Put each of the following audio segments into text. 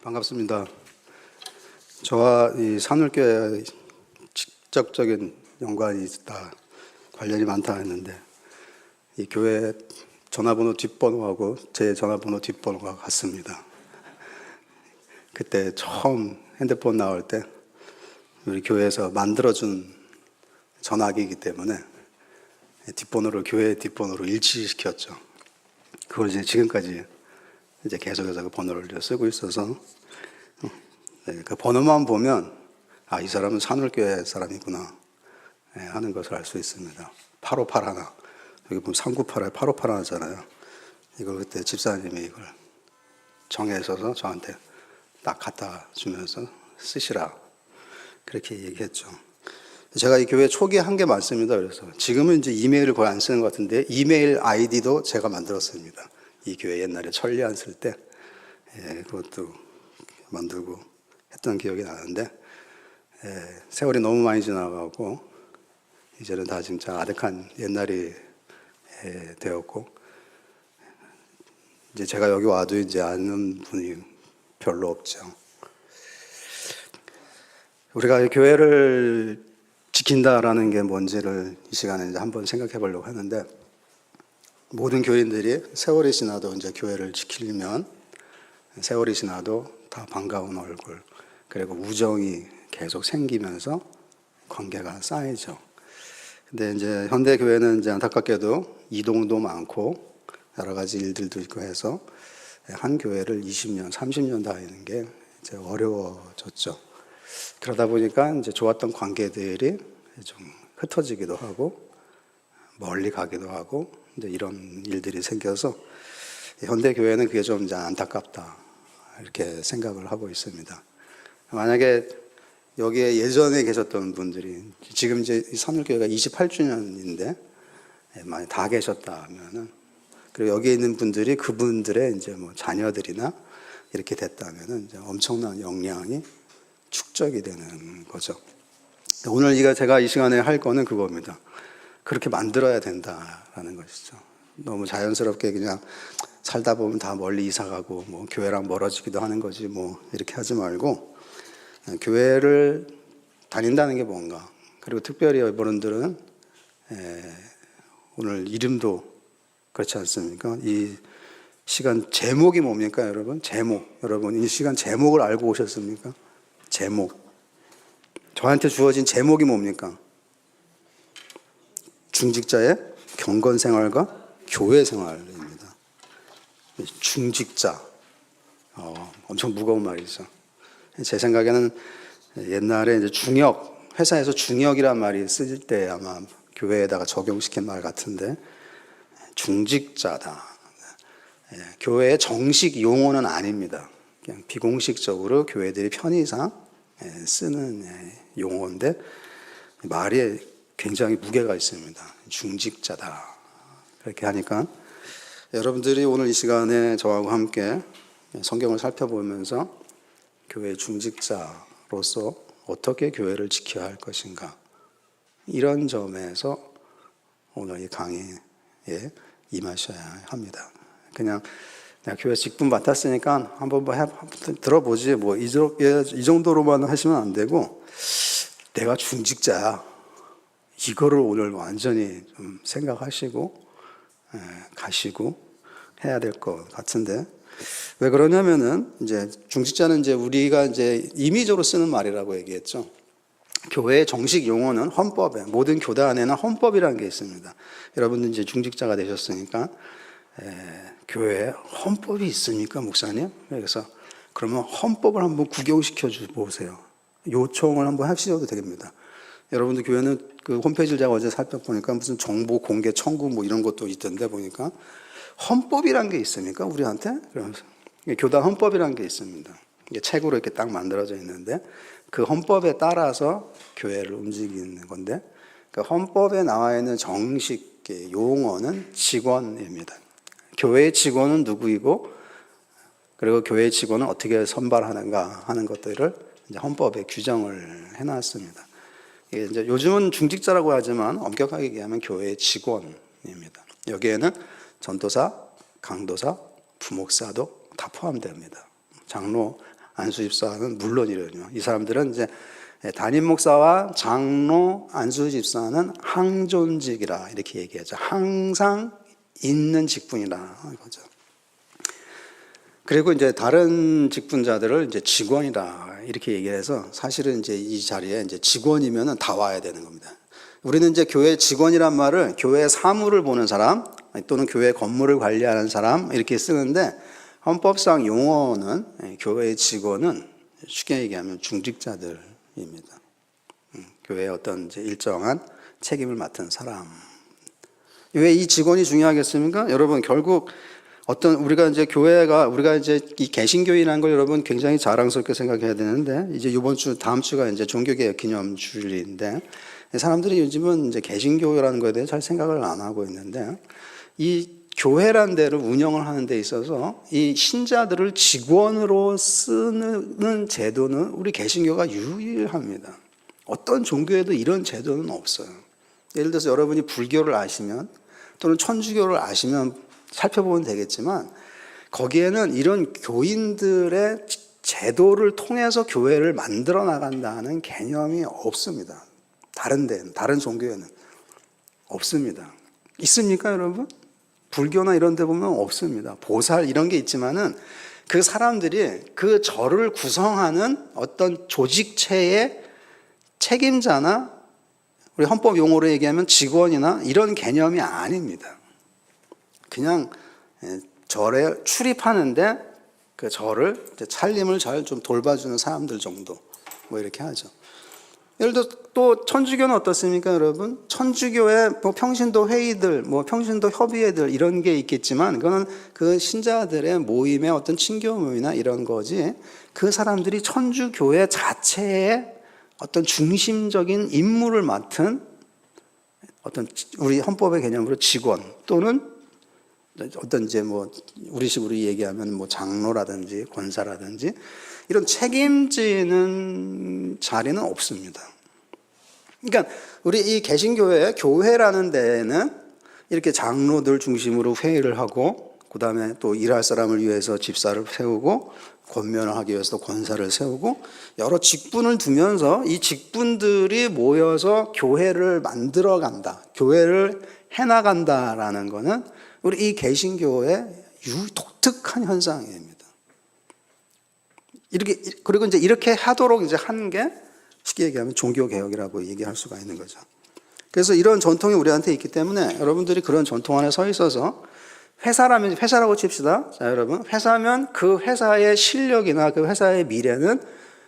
반갑습니다. 저와 이 산울교회 직접적인 연관이 있다, 관련이 많다 했는데 이 교회 전화번호 뒷번호하고 제 전화번호 뒷번호가 같습니다. 그때 처음 핸드폰 나올 때 우리 교회에서 만들어준 전화기이기 때문에 뒷번호를 교회 뒷번호로 일치시켰죠. 그걸 이제 지금까지 이제 계속해서 그 번호를 쓰고 있어서 그 번호만 보면 이 사람은 산울교회 사람이구나 하는 것을 알 수 있습니다. 8581 여기 보면 3981, 8581 하잖아요. 이걸 그때 집사님이 이걸 정해서 저한테 딱 갖다 주면서 쓰시라 그렇게 얘기했죠. 제가 이 교회 초기에 한 게 많습니다. 그래서 지금은 이제 이메일을 거의 안 쓰는 것 같은데 이메일 아이디도 제가 만들었습니다. 이 교회 옛날에 천리안 쓸 때 그것도 만들고 했던 기억이 나는데 세월이 너무 많이 지나가고 이제는 다 진짜 아득한 옛날이 되었고 이제 제가 여기 와도 이제 아는 분이 별로 없죠. 우리가 교회를 지킨다라는 게 뭔지를 이 시간에 이제 한번 생각해 보려고 하는데 모든 교인들이 세월이 지나도 이제 교회를 지키려면 세월이 지나도 다 반가운 얼굴 그리고 우정이 계속 생기면서 관계가 쌓이죠. 근데 이제 현대 교회는 이제 안타깝게도 이동도 많고 여러 가지 일들도 있고 해서 한 교회를 20년, 30년 다니는 게 이제 어려워졌죠. 그러다 보니까 이제 좋았던 관계들이 좀 흩어지기도 하고 멀리 가기도 하고 이제 이런 일들이 생겨서 현대 교회는 그게 좀 이제 안타깝다 이렇게 생각을 하고 있습니다. 만약에 여기에 예전에 계셨던 분들이 지금 이제 산울교회가 28주년인데 만약 다 계셨다면은 그리고 여기에 있는 분들이 그분들의 이제 뭐 자녀들이나 이렇게 됐다면은 이제 엄청난 역량이 축적이 되는 거죠. 오늘 제가 이 시간에 할 거는 그겁니다. 그렇게 만들어야 된다라는 것이죠. 너무 자연스럽게 그냥 살다 보면 다 멀리 이사가고 뭐 교회랑 멀어지기도 하는 거지 뭐 이렇게 하지 말고 교회를 다닌다는 게 뭔가 그리고 특별히 여러분들은 오늘 이름도 그렇지 않습니까? 이 시간 제목이 뭡니까 여러분? 제목 여러분 이 시간 제목을 알고 오셨습니까? 제목 저한테 주어진 제목이 뭡니까? 중직자의 경건생활과 교회생활입니다. 중직자 엄청 무거운 말이죠. 제 생각에는 옛날에 이제 중역 회사에서 중역이란 말이 쓰일 때 아마 교회에다가 적용시킨 말 같은데 중직자다. 교회의 정식 용어는 아닙니다. 그냥 비공식적으로 교회들이 편의상 쓰는 용어인데 말이 굉장히 무게가 있습니다. 중직자다. 그렇게 하니까 여러분들이 오늘 이 시간에 저하고 함께 성경을 살펴보면서 교회 중직자로서 어떻게 교회를 지켜야 할 것인가 이런 점에서 오늘 이 강의에 임하셔야 합니다. 그냥 내가 교회 직분 맡았으니까 한번 들어보지 뭐 이 정도로만 하시면 안 되고 내가 중직자야 이거를 오늘 완전히 좀 생각하시고 가시고 해야 될 것 같은데 왜 그러냐면은 이제 중직자는 이제 우리가 이제 임의적으로 쓰는 말이라고 얘기했죠. 교회의 정식 용어는 헌법에 모든 교단 안에는 헌법이라는 게 있습니다. 여러분들 이제 중직자가 되셨으니까 교회에 헌법이 있습니까, 목사님? 그래서 그러면 헌법을 한번 구경시켜 보세요. 요청을 한번 하셔도 됩니다. 여러분들 교회는 그 홈페이지를 제가 어제 살펴보니까 무슨 정보 공개 청구 뭐 이런 것도 있던데 보니까 헌법이란 게 있습니까, 우리한테? 그러면서 교단 헌법이란 게 있습니다. 이게 책으로 이렇게 딱 만들어져 있는데 그 헌법에 따라서 교회를 움직이는 건데 그 헌법에 나와 있는 정식 용어는 직원입니다. 교회의 직원은 누구이고 그리고 교회의 직원은 어떻게 선발하는가 하는 것들을 이제 헌법에 규정을 해놨습니다. 이게 이제 요즘은 중직자라고 하지만 엄격하게 얘기하면 교회의 직원입니다. 여기에는 전도사, 강도사, 부목사도 다 포함됩니다. 장로 안수 집사는 물론이거든요. 이 사람들은 이제 담임 목사와 장로, 안수 집사는 항존직이라 이렇게 얘기하죠. 항상 있는 직분이라 이거죠. 그리고 이제 다른 직분자들을 이제 직원이라 이렇게 얘기해서 사실은 이제 이 자리에 이제 직원이면은 다 와야 되는 겁니다. 우리는 이제 교회 직원이란 말을 교회 사무를 보는 사람 또는 교회 건물을 관리하는 사람 이렇게 쓰는데 헌법상 용어는 교회 직원은 쉽게 얘기하면 중직자들입니다. 교회의 어떤 이제 일정한 책임을 맡은 사람. 왜 이 직원이 중요하겠습니까? 여러분 결국 어떤 우리가 이제 이 개신교회라는 걸 여러분 굉장히 자랑스럽게 생각해야 되는데 이제 이번 주 다음 주가 이제 종교개혁 기념주일인데 사람들이 요즘은 이제 개신교회라는 거에 대해 잘 생각을 안 하고 있는데 이 교회란 데를 운영을 하는 데 있어서 이 신자들을 직원으로 쓰는 제도는 우리 개신교가 유일합니다. 어떤 종교에도 이런 제도는 없어요. 예를 들어서 여러분이 불교를 아시면 또는 천주교를 아시면 살펴보면 되겠지만 거기에는 이런 교인들의 제도를 통해서 교회를 만들어 나간다는 개념이 없습니다. 다른 종교에는 없습니다. 있습니까, 여러분? 불교나 이런 데 보면 없습니다. 보살 이런 게 있지만은 그 사람들이 그 절을 구성하는 어떤 조직체의 책임자나 우리 헌법 용어로 얘기하면 직원이나 이런 개념이 아닙니다. 그냥 절에 출입하는데 그 절을 살림을 잘 좀 돌봐주는 사람들 정도 뭐 이렇게 하죠. 예를 들어 또 천주교는 어떻습니까, 여러분? 천주교의 뭐 평신도 회의들, 뭐 평신도 협의회들 이런 게 있겠지만 그거는 그 신자들의 모임의 어떤 친교 모임이나 이런 거지. 그 사람들이 천주교회 자체의 어떤 중심적인 임무를 맡은 어떤 우리 헌법의 개념으로 직원 또는 어떤 이제 뭐 우리 식으로 얘기하면 뭐 장로라든지 권사라든지 이런 책임지는 자리는 없습니다. 그러니까 우리 이 개신교회 교회라는 데에는 이렇게 장로들 중심으로 회의를 하고 그다음에 또 일할 사람을 위해서 집사를 세우고 권면을 하기 위해서 권사를 세우고 여러 직분을 두면서 이 직분들이 모여서 교회를 만들어 간다. 교회를 해나간다라는 거는 우리 이 개신교의 독특한 현상입니다. 그리고 이제 이렇게 하도록 이제 한 게 쉽게 얘기하면 종교개혁이라고 얘기할 수가 있는 거죠. 그래서 이런 전통이 우리한테 있기 때문에 여러분들이 그런 전통 안에 서 있어서 회사라고 칩시다. 자, 여러분. 회사면 그 회사의 실력이나 그 회사의 미래는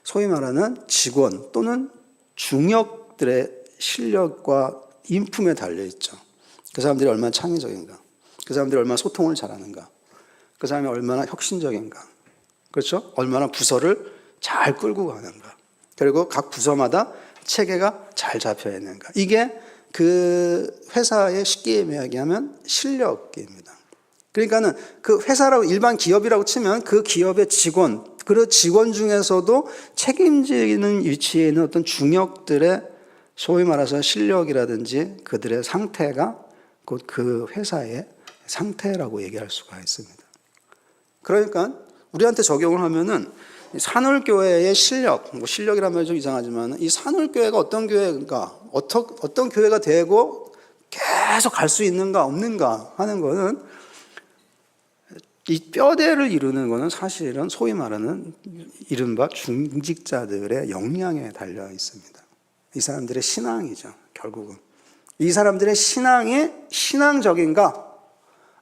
소위 말하는 직원 또는 중역들의 실력과 인품에 달려있죠. 그 사람들이 얼마나 창의적인가. 그 사람들이 얼마나 소통을 잘하는가. 그 사람이 얼마나 혁신적인가. 그렇죠? 얼마나 부서를 잘 끌고 가는가. 그리고 각 부서마다 체계가 잘 잡혀 있는가. 이게 그 회사의 쉽게 이야기하면 실력입니다. 그러니까는 그 회사라고 일반 기업이라고 치면 그 기업의 직원, 그 직원 중에서도 책임지는 위치에 있는 어떤 중역들의 소위 말해서 실력이라든지 그들의 상태가 곧 그 회사의 상태라고 얘기할 수가 있습니다. 그러니까 우리한테 적용을 하면은 산울교회의 실력, 뭐 실력이라면 좀 이상하지만 이 산울교회가 어떤 교회인가, 어떤 교회가 되고 계속 갈 수 있는가 없는가 하는 거는 이 뼈대를 이루는 거는 사실은 소위 말하는 이른바 중직자들의 역량에 달려 있습니다. 이 사람들의 신앙이죠, 결국은. 이 사람들의 신앙이 신앙적인가?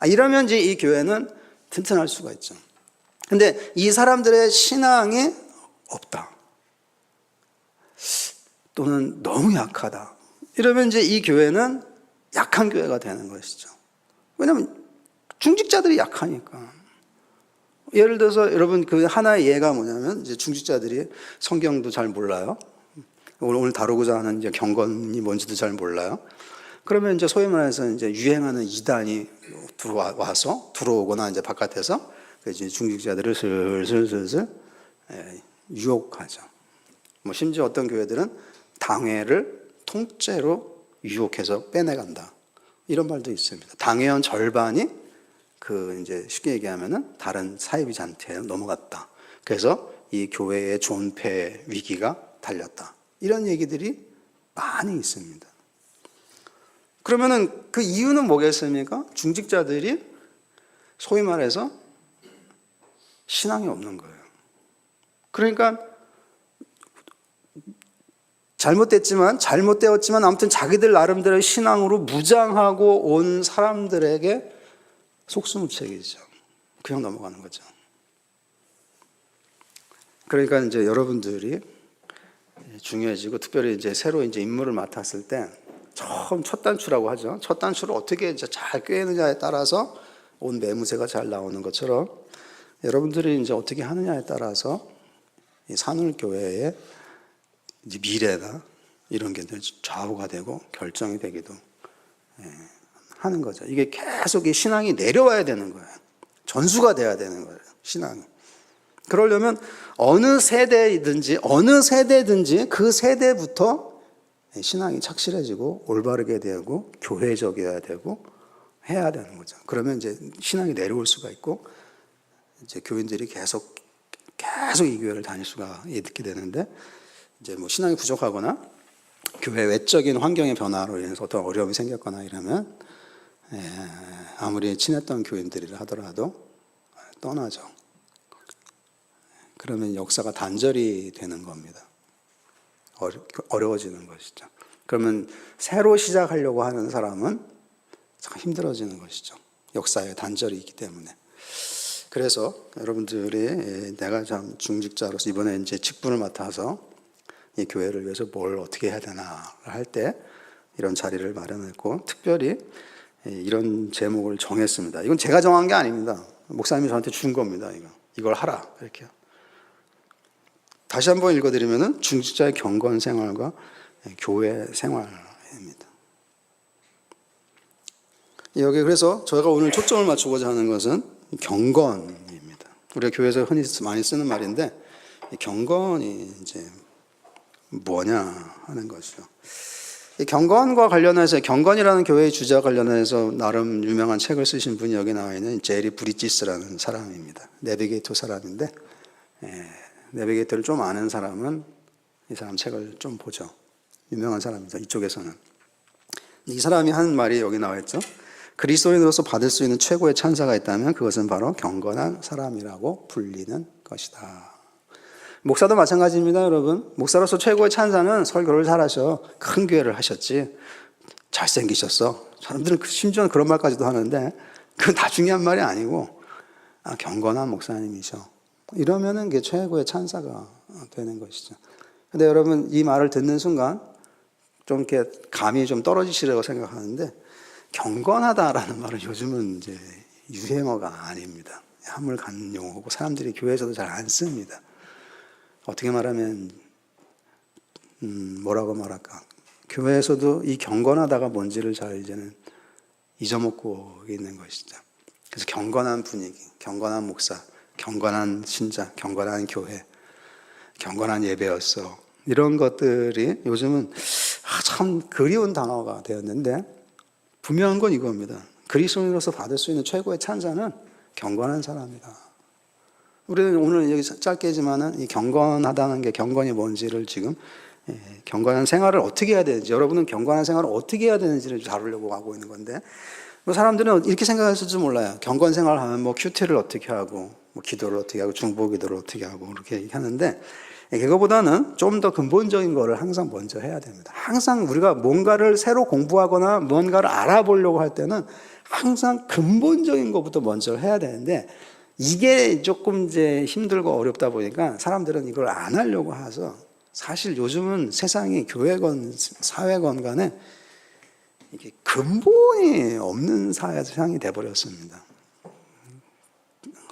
이러면 이제 이 교회는 튼튼할 수가 있죠. 근데 이 사람들의 신앙이 없다. 또는 너무 약하다. 이러면 이제 이 교회는 약한 교회가 되는 것이죠. 왜냐하면 중직자들이 약하니까. 예를 들어서 여러분 그 하나의 예가 뭐냐면 이제 중직자들이 성경도 잘 몰라요. 오늘 다루고자 하는 이제 경건이 뭔지도 잘 몰라요. 그러면 이제 소위 말해서 이제 유행하는 이단이 들어오거나 이제 바깥에서 이제 중직자들을 슬슬 유혹하죠. 뭐 심지어 어떤 교회들은 당회를 통째로 유혹해서 빼내간다. 이런 말도 있습니다. 당회원 절반이 그 이제 쉽게 얘기하면은 다른 사이비 잔태에 넘어갔다. 그래서 이 교회의 존폐 위기가 달렸다. 이런 얘기들이 많이 있습니다. 그러면은 그 이유는 뭐겠습니까? 중직자들이 소위 말해서 신앙이 없는 거예요. 그러니까 잘못되었지만 아무튼 자기들 나름대로의 신앙으로 무장하고 온 사람들에게 속수무책이죠. 그냥 넘어가는 거죠. 그러니까 이제 여러분들이 중요해지고, 특별히 이제 새로 이제 임무를 맡았을 때 처음 첫 단추라고 하죠. 첫 단추를 어떻게 이제 잘 꿰느냐에 따라서 온 매무새가 잘 나오는 것처럼, 여러분들이 이제 어떻게 하느냐에 따라서 이 산울교회의 이제 미래나 이런 게 좌우가 되고 결정이 되기도 하는 거죠. 이게 계속 이 신앙이 내려와야 되는 거예요. 전수가 돼야 되는 거예요, 신앙이. 그러려면 어느 세대든지 그 세대부터 신앙이 착실해지고 올바르게 되고 교회적이어야 되고 해야 되는 거죠. 그러면 이제 신앙이 내려올 수가 있고, 이제 교인들이 계속 이 교회를 다닐 수가 있게 되는데, 이제 뭐 신앙이 부족하거나 교회 외적인 환경의 변화로 인해서 어떤 어려움이 생겼거나 이러면 아무리 친했던 교인들이라 하더라도 떠나죠. 그러면 역사가 단절이 되는 겁니다. 어려워지는 것이죠. 그러면 새로 시작하려고 하는 사람은 참 힘들어지는 것이죠. 역사의 단절이 있기 때문에. 그래서 여러분들이 내가 참 중직자로서 이번에 이제 직분을 맡아서 이 교회를 위해서 뭘 어떻게 해야 되나 할 때 이런 자리를 마련했고, 특별히 이런 제목을 정했습니다. 이건 제가 정한 게 아닙니다. 목사님이 저한테 준 겁니다. 이걸 하라 이렇게. 다시 한번 읽어드리면은 중직자의 경건 생활과 교회 생활입니다. 여기 그래서 저희가 오늘 초점을 맞추고자 하는 것은 경건입니다. 우리가 교회에서 흔히 많이 쓰는 말인데, 경건이 이제 뭐냐 하는 것이죠. 이 경건과 관련해서, 경건이라는 교회의 주제와 관련해서 나름 유명한 책을 쓰신 분이 여기 나와 있는 제리 브리지스라는 사람입니다. 내비게이터 사람인데, 내비게이터를 좀 아는 사람은 이 사람 책을 좀 보죠. 유명한 사람입니다. 이쪽에서는. 이 사람이 하는 말이 여기 나와 있죠. 그리스도인으로서 받을 수 있는 최고의 찬사가 있다면 그것은 바로 경건한 사람이라고 불리는 것이다. 목사도 마찬가지입니다, 여러분. 목사로서 최고의 찬사는 설교를 잘하셔, 큰 교회를 하셨지, 잘생기셨어. 사람들은 심지어는 그런 말까지도 하는데 그건 다 중요한 말이 아니고, 경건한 목사님이셔. 이러면은 그게 최고의 찬사가 되는 것이죠. 근데 여러분, 이 말을 듣는 순간 좀 이렇게 감이 좀 떨어지시려고 생각하는데, 경건하다라는 말은 요즘은 이제 유행어가 아닙니다. 한물 간 용어고 사람들이 교회에서도 잘 안 씁니다. 어떻게 말하면 뭐라고 말할까? 교회에서도 이 경건하다가 뭔지를 잘 이제는 잊어먹고 있는 것이죠. 그래서 경건한 분위기, 경건한 목사, 경건한 신자, 경건한 교회, 경건한 예배였어. 이런 것들이 요즘은 참 그리운 단어가 되었는데, 분명한 건 이겁니다. 그리스도인으로서 받을 수 있는 최고의 찬사는 경건한 사람이다. 우리는 오늘 여기 짧게지만은 이 경건하다는 게, 경건이 뭔지를 지금, 경건한 생활을 어떻게 해야 되는지, 여러분은 경건한 생활을 어떻게 해야 되는지를 다루려고 하고 있는 건데, 뭐 사람들은 이렇게 생각했을지 몰라요. 경건 생활을 하면 뭐 큐티를 어떻게 하고, 뭐 기도를 어떻게 하고, 중보 기도를 어떻게 하고, 그렇게 하는데, 그거보다는 좀 더 근본적인 거를 항상 먼저 해야 됩니다. 항상 우리가 뭔가를 새로 공부하거나 뭔가를 알아보려고 할 때는 항상 근본적인 것부터 먼저 해야 되는데, 이게 조금 이제 힘들고 어렵다 보니까 사람들은 이걸 안 하려고 해서, 사실 요즘은 세상이 교회건 사회건 간에 이게 근본이 없는 세상이 돼버렸습니다.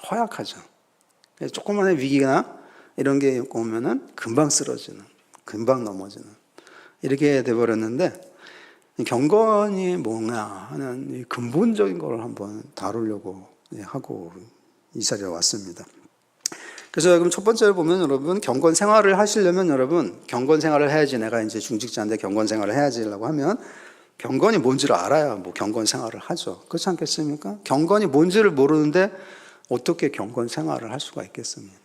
허약하죠. 조그만한 위기나 이런 게 오면은 금방 쓰러지는, 금방 넘어지는, 이렇게 돼버렸는데, 경건이 뭐냐 하는 근본적인 걸 한번 다루려고 하고 이 자리에 왔습니다. 그래서 여러분, 첫 번째로 보면, 여러분, 경건 생활을 하시려면, 여러분, 경건 생활을 해야지, 내가 이제 중직자인데 경건 생활을 해야지라고 하면, 경건이 뭔지를 알아야 뭐 경건 생활을 하죠. 그렇지 않겠습니까? 경건이 뭔지를 모르는데 어떻게 경건 생활을 할 수가 있겠습니까?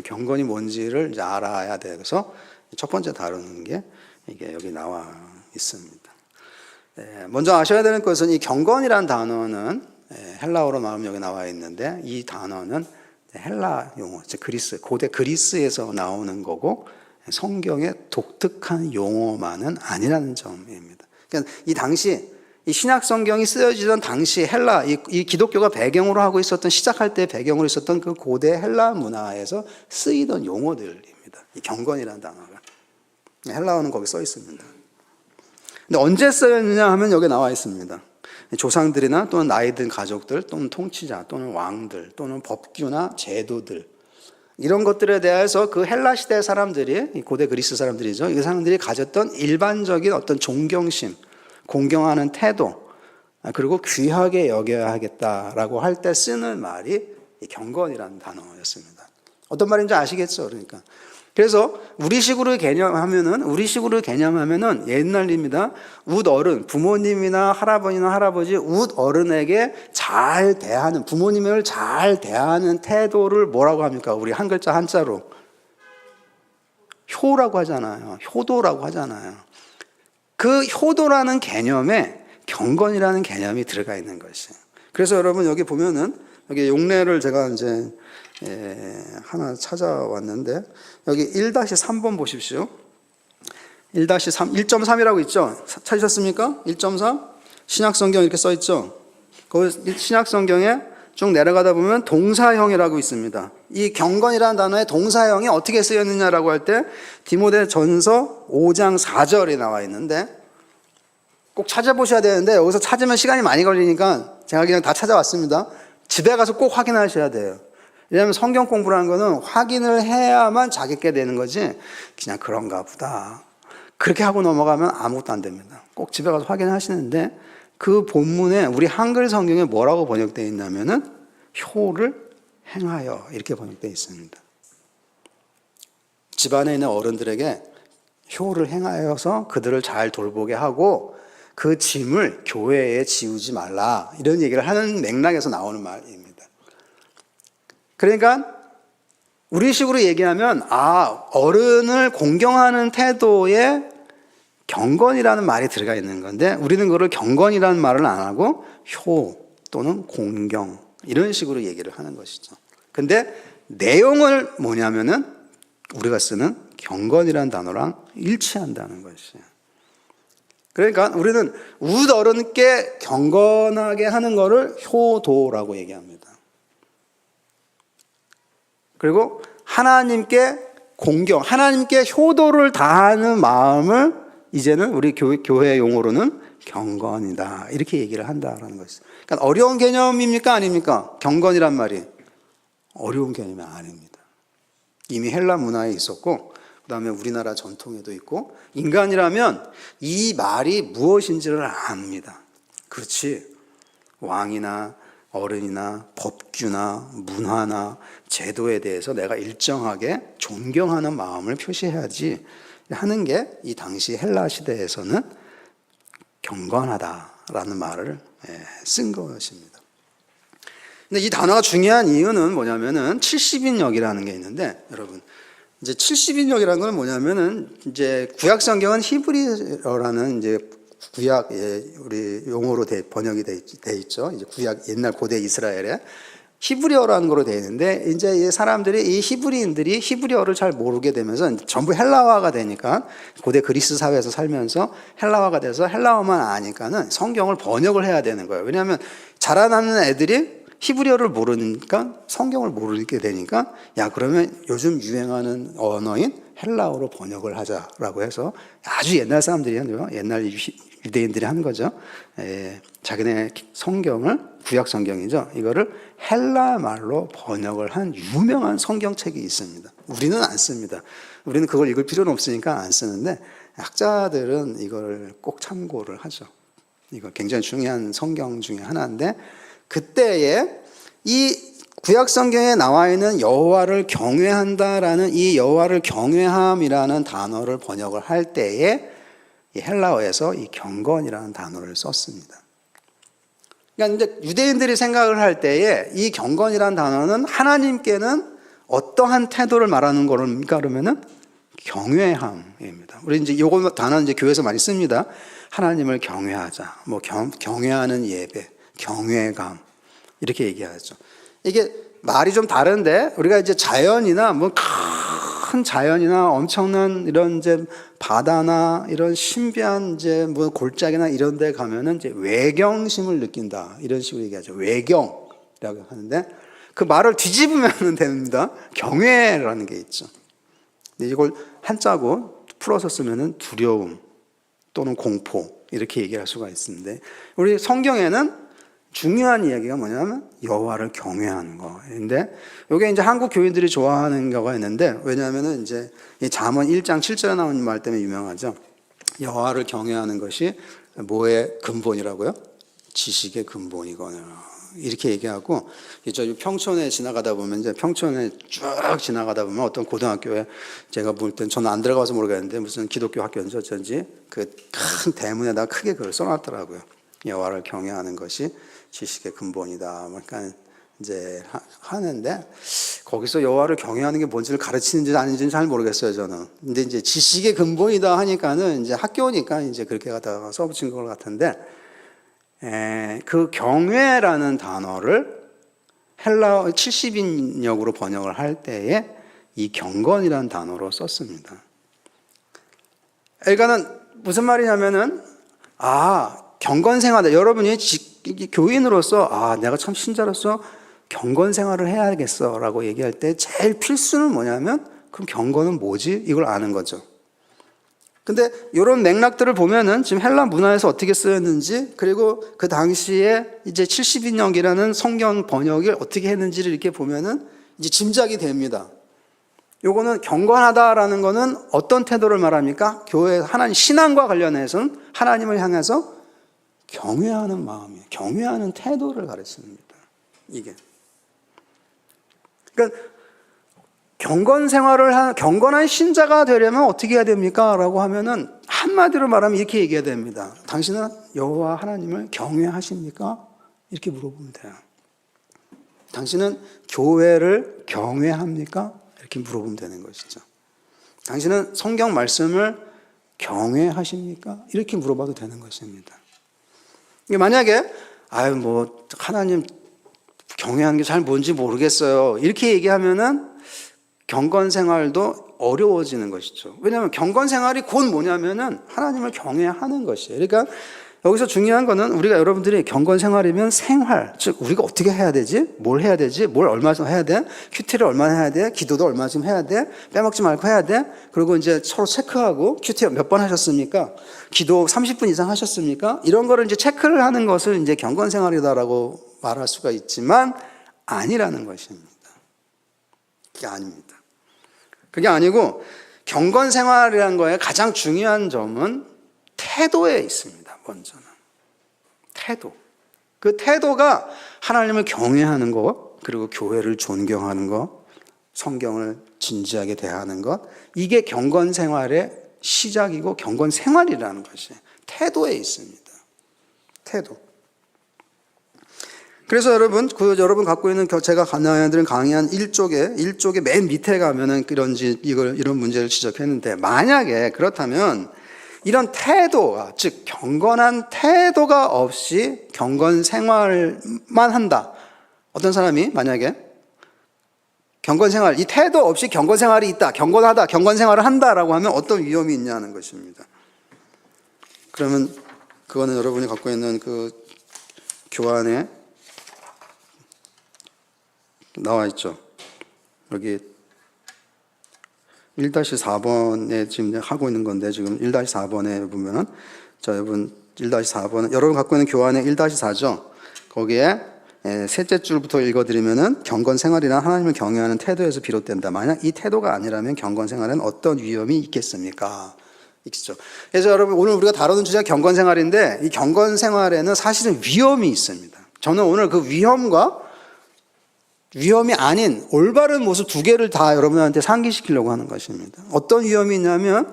경건이 뭔지를 이제 알아야 돼서 첫 번째 다루는 게 이게 여기 나와 있습니다. 먼저 아셔야 되는 것은 이 경건이란 단어는 헬라어로 말하면 여기 나와 있는데, 이 단어는 헬라 용어, 즉 그리스, 고대 그리스에서 나오는 거고 성경의 독특한 용어만은 아니라는 점입니다. 그러니까 이 당시 이 신약 성경이 쓰여지던 당시 헬라, 이 기독교가 배경으로 하고 있었던, 시작할 때 배경으로 있었던 그 고대 헬라 문화에서 쓰이던 용어들입니다. 이 경건이라는 단어가 헬라어는 거기 써 있습니다. 근데 언제 쓰였느냐 하면 여기 나와 있습니다. 조상들이나 또는 나이 든 가족들 또는 통치자 또는 왕들 또는 법규나 제도들, 이런 것들에 대해서 그 헬라 시대 사람들이, 고대 그리스 사람들이죠, 이 사람들이 가졌던 일반적인 어떤 존경심, 공경하는 태도, 그리고 귀하게 여겨야 하겠다라고 할 때 쓰는 말이 이 경건이라는 단어였습니다. 어떤 말인지 아시겠죠? 그러니까 그래서 우리식으로 개념하면은 옛날입니다. 웃어른, 부모님이나 할아버지나 할아버지 웃어른에게 잘 대하는, 부모님을 잘 대하는 태도를 뭐라고 합니까? 우리 한 글자 한자로 효라고 하잖아요. 효도라고 하잖아요. 그 효도라는 개념에 경건이라는 개념이 들어가 있는 것이에요. 그래서 여러분 여기 보면은, 여기 용례를 제가 이제 하나 찾아왔는데, 여기 1-3번 보십시오. 1-3, 1.3이라고 있죠? 찾으셨습니까? 1.3? 신약성경 이렇게 써 있죠? 그 신약성경에 쭉 내려가다 보면 동사형이라고 있습니다. 이 경건이라는 단어의 동사형이 어떻게 쓰였느냐라고 할 때 디모데전서 5장 4절에 나와 있는데, 꼭 찾아보셔야 되는데 여기서 찾으면 시간이 많이 걸리니까 제가 그냥 다 찾아왔습니다. 집에 가서 꼭 확인하셔야 돼요. 왜냐하면 성경 공부라는 거는 확인을 해야만 자기게 되는 거지, 그냥 그런가 보다 그렇게 하고 넘어가면 아무것도 안 됩니다. 꼭 집에 가서 확인하시는데, 그 본문에 우리 한글 성경에 뭐라고 번역되어 있냐면은 효를 행하여 이렇게 번역되어 있습니다. 집안에 있는 어른들에게 효를 행하여서 그들을 잘 돌보게 하고 그 짐을 교회에 지우지 말라, 이런 얘기를 하는 맥락에서 나오는 말입니다. 그러니까 우리식으로 얘기하면, 어른을 공경하는 태도에 경건이라는 말이 들어가 있는 건데, 우리는 그걸 경건이라는 말을 안 하고 효 또는 공경 이런 식으로 얘기를 하는 것이죠. 근데 내용을 뭐냐면은 우리가 쓰는 경건이라는 단어랑 일치한다는 것이에요. 그러니까 우리는 웃어른께 경건하게 하는 것을 효도라고 얘기합니다. 그리고 하나님께 공경, 하나님께 효도를 다하는 마음을 이제는 우리 교회 용어로는 경건이다, 이렇게 얘기를 한다라는 것이죠. 그러니까 어려운 개념입니까? 아닙니까? 경건이란 말이 어려운 개념이 아닙니다. 이미 헬라 문화에 있었고, 그 다음에 우리나라 전통에도 있고, 인간이라면 이 말이 무엇인지를 압니다. 그렇지, 왕이나 어른이나 법규나 문화나 제도에 대해서 내가 일정하게 존경하는 마음을 표시해야지 하는 게 이 당시 헬라 시대에서는 경건하다라는 말을 쓴 것입니다. 근데 이 단어가 중요한 이유는 뭐냐면은 70인역이라는 게 있는데, 여러분 이제 70인역이라는 건 뭐냐면은, 이제 구약 성경은 히브리어라는 이제 구약 우리 용어로 번역이 돼 있죠. 이제 구약 옛날 고대 이스라엘에 히브리어라는 거로 되어 있는데, 이제 이 사람들이, 이 히브리인들이 히브리어를 잘 모르게 되면서 전부 헬라화가 되니까, 고대 그리스 사회에서 살면서 헬라화가 돼서 헬라어만 아니까는 성경을 번역을 해야 되는 거예요. 왜냐하면 자라나는 애들이 히브리어를 모르니까 성경을 모르게 되니까, 그러면 요즘 유행하는 언어인 헬라어로 번역을 하자라고 해서, 아주 옛날 사람들이 하는, 옛날 유대인들이 한 거죠. 자기네 성경을, 구약 성경이죠, 이거를 헬라 말로 번역을 한 유명한 성경책이 있습니다. 우리는 안 씁니다. 우리는 그걸 읽을 필요는 없으니까 안 쓰는데, 학자들은 이걸 꼭 참고를 하죠. 이거 굉장히 중요한 성경 중에 하나인데, 그때에 이 구약 성경에 나와 있는 여호와를 경외한다라는 이 여호와를 경외함이라는 단어를 번역을 할 때에 이 헬라어에서 이 경건이라는 단어를 썼습니다. 그러니까 이제 유대인들이 생각을 할 때에 이 경건이라는 단어는 하나님께는 어떠한 태도를 말하는 거입니까? 그러면은 경외함입니다. 우리 이제 요거 단어 이제 교회에서 많이 씁니다. 하나님을 경외하자, 뭐 경외하는 예배, 경외감 이렇게 얘기하죠. 이게 말이 좀 다른데 우리가 이제 자연이나 뭐 큰 자연이나 엄청난 이런 이제 바다나 이런 신비한 이제 뭐 골짜기나 이런 데 가면은 이제 외경심을 느낀다 이런 식으로 얘기하죠. 외경이라고 하는데 그 말을 뒤집으면 됩니다. 경외라는 게 있죠. 근데 이걸 한자고 풀어서 쓰면은 두려움 또는 공포 이렇게 얘기할 수가 있는데 우리 성경에는 중요한 이야기가 뭐냐면 여호와를 경외하는 거인데 이게 이제 한국 교인들이 좋아하는 경우가 있는데 왜냐하면은 이제 이 잠언 1장 7절에 나오는 말 때문에 유명하죠. 여호와를 경외하는 것이 뭐의 근본이라고요? 지식의 근본이거든요. 이렇게 얘기하고 저 평촌에 지나가다 보면 이제 평촌에 쭉 지나가다 보면 어떤 고등학교에 제가 볼 땐 저는 안 들어가서 모르겠는데 무슨 기독교 학교인지 어쩐지 그 큰 대문에다 크게 그걸 써놨더라고요. 여호와를 경외하는 것이 지식의 근본이다. 그러니까 이제 하는데 거기서 여호와를 경외하는 게 뭔지를 가르치는지 아닌지는 잘 모르겠어요, 저는. 근데 이제 지식의 근본이다 하니까는 이제 학교니까 이제 그렇게 갖다가 써붙인 것 같은데, 그 경외라는 단어를 헬라어 70인역으로 번역을 할 때에 이 경건이라는 단어로 썼습니다. 그러니까는 무슨 말이냐면은 경건 생활, 여러분이 교인으로서 내가 참 신자로서 경건 생활을 해야겠어 라고 얘기할 때 제일 필수는 뭐냐면 그럼 경건은 뭐지? 이걸 아는 거죠. 근데 이런 맥락들을 보면은 지금 헬라 문화에서 어떻게 쓰였는지 그리고 그 당시에 이제 70인역이라는 성경 번역을 어떻게 했는지를 이렇게 보면은 이제 짐작이 됩니다. 요거는 경건하다라는 거는 어떤 태도를 말합니까? 교회 하나님 신앙과 관련해서는 하나님을 향해서 경외하는 마음이에요. 경외하는 태도를 가르칩니다. 이게. 그러니까 경건한 신자가 되려면 어떻게 해야 됩니까? 라고 하면은 한마디로 말하면 이렇게 얘기해야 됩니다. 당신은 여호와 하나님을 경외하십니까? 이렇게 물어보면 돼요. 당신은 교회를 경외합니까? 이렇게 물어보면 되는 것이죠. 당신은 성경 말씀을 경외하십니까? 이렇게 물어봐도 되는 것입니다. 만약에 하나님 경외하는 게 잘 뭔지 모르겠어요. 이렇게 얘기하면은 경건 생활도 어려워지는 것이죠. 왜냐하면 경건 생활이 곧 뭐냐면은 하나님을 경외하는 것이에요. 그러니까 여기서 중요한 거는 우리가 여러분들이 경건 생활이면 생활, 즉 우리가 어떻게 해야 되지? 뭘 해야 되지? 뭘 얼마쯤 해야 돼? 큐티를 얼마나 해야 돼? 기도도 얼마쯤 해야 돼? 빼먹지 말고 해야 돼? 그리고 이제 서로 체크하고 큐티 몇 번 하셨습니까? 기도 30분 이상 하셨습니까? 이런 거를 이제 체크를 하는 것을 이제 경건 생활이다라고 말할 수가 있지만 아니라는 것입니다. 그게 아닙니다. 그게 아니고 경건 생활이라는 거에 가장 중요한 점은 태도에 있습니다. 먼저는 태도. 그 태도가 하나님을 경외하는 것, 그리고 교회를 존경하는 것, 성경을 진지하게 대하는 것, 이게 경건 생활의 시작이고 경건 생활이라는 것이 태도에 있습니다. 태도. 그래서 여러분 갖고 있는 제가 강의한 강의한 1쪽에 맨 밑에 가면은 이런 문제를 지적했는데, 만약에 그렇다면 이런 태도가, 즉 경건한 태도가 없이 경건 생활만 한다. 어떤 사람이 만약에 경건 생활, 이 태도 없이 경건 생활이 있다, 경건하다, 경건 생활을 한다라고 하면 어떤 위험이 있냐는 것입니다. 그러면 그거는 여러분이 갖고 있는 그 교환에 나와 있죠. 여기 1-4번에 지금 하고 있는 건데, 지금 1-4번에 보면은, 여러분 1-4번은 여러분 갖고 있는 교환의 1-4죠. 거기에 셋째 줄부터 읽어드리면은 경건 생활이란 하나님을 경외하는 태도에서 비롯된다. 만약 이 태도가 아니라면 경건 생활에는 어떤 위험이 있겠습니까? 있죠. 그래서 여러분 오늘 우리가 다루는 주제가 경건 생활인데, 이 경건 생활에는 사실은 위험이 있습니다. 저는 오늘 그 위험이 아닌 올바른 모습 두 개를 다 여러분한테 상기시키려고 하는 것입니다. 어떤 위험이 있냐면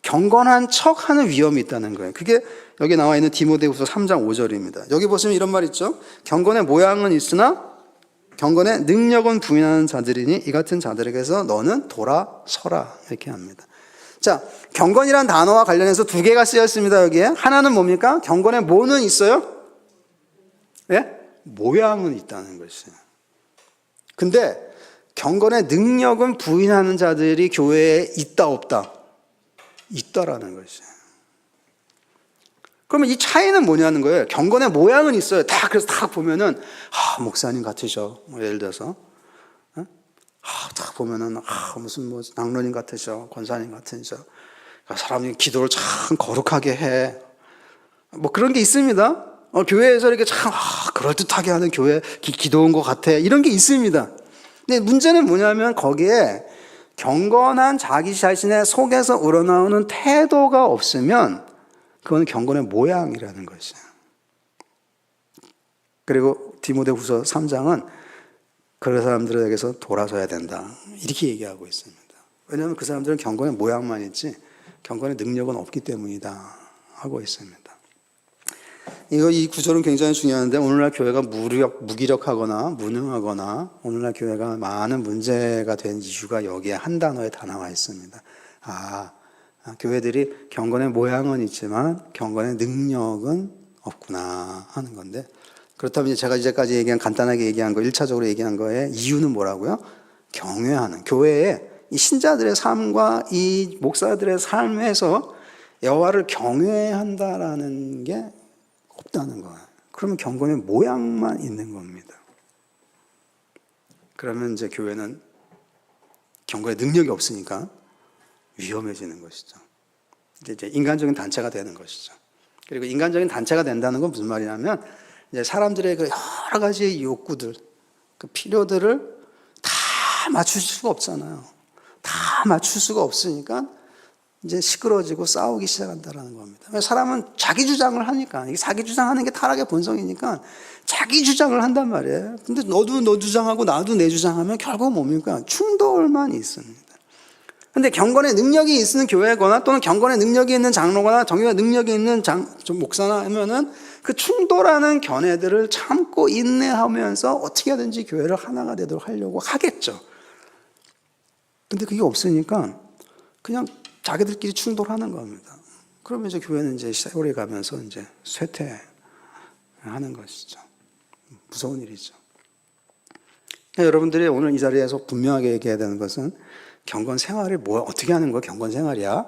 경건한 척하는 위험이 있다는 거예요. 그게 여기 나와 있는 디모데후서 3장 5절입니다. 여기 보시면 이런 말 있죠. 경건의 모양은 있으나 경건의 능력은 부인하는 자들이니 이 같은 자들에게서 너는 돌아서라. 이렇게 합니다. 자, 경건이란 단어와 관련해서 두 개가 쓰였습니다. 여기에 하나는 뭡니까? 경건에 뭐는 있어요? 예? 모양은 있다는 것이에요. 근데 경건의 능력은 부인하는 자들이 교회에 있다 없다? 있다라는 것이에요. 그러면 이 차이는 뭐냐는 거예요. 경건의 모양은 있어요. 다 그래서 딱 보면은 목사님 같으셔. 뭐 예를 들어서 딱 보면은 무슨 뭐 장로님 같으셔, 권사님 같으셔. 그러니까 사람이 기도를 참 거룩하게 해. 뭐 그런 게 있습니다. 교회에서 이렇게 참 그럴듯하게 하는 교회 기도 온 것 같아. 이런 게 있습니다. 근데 문제는 뭐냐면 거기에 경건한 자기 자신의 속에서 우러나오는 태도가 없으면 그건 경건의 모양이라는 것이에요. 그리고 디모데후서 3장은 그런 사람들에게서 돌아서야 된다. 이렇게 얘기하고 있습니다. 왜냐하면 그 사람들은 경건의 모양만 있지 경건의 능력은 없기 때문이다 하고 있습니다. 이 구절은 굉장히 중요한데 오늘날 교회가 무기력하거나 무능하거나 오늘날 교회가 많은 문제가 된 이유가 여기에 한 단어에 다 나와 있습니다. 교회들이 경건의 모양은 있지만 경건의 능력은 없구나 하는 건데 그렇다면 제가 이제까지 간단하게 얘기한 거 1차적으로 얘기한 거에 이유는 뭐라고요? 경외하는 교회의 이 신자들의 삶과 이 목사들의 삶에서 여호와를 경외한다라는 게 없다는 거예요. 그러면 경건의 모양만 있는 겁니다. 그러면 이제 교회는 경건의 능력이 없으니까 위험해지는 것이죠. 이제 인간적인 단체가 되는 것이죠. 그리고 인간적인 단체가 된다는 건 무슨 말이냐면 이제 사람들의 그 여러 가지 욕구들, 그 필요들을 다 맞출 수가 없잖아요. 다 맞출 수가 없으니까 이제 시끄러지고 싸우기 시작한다는 겁니다. 사람은 자기 주장을 하니까, 이게 자기 주장하는 게 타락의 본성이니까 자기 주장을 한단 말이에요. 근데 너도 너 주장하고 나도 내 주장하면 결국 뭡니까? 충돌만 있습니다. 근데 경건의 능력이 있는 교회거나 또는 경건의 능력이 있는 장로거나 경건의 능력이 있는 목사나 하면은 그 충돌하는 견해들을 참고 인내하면서 어떻게 하든지 교회를 하나가 되도록 하려고 하겠죠. 근데 그게 없으니까 그냥 자기들끼리 충돌하는 겁니다. 그러면 이제 교회는 이제 세월이 가면서 이제 쇠퇴하는 것이죠. 무서운 일이죠. 여러분들이 오늘 이 자리에서 분명하게 얘기해야 되는 것은 경건 생활이 어떻게 하는 거야? 경건 생활이야?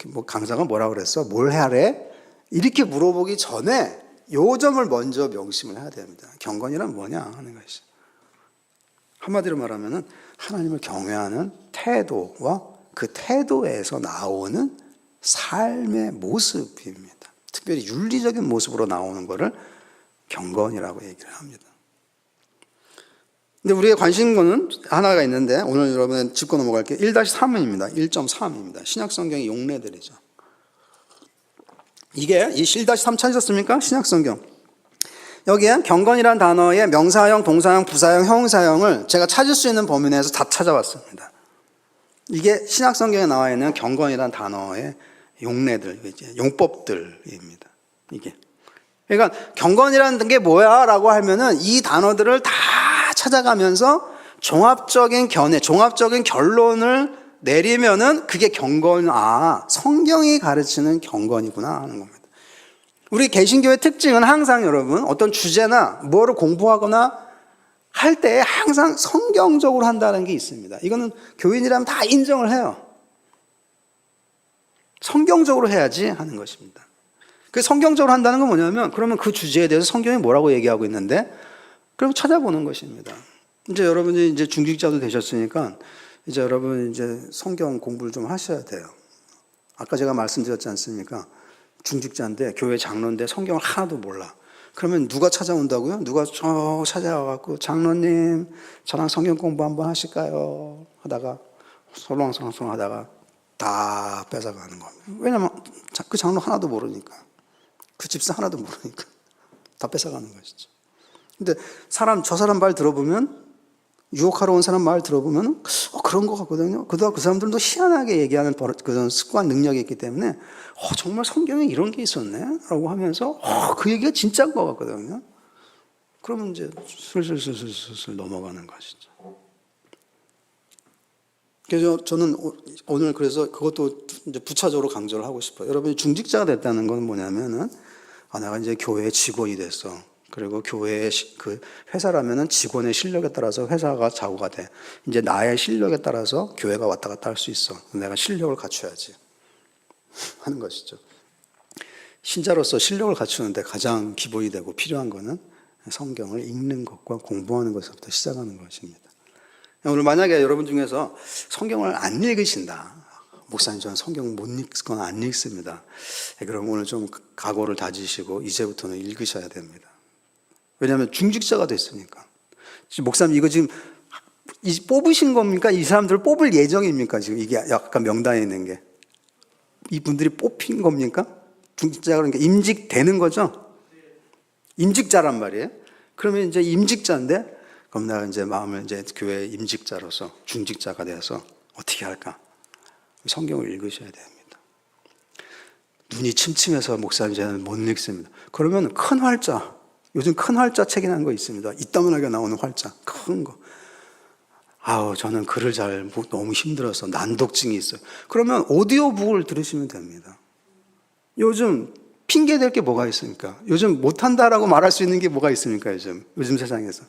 뭐 강사가 뭐라 그랬어? 뭘 하래? 이렇게 물어보기 전에 요 점을 먼저 명심을 해야 됩니다. 경건이란 뭐냐 하는 것이죠. 한마디로 말하면은 하나님을 경외하는 태도와 그 태도에서 나오는 삶의 모습입니다. 특별히 윤리적인 모습으로 나오는 것을 경건이라고 얘기를 합니다. 근데 우리의 관심거는 하나가 있는데 오늘 여러분 짚고 넘어갈게요. 1-3입니다. 1.3입니다. 신약성경의 용례들이죠. 이게 이 1-3 찾으셨습니까? 신약성경. 여기에 경건이라는 단어의 명사형, 동사형, 부사형, 형용사형을 제가 찾을 수 있는 범위 내에서 다 찾아봤습니다. 이게 신약성경에 나와 있는 경건이라는 단어의 용례들, 용법들입니다. 이게. 그러니까 경건이라는 게 뭐야? 라고 하면은 이 단어들을 다 찾아가면서 종합적인 견해, 종합적인 결론을 내리면은 그게 성경이 가르치는 경건이구나 하는 겁니다. 우리 개신교의 특징은 항상 여러분 어떤 주제나 뭐를 공부하거나 할 때 항상 성경적으로 한다는 게 있습니다. 이거는 교인이라면 다 인정을 해요. 성경적으로 해야지 하는 것입니다. 그 성경적으로 한다는 건 뭐냐면 그러면 그 주제에 대해서 성경이 뭐라고 얘기하고 있는데 그럼 찾아보는 것입니다. 이제 여러분이 이제 중직자도 되셨으니까 이제 여러분 이제 성경 공부를 좀 하셔야 돼요. 아까 제가 말씀드렸지 않습니까? 중직자인데 교회 장로인데 성경을 하나도 몰라. 그러면 누가 찾아온다고요? 누가 찾아와갖고 장로님 저랑 성경 공부 한번 하실까요? 하다가 설렁설렁 하다가 다 뺏어가는 겁니다. 왜냐면 그 장로 하나도 모르니까 그 집사 하나도 모르니까 다 뺏어가는 것이죠. 근데 저 사람 말 들어보면 유혹하러 온 사람 말 들어보면 그런 것 같거든요. 그 사람들도 희한하게 얘기하는 그런 습관 능력이 있기 때문에 정말 성경에 이런 게 있었네 라고 하면서 그 얘기가 진짜인 것 같거든요. 그러면 이제 슬슬 넘어가는 것이죠. 그래서 저는 오늘 그래서 그것도 이제 부차적으로 강조를 하고 싶어요. 여러분이 중직자가 됐다는 건 뭐냐면은, 내가 이제 교회의 직원이 됐어. 그리고 교회의 그 회사라면은 직원의 실력에 따라서 회사가 좌우가 돼. 이제 나의 실력에 따라서 교회가 왔다 갔다 할 수 있어. 내가 실력을 갖춰야지 하는 것이죠. 신자로서 실력을 갖추는데 가장 기본이 되고 필요한 거는 성경을 읽는 것과 공부하는 것부터 시작하는 것입니다. 오늘 만약에 여러분 중에서 성경을 안 읽으신다. 목사님, 저는 성경 못 읽거나 안 읽습니다. 그럼 오늘 좀 각오를 다지시고 이제부터는 읽으셔야 됩니다. 왜냐하면 중직자가 됐으니까. 목사님, 이거 지금 뽑으신 겁니까? 이 사람들을 뽑을 예정입니까? 지금 이게 약간 명단에 있는 게. 이분들이 뽑힌 겁니까? 중직자가 그러니까 임직되는 거죠? 임직자란 말이에요. 그러면 이제 임직자인데, 그럼 내가 이제 마음을 이제 교회 임직자로서 중직자가 돼서 어떻게 할까? 성경을 읽으셔야 됩니다. 눈이 침침해서 목사님 저는 못 읽습니다. 그러면 큰 활자, 요즘 큰 활자 책이라는 거 있습니다. 이따만하게 나오는 활자, 큰 거. 저는 글을 너무 힘들어서 난독증이 있어요. 그러면 오디오북을 들으시면 됩니다. 요즘 핑계 댈 게 뭐가 있습니까? 요즘 못한다라고 말할 수 있는 게 뭐가 있습니까? 요즘 세상에서.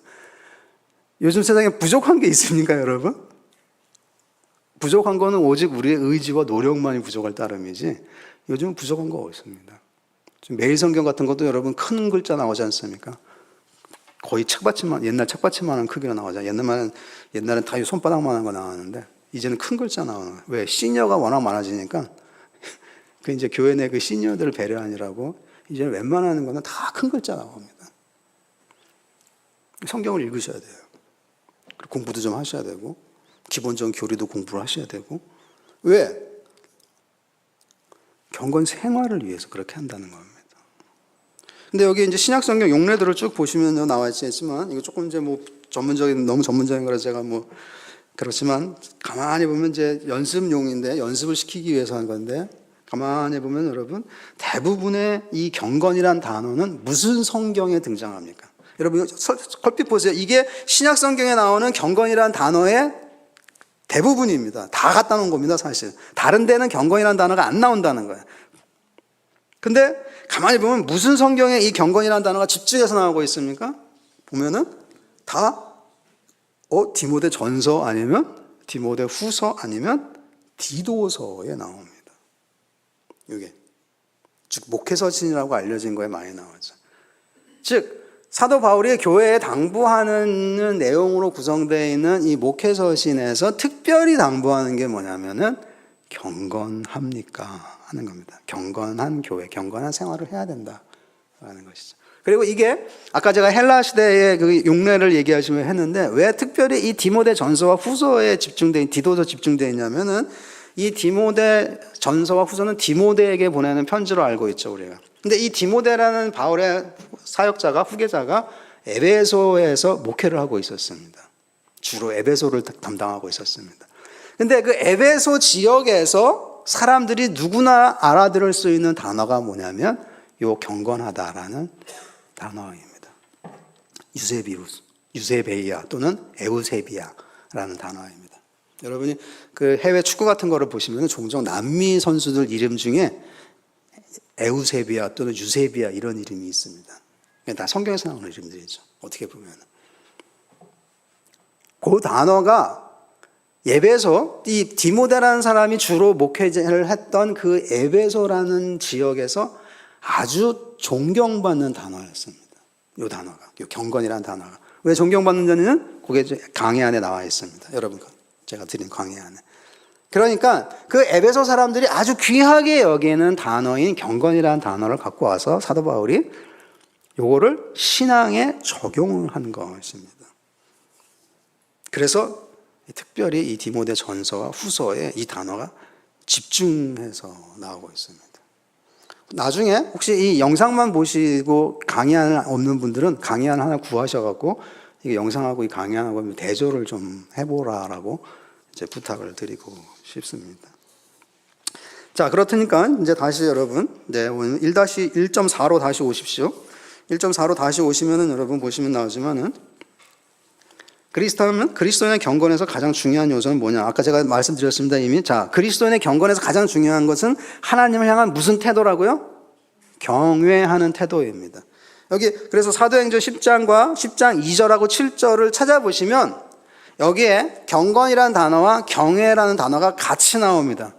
요즘 세상에 부족한 게 있습니까, 여러분? 부족한 거는 오직 우리의 의지와 노력만이 부족할 따름이지 요즘은 부족한 거 없습니다. 매일 성경 같은 것도 여러분 큰 글자 나오지 않습니까? 거의 책받침만, 옛날 책받침만한 크기로 나오잖아요. 옛날엔 다 손바닥만한 거 나왔는데 이제는 큰 글자 나오는 거예요. 왜? 시니어가 워낙 많아지니까 그 이제 교회 내 그 시니어들을 배려하느라고 이제는 웬만한 거는 다 큰 글자 나옵니다. 성경을 읽으셔야 돼요. 공부도 좀 하셔야 되고 기본적인 교리도 공부를 하셔야 되고. 왜? 경건 생활을 위해서 그렇게 한다는 겁니다. 근데 여기 이제 신약성경 용례들을 쭉 보시면 나와 있지만 이거 조금 이제 너무 전문적인 거라 제가 그렇지만 가만히 보면 이제 연습용인데 연습을 시키기 위해서 하는 건데 가만히 보면 여러분 대부분의 이 경건이란 단어는 무슨 성경에 등장합니까? 여러분 컬핏 보세요. 이게 신약성경에 나오는 경건이란 단어의 대부분입니다. 다 갖다 놓은 겁니다, 사실. 다른 데는 경건이라는 단어가 안 나온다는 거예요. 근데 가만히 보면 무슨 성경에 이 경건이라는 단어가 집중해서 나오고 있습니까? 보면은 다 디모데 전서 아니면 디모데 후서 아니면 디도서에 나옵니다. 이게 즉 목회서신이라고 알려진 거에 많이 나오죠. 즉 사도 바울이 교회에 당부하는 내용으로 구성되어 있는 이 목회서신에서 특별히 당부하는 게 뭐냐면은 경건합니까? 하는 겁니다. 경건한 교회, 경건한 생활을 해야 된다라는 것이죠. 그리고 이게 아까 제가 헬라 시대의 그 용례를 얘기하시면 했는데 왜 특별히 이 디모데 전서와 후서에 디도서 집중되어 있냐면은 이 디모데 전서와 후서는 디모데에게 보내는 편지로 알고 있죠, 우리가. 근데 이 디모데라는 바울의 사역자가, 후계자가 에베소에서 목회를 하고 있었습니다. 주로 에베소를 담당하고 있었습니다. 근데 그 에베소 지역에서 사람들이 누구나 알아들을 수 있는 단어가 뭐냐면 요 경건하다라는 단어입니다. 유세베이아 또는 에우세비아라는 단어입니다. 여러분이 그 해외 축구 같은 거를 보시면 종종 남미 선수들 이름 중에 에우세비아 또는 유세비아 이런 이름이 있습니다. 다 성경에서 나오는 이름들이죠. 어떻게 보면 그 단어가 에베소, 이 디모데라는 사람이 주로 목회를 했던 그 에베소라는 지역에서 아주 존경받는 단어였습니다. 이 단어가, 이 경건이라는 단어가. 왜 존경받는지는 그게 강의 안에 나와 있습니다. 여러분, 제가 드린 강의 안에. 그러니까 그 에베소 사람들이 아주 귀하게 여기는 단어인 경건이라는 단어를 갖고 와서 사도 바울이 요거를 신앙에 적용을 한 것입니다. 그래서 특별히 이 디모데 전서와 후서에 이 단어가 집중해서 나오고 있습니다. 나중에 혹시 이 영상만 보시고 강의안 없는 분들은 강의안 하나 구하셔갖고 이 영상하고 이 강의안하고 대조를 좀 해보라라고 이제 부탁을 드리고 싶습니다. 자, 그렇다니까 이제 다시 여러분, 오늘 1-1.4로 다시 오십시오. 1.4로 다시 오시면은 여러분 보시면 나오지만은 그리스도인의 경건에서 가장 중요한 요소는 뭐냐? 아까 제가 말씀드렸습니다 이미. 자, 그리스도인의 경건에서 가장 중요한 것은 하나님을 향한 무슨 태도라고요? 경외하는 태도입니다. 여기 그래서 사도행전 10장과 10장 2절하고 7절을 찾아보시면 여기에 경건이라는 단어와 경외라는 단어가 같이 나옵니다.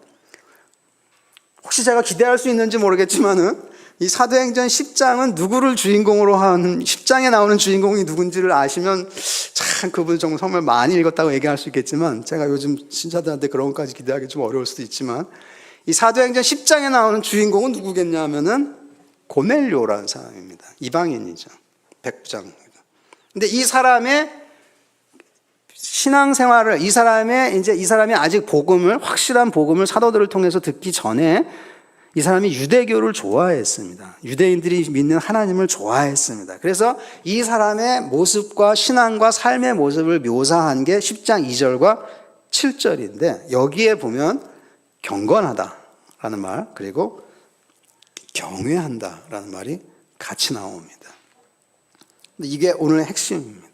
혹시 제가 기대할 수 있는지 모르겠지만은 이 사도행전 10장은 누구를 주인공으로 하는 10장에 나오는 주인공이 누군지를 아시면 참 그분 정말 많이 읽었다고 얘기할 수 있겠지만 제가 요즘 신자들한테 그런 것까지 기대하기 좀 어려울 수도 있지만 이 사도행전 10장에 나오는 주인공은 누구겠냐 하면은 고넬료라는 사람입니다. 이방인이죠. 백부장입니다. 근데 이 사람의 신앙생활을 이 사람이 아직 확실한 복음을 사도들을 통해서 듣기 전에 이 사람이 유대교를 좋아했습니다. 유대인들이 믿는 하나님을 좋아했습니다. 그래서 이 사람의 모습과 신앙과 삶의 모습을 묘사한 게 10장 2절과 7절인데 여기에 보면 경건하다라는 말 그리고 경외한다라는 말이 같이 나옵니다. 이게 오늘의 핵심입니다.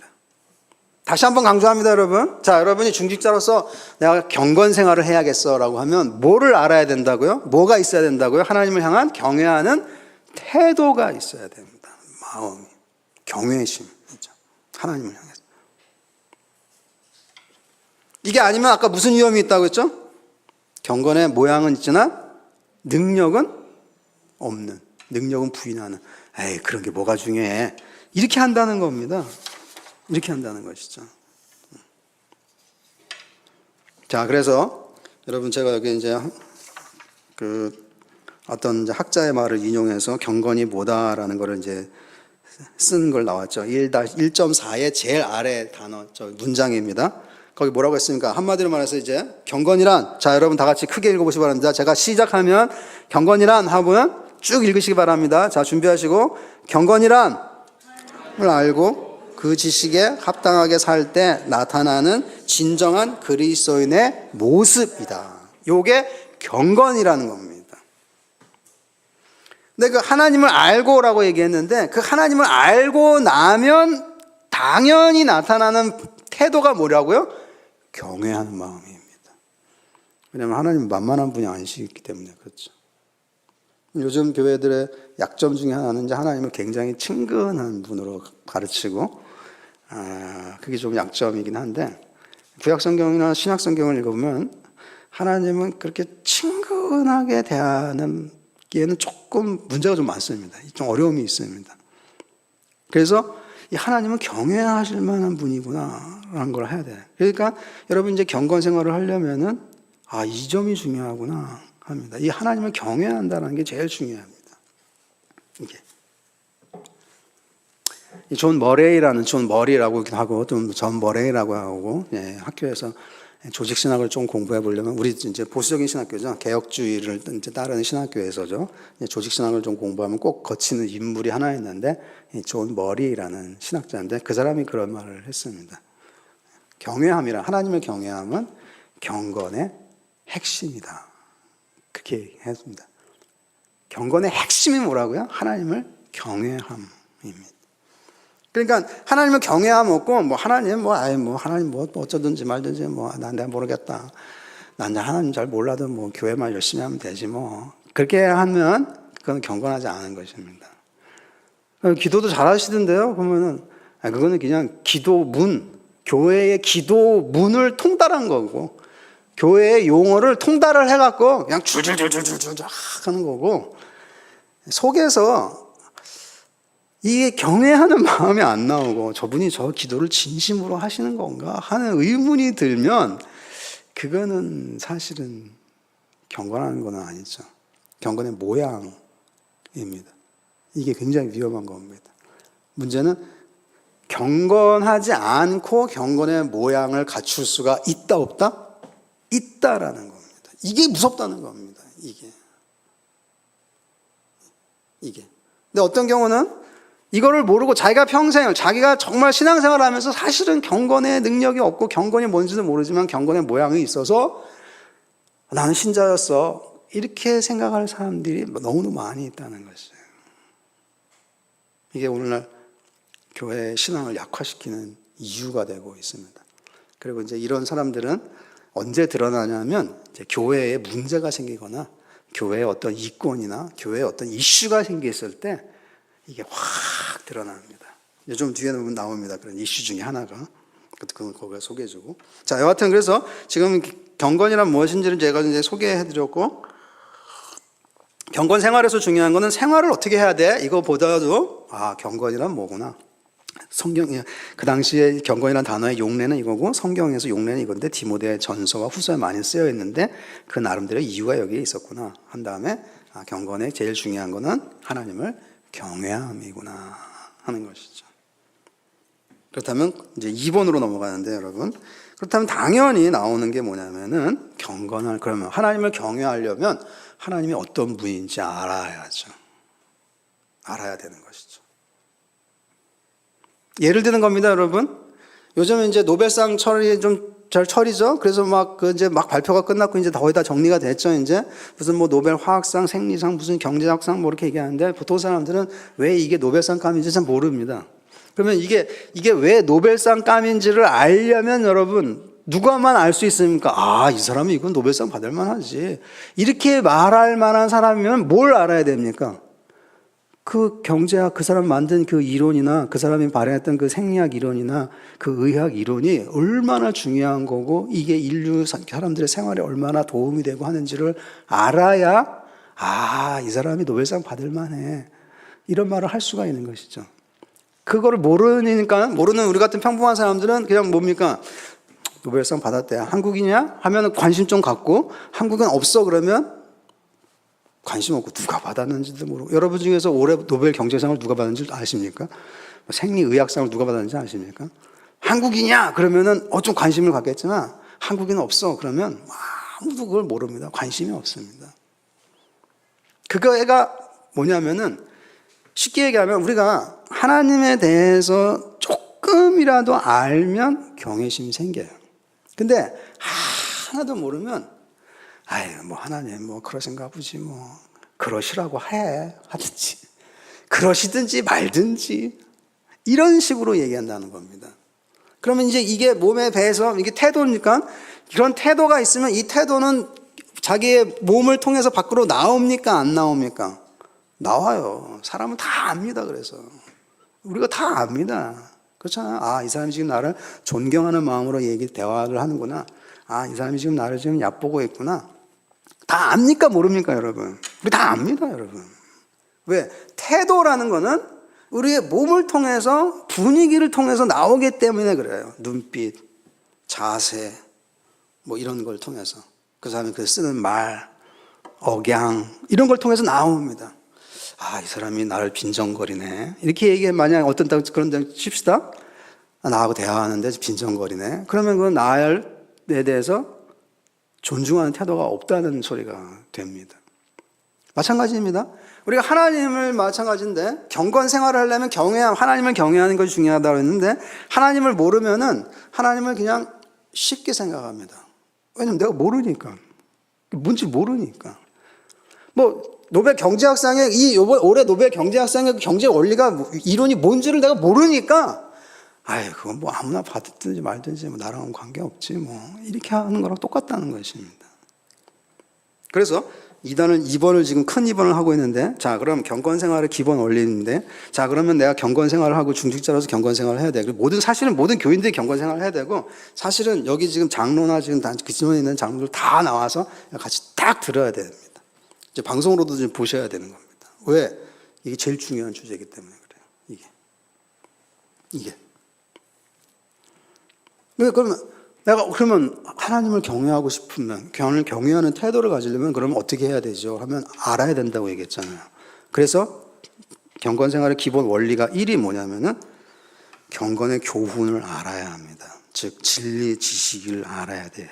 다시 한번 강조합니다, 여러분. 자, 여러분이 중직자로서 내가 경건 생활을 해야겠어라고 하면 뭐를 알아야 된다고요? 뭐가 있어야 된다고요? 하나님을 향한 경외하는 태도가 있어야 됩니다. 마음이. 경외심. 하나님을 향해서. 이게 아니면 아까 무슨 위험이 있다고 했죠? 경건의 모양은 있지만 능력은 없는. 능력은 부인하는. 에이, 그런 게 뭐가 중요해. 이렇게 한다는 겁니다. 이렇게 한다는 것이죠. 자, 그래서 여러분 제가 여기 이제 어떤 이제 학자의 말을 인용해서 경건이 뭐다라는 거를 이제 쓴 걸 나왔죠. 1.4의 제일 아래 단어, 문장입니다. 거기 뭐라고 했습니까? 한마디로 말해서 이제 경건이란, 자, 여러분 다 같이 크게 읽어보시기 바랍니다. 제가 시작하면 경건이란 하고는 쭉 읽으시기 바랍니다. 자, 준비하시고 경건이란 을 알고 그 지식에 합당하게 살 때 나타나는 진정한 그리스도인의 모습이다. 요게 경건이라는 겁니다. 근데 그 하나님을 알고라고 얘기했는데 그 하나님을 알고 나면 당연히 나타나는 태도가 뭐라고요? 경외하는 마음입니다. 왜냐하면 하나님은 만만한 분이 아니시기 때문에 그렇죠. 요즘 교회들의 약점 중에 하나는 이제 하나님을 굉장히 친근한 분으로 가르치고 그게 좀 약점이긴 한데 구약성경이나 신약성경을 읽어보면 하나님은 그렇게 친근하게 대하는 기에는 조금 문제가 좀 많습니다. 좀 어려움이 있습니다. 그래서 이 하나님은 경외하실 만한 분이구나 라는 걸 해야 돼요. 그러니까 여러분 이제 경건 생활을 하려면은 이 점이 중요하구나 합니다. 이 하나님을 경외한다는 게 제일 중요합니다. 이게 존 머리라고 하고 좀 존 머레이라고 하고 학교에서 조직 신학을 좀 공부해 보려면 우리 이제 보수적인 신학교죠. 개혁주의를 이제 따르는 신학교에서죠. 조직 신학을 좀 공부하면 꼭 거치는 인물이 하나 있는데 존 머리라는 신학자인데 그 사람이 그런 말을 했습니다. 경외함이란 하나님을 경외함은 경건의 핵심이다. 그렇게 했습니다. 경건의 핵심이 뭐라고요? 하나님을 경외함입니다. 그러니까 하나님을 경외함 없고 하나님 어쩌든지 말든지 내가 모르겠다. 난 하나님 잘 몰라도 교회만 열심히 하면 되지 그렇게 하면 그건 경건하지 않은 것입니다. 기도도 잘하시던데요. 그러면은 그거는 그냥 교회의 기도문을 통달한 거고 교회의 용어를 통달을 해갖고 그냥 줄줄줄줄줄줄 하는 거고 속에서 이게 경외하는 마음이 안 나오고 저분이 저 기도를 진심으로 하시는 건가 하는 의문이 들면 그거는 사실은 경건하는 건 아니죠. 경건의 모양입니다. 이게 굉장히 위험한 겁니다. 문제는 경건하지 않고 경건의 모양을 갖출 수가 있다 없다? 있다라는 겁니다. 이게 무섭다는 겁니다. 이게. 근데 어떤 경우는 이거를 모르고 자기가 정말 신앙생활을 하면서 사실은 경건의 능력이 없고 경건이 뭔지도 모르지만 경건의 모양이 있어서 나는 신자였어. 이렇게 생각할 사람들이 너무너무 많이 있다는 것이에요. 이게 오늘날 교회의 신앙을 약화시키는 이유가 되고 있습니다. 그리고 이제 이런 사람들은 언제 드러나냐면 이제 교회에 문제가 생기거나 교회에 어떤 이권이나 교회에 어떤 이슈가 생겼을 때 이게 확 드러납니다. 이제 좀 뒤에 나옵니다. 그런 이슈 중에 하나가. 그건 거기에 소개해주고. 자, 여하튼 그래서 지금 경건이란 무엇인지를 제가 이제 소개해드렸고, 경건 생활에서 중요한 거는 생활을 어떻게 해야 돼? 이거보다도 경건이란 뭐구나. 성경에 그 당시에 경건이라는 단어의 용례는 이거고 성경에서 용례는 이건데 디모데 전서와 후서에 많이 쓰여 있는데 그 나름대로 이유가 여기에 있었구나 한 다음에 경건의 제일 중요한 거는 하나님을 경외함이구나 하는 것이죠. 그렇다면 이제 2번으로 넘어가는데 여러분, 그렇다면 당연히 나오는 게 뭐냐면은 경건을, 그러면 하나님을 경외하려면 하나님이 어떤 분인지 알아야죠. 알아야 되는 것이죠. 예를 드는 겁니다, 여러분. 요즘 이제 노벨상 철이 좀 잘 철이죠. 그래서 이제 발표가 끝났고 이제 거의 다 정리가 됐죠. 이제 무슨 노벨 화학상, 생리상, 무슨 경제학상 이렇게 얘기하는데 보통 사람들은 왜 이게 노벨상 감인지 잘 모릅니다. 그러면 이게 왜 노벨상 감인지를 알려면 여러분 누가만 알 수 있습니까? 이 사람이 이건 노벨상 받을 만하지. 이렇게 말할 만한 사람이면 뭘 알아야 됩니까? 그 경제학, 그 사람 만든 그 이론이나 그 사람이 발행했던 그 생리학 이론이나 그 의학 이론이 얼마나 중요한 거고 이게 인류 사람들의 생활에 얼마나 도움이 되고 하는지를 알아야 이 사람이 노벨상 받을 만해. 이런 말을 할 수가 있는 것이죠. 그거를 모르는 우리 같은 평범한 사람들은 그냥 뭡니까? 노벨상 받았대. 한국이냐? 하면 관심 좀 갖고, 한국은 없어 그러면 관심 없고 누가 받았는지도 모르고. 여러분 중에서 올해 노벨 경제상을 누가 받았는지 아십니까? 생리의학상을 누가 받았는지 아십니까? 한국이냐? 그러면은 좀 관심을 갖겠지만 한국인은 없어 그러면 아무도 그걸 모릅니다. 관심이 없습니다. 그거가 뭐냐면은 쉽게 얘기하면 우리가 하나님에 대해서 조금이라도 알면 경외심이 생겨요. 근데 하나도 모르면 하나님 그러신가 보지 그러시라고 하든지 그러시든지 말든지 이런 식으로 얘기한다는 겁니다. 그러면 이제 이게 몸에 배서 이게 태도니까 이런 태도가 있으면 이 태도는 자기의 몸을 통해서 밖으로 나옵니까? 안 나옵니까? 나와요. 사람은 다 압니다. 그래서 우리가 다 압니다. 그렇잖아요. 이 사람이 지금 나를 존경하는 마음으로 대화를 하는구나. 이 사람이 지금 나를 지금 얕보고 있구나. 다 압니까? 모릅니까, 여러분? 우리 다 압니다, 여러분. 왜? 태도라는 거는 우리의 몸을 통해서, 분위기를 통해서 나오기 때문에 그래요. 눈빛, 자세, 이런 걸 통해서. 그 사람이 쓰는 말, 억양, 이런 걸 통해서 나옵니다. 이 사람이 나를 빈정거리네. 이렇게 얘기해, 만약 그런 데 칩시다. 나하고 대화하는데 빈정거리네. 그러면 그건 나에 대해서 존중하는 태도가 없다는 소리가 됩니다. 마찬가지입니다. 우리가 하나님을 마찬가지인데 경건 생활을 하려면 하나님을 경외하는 것이 중요하다고 했는데 하나님을 모르면은 하나님을 그냥 쉽게 생각합니다. 왜냐면 내가 모르니까. 뭔지 모르니까. 노벨 경제학상에 올해 노벨 경제학상의 경제 원리가 이론이 뭔지를 내가 모르니까 그건 아무나 받든지 말든지 나랑은 관계없지 이렇게 하는 거랑 똑같다는 것입니다. 그래서 2번을 지금 큰 2번을 하고 있는데, 자, 그럼 경건 생활의 기본 원리인데, 자, 그러면 내가 경건 생활을 하고 중직자로서 경건 생활을 해야 돼. 사실은 모든 교인들이 경건 생활을 해야 되고, 사실은 여기 지금 장로나 지금 그 지문에 있는 장로들 다 나와서 같이 딱 들어야 됩니다. 이제 방송으로도 좀 보셔야 되는 겁니다. 왜? 이게 제일 중요한 주제이기 때문에 그래요. 이게. 그러면 하나님을 경외하고 싶으면, 경외하는 태도를 가지려면 그러면 어떻게 해야 되죠? 하면 알아야 된다고 얘기했잖아요. 그래서 경건 생활의 기본 원리가 1이 뭐냐면은 경건의 교훈을 알아야 합니다. 즉 진리 지식을 알아야 돼.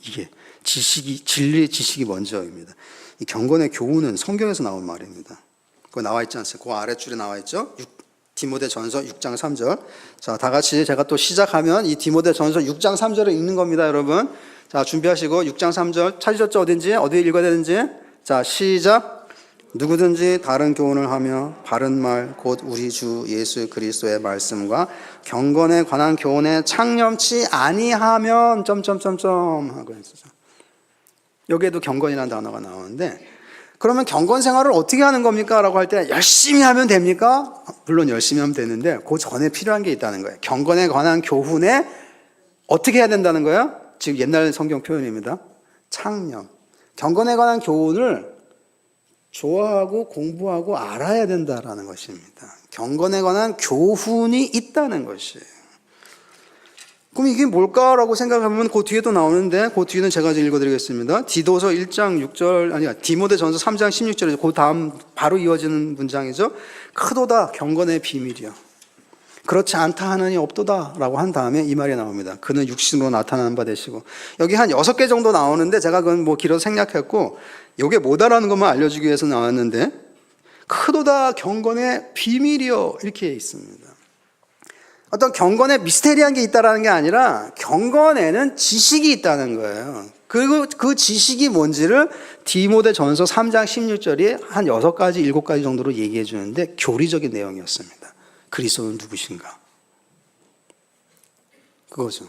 이게 진리의 지식이 먼저입니다. 이 경건의 교훈은 성경에서 나온 말입니다. 그거 나와 있지 않습니까? 그 아랫줄에 나와 있죠? 디모데 전서 6장 3절. 자, 다 같이 제가 또 시작하면 이 디모데 전서 6장 3절을 읽는 겁니다, 여러분. 자, 준비하시고 6장 3절 찾으셨죠? 어디 읽어야 되는지? 자, 시작. 누구든지 다른 교훈을 하며 바른 말 곧 우리 주 예수 그리스도의 말씀과 경건에 관한 교훈에 창념치 아니하면 점점점점 하고 있어요. 여기에도 경건이라는 단어가 나오는데, 그러면 경건 생활을 어떻게 하는 겁니까? 라고 할 때 열심히 하면 됩니까? 물론 열심히 하면 되는데 그 전에 필요한 게 있다는 거예요. 경건에 관한 교훈에 어떻게 해야 된다는 거예요? 지금 옛날 성경 표현입니다. 창념. 경건에 관한 교훈을 좋아하고 공부하고 알아야 된다라는 것입니다. 경건에 관한 교훈이 있다는 것이에요. 그럼 이게 뭘까라고 생각하면 그 뒤에도 나오는데, 그 뒤는 제가 읽어드리겠습니다. 디도서 1장 6절, 아니야, 디모데전서 3장 16절에 그 다음 바로 이어지는 문장이죠. 크도다 경건의 비밀이요. 그렇지 않다 하느니 없도다 라고 한 다음에 이 말이 나옵니다. 그는 육신으로 나타나는 바 되시고. 여기 한 6개 정도 나오는데 제가 그건 뭐 길어서 생략했고, 이게 뭐다라는 것만 알려주기 위해서 나왔는데, 크도다 경건의 비밀이요 이렇게 있습니다. 어떤 경건에 미스테리한 게 있다는 게 아니라 경건에는 지식이 있다는 거예요. 그리고 그 지식이 뭔지를 디모데전서 3장 16절이 한 6가지, 7가지 정도로 얘기해 주는데 교리적인 내용이었습니다. 그리스도는 누구신가? 그거죠.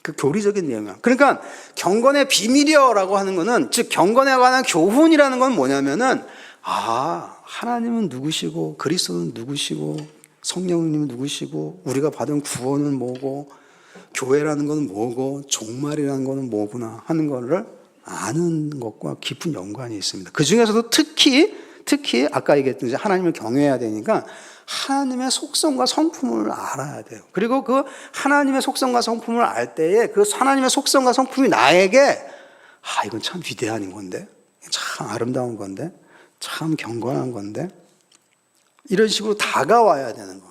그 교리적인 내용이야. 그러니까 경건의 비밀이여라고 하는 거는, 즉 경건에 관한 교훈이라는 건 뭐냐면은, 하나님은 누구시고 그리스도는 누구시고 성령님은 누구시고 우리가 받은 구원은 뭐고 교회라는 건 뭐고 종말이라는 거는 뭐구나 하는 거를 아는 것과 깊은 연관이 있습니다. 그 중에서도 특히 아까 얘기했듯이 하나님을 경외해야 되니까 하나님의 속성과 성품을 알아야 돼요. 그리고 그 하나님의 속성과 성품을 알 때에 그 하나님의 속성과 성품이 나에게 이건 참 위대한 건데, 참 아름다운 건데, 참 경건한 건데, 이런 식으로 다가와야 되는 겁니다.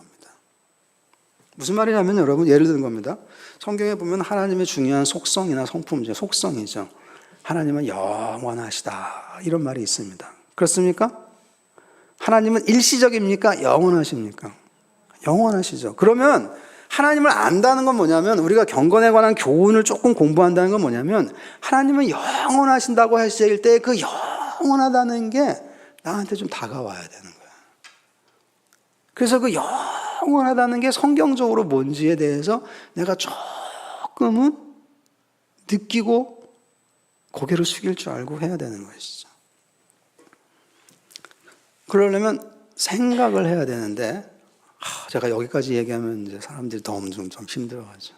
무슨 말이냐면 여러분, 예를 드는 겁니다. 성경에 보면 하나님의 중요한 속성이나 성품이죠. 속성이죠. 하나님은 영원하시다 이런 말이 있습니다. 그렇습니까? 하나님은 일시적입니까? 영원하십니까? 영원하시죠. 그러면 하나님을 안다는 건 뭐냐면, 우리가 경건에 관한 교훈을 조금 공부한다는 건 뭐냐면, 하나님은 영원하신다고 했을 때 그 영원하다는 게 나한테 좀 다가와야 되는 거예요. 그래서 그 영원하다는 게 성경적으로 뭔지에 대해서 내가 조금은 느끼고 고개를 숙일 줄 알고 해야 되는 것이죠. 그러려면 생각을 해야 되는데, 제가 여기까지 얘기하면 이제 사람들이 더 엄청 좀 힘들어하죠.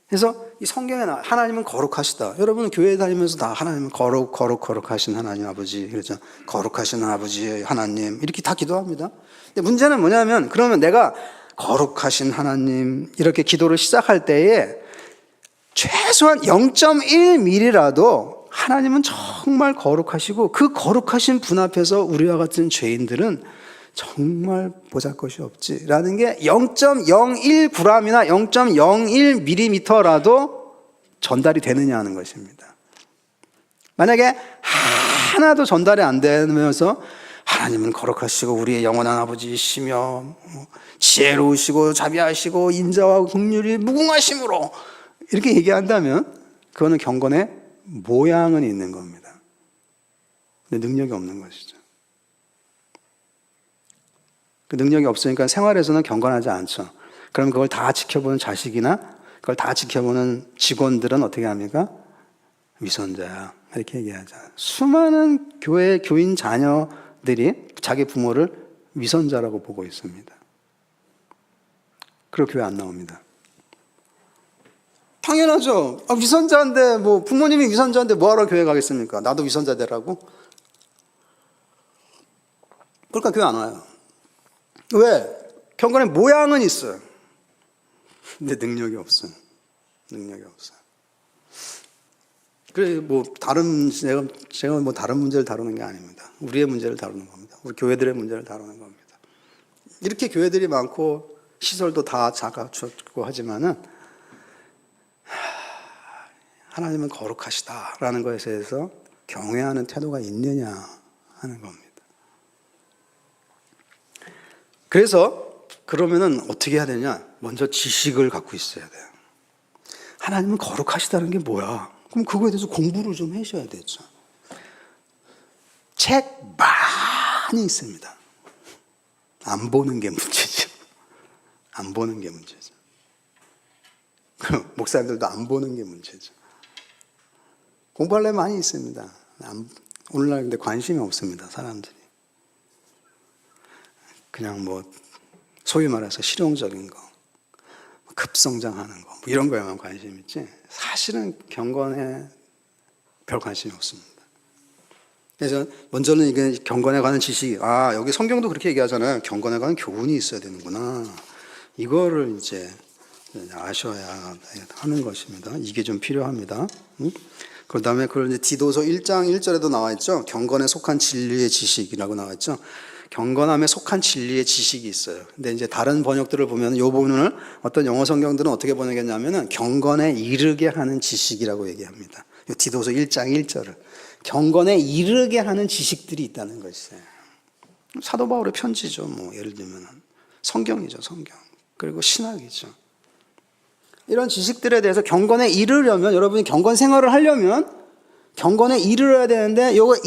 그래서 이 성경에 하나님은 거룩하시다. 여러분은 교회 다니면서 다 하나님은 거룩하신 하나님 아버지, 그렇죠? 거룩하신 아버지 하나님 이렇게 다 기도합니다. 근데 문제는 뭐냐면, 그러면 내가 거룩하신 하나님 이렇게 기도를 시작할 때에 최소한 0.1mm라도 하나님은 정말 거룩하시고 그 거룩하신 분 앞에서 우리와 같은 죄인들은 정말 보잘것이 없지라는 게 0.01g이나 0.01mm라도 전달이 되느냐 하는 것입니다. 만약에 하나도 전달이 안 되면서 하나님은 거룩하시고 우리의 영원한 아버지이시며 지혜로우시고 자비하시고 인자와 긍휼이 무궁하심으로 이렇게 얘기한다면 그거는 경건의 모양은 있는 겁니다. 근데 능력이 없는 것이죠. 그 능력이 없으니까 생활에서는 경건하지 않죠. 그럼 그걸 다 지켜보는 자식이나 그걸 다 지켜보는 직원들은 어떻게 합니까? 위선자야 이렇게 얘기하죠. 수많은 교회 교인 자녀들이 자기 부모를 위선자라고 보고 있습니다. 그리고 교회 안 나옵니다. 당연하죠. 위선자인데 뭐 부모님이 위선자인데 뭐하러 교회 가겠습니까? 나도 위선자 되라고? 그러니까 교회 안 와요. 왜? 경건의 모양은 있어요. 근데 능력이 없어요. 능력이 없어요. 그래 뭐 제가 뭐 다른 문제를 다루는 게 아닙니다. 우리의 문제를 다루는 겁니다. 우리 교회들의 문제를 다루는 겁니다. 이렇게 교회들이 많고 시설도 다 작아졌고 하지만은 하나님은 거룩하시다라는 것에 대해서 경외하는 태도가 있느냐 하는 겁니다. 그래서 그러면은 어떻게 해야 되냐? 먼저 지식을 갖고 있어야 돼요. 하나님은 거룩하시다는 게 뭐야? 그럼 그거에 대해서 공부를 좀 하셔야 되죠. 책 많이 있습니다. 안 보는 게 문제죠. 안 보는 게 문제죠. 목사님들도 안 보는 게 문제죠. 공부할 래 많이 있습니다. 오늘날 근데 관심이 없습니다, 사람들이. 그냥 뭐 소위 말해서 실용적인 거, 급성장하는 거, 뭐 이런 거에만 관심이 있지 사실은 경건에 별 관심이 없습니다. 그래서 먼저는 이게 경건에 관한 지식이, 여기 성경도 그렇게 얘기하잖아요. 경건에 관한 교훈이 있어야 되는구나. 이거를 이제 아셔야 하는 것입니다. 이게 좀 필요합니다. 그 다음에 그걸 이제 디도서 1장 1절에도 나와 있죠. 경건에 속한 진리의 지식이라고 나와 있죠. 경건함에 속한 진리의 지식이 있어요. 근데 이제 다른 번역들을 보면 이 부분을 어떤 영어 성경들은 어떻게 번역했냐면은 경건에 이르게 하는 지식이라고 얘기합니다. 이 디도서 1장 1절을. 경건에 이르게 하는 지식들이 있다는 것이에요. 사도 바울의 편지죠. 뭐 예를 들면 성경이죠, 성경. 그리고 신학이죠. 이런 지식들에 대해서 경건에 이르려면, 여러분이 경건 생활을 하려면 경건에 이르러야 되는데, 요거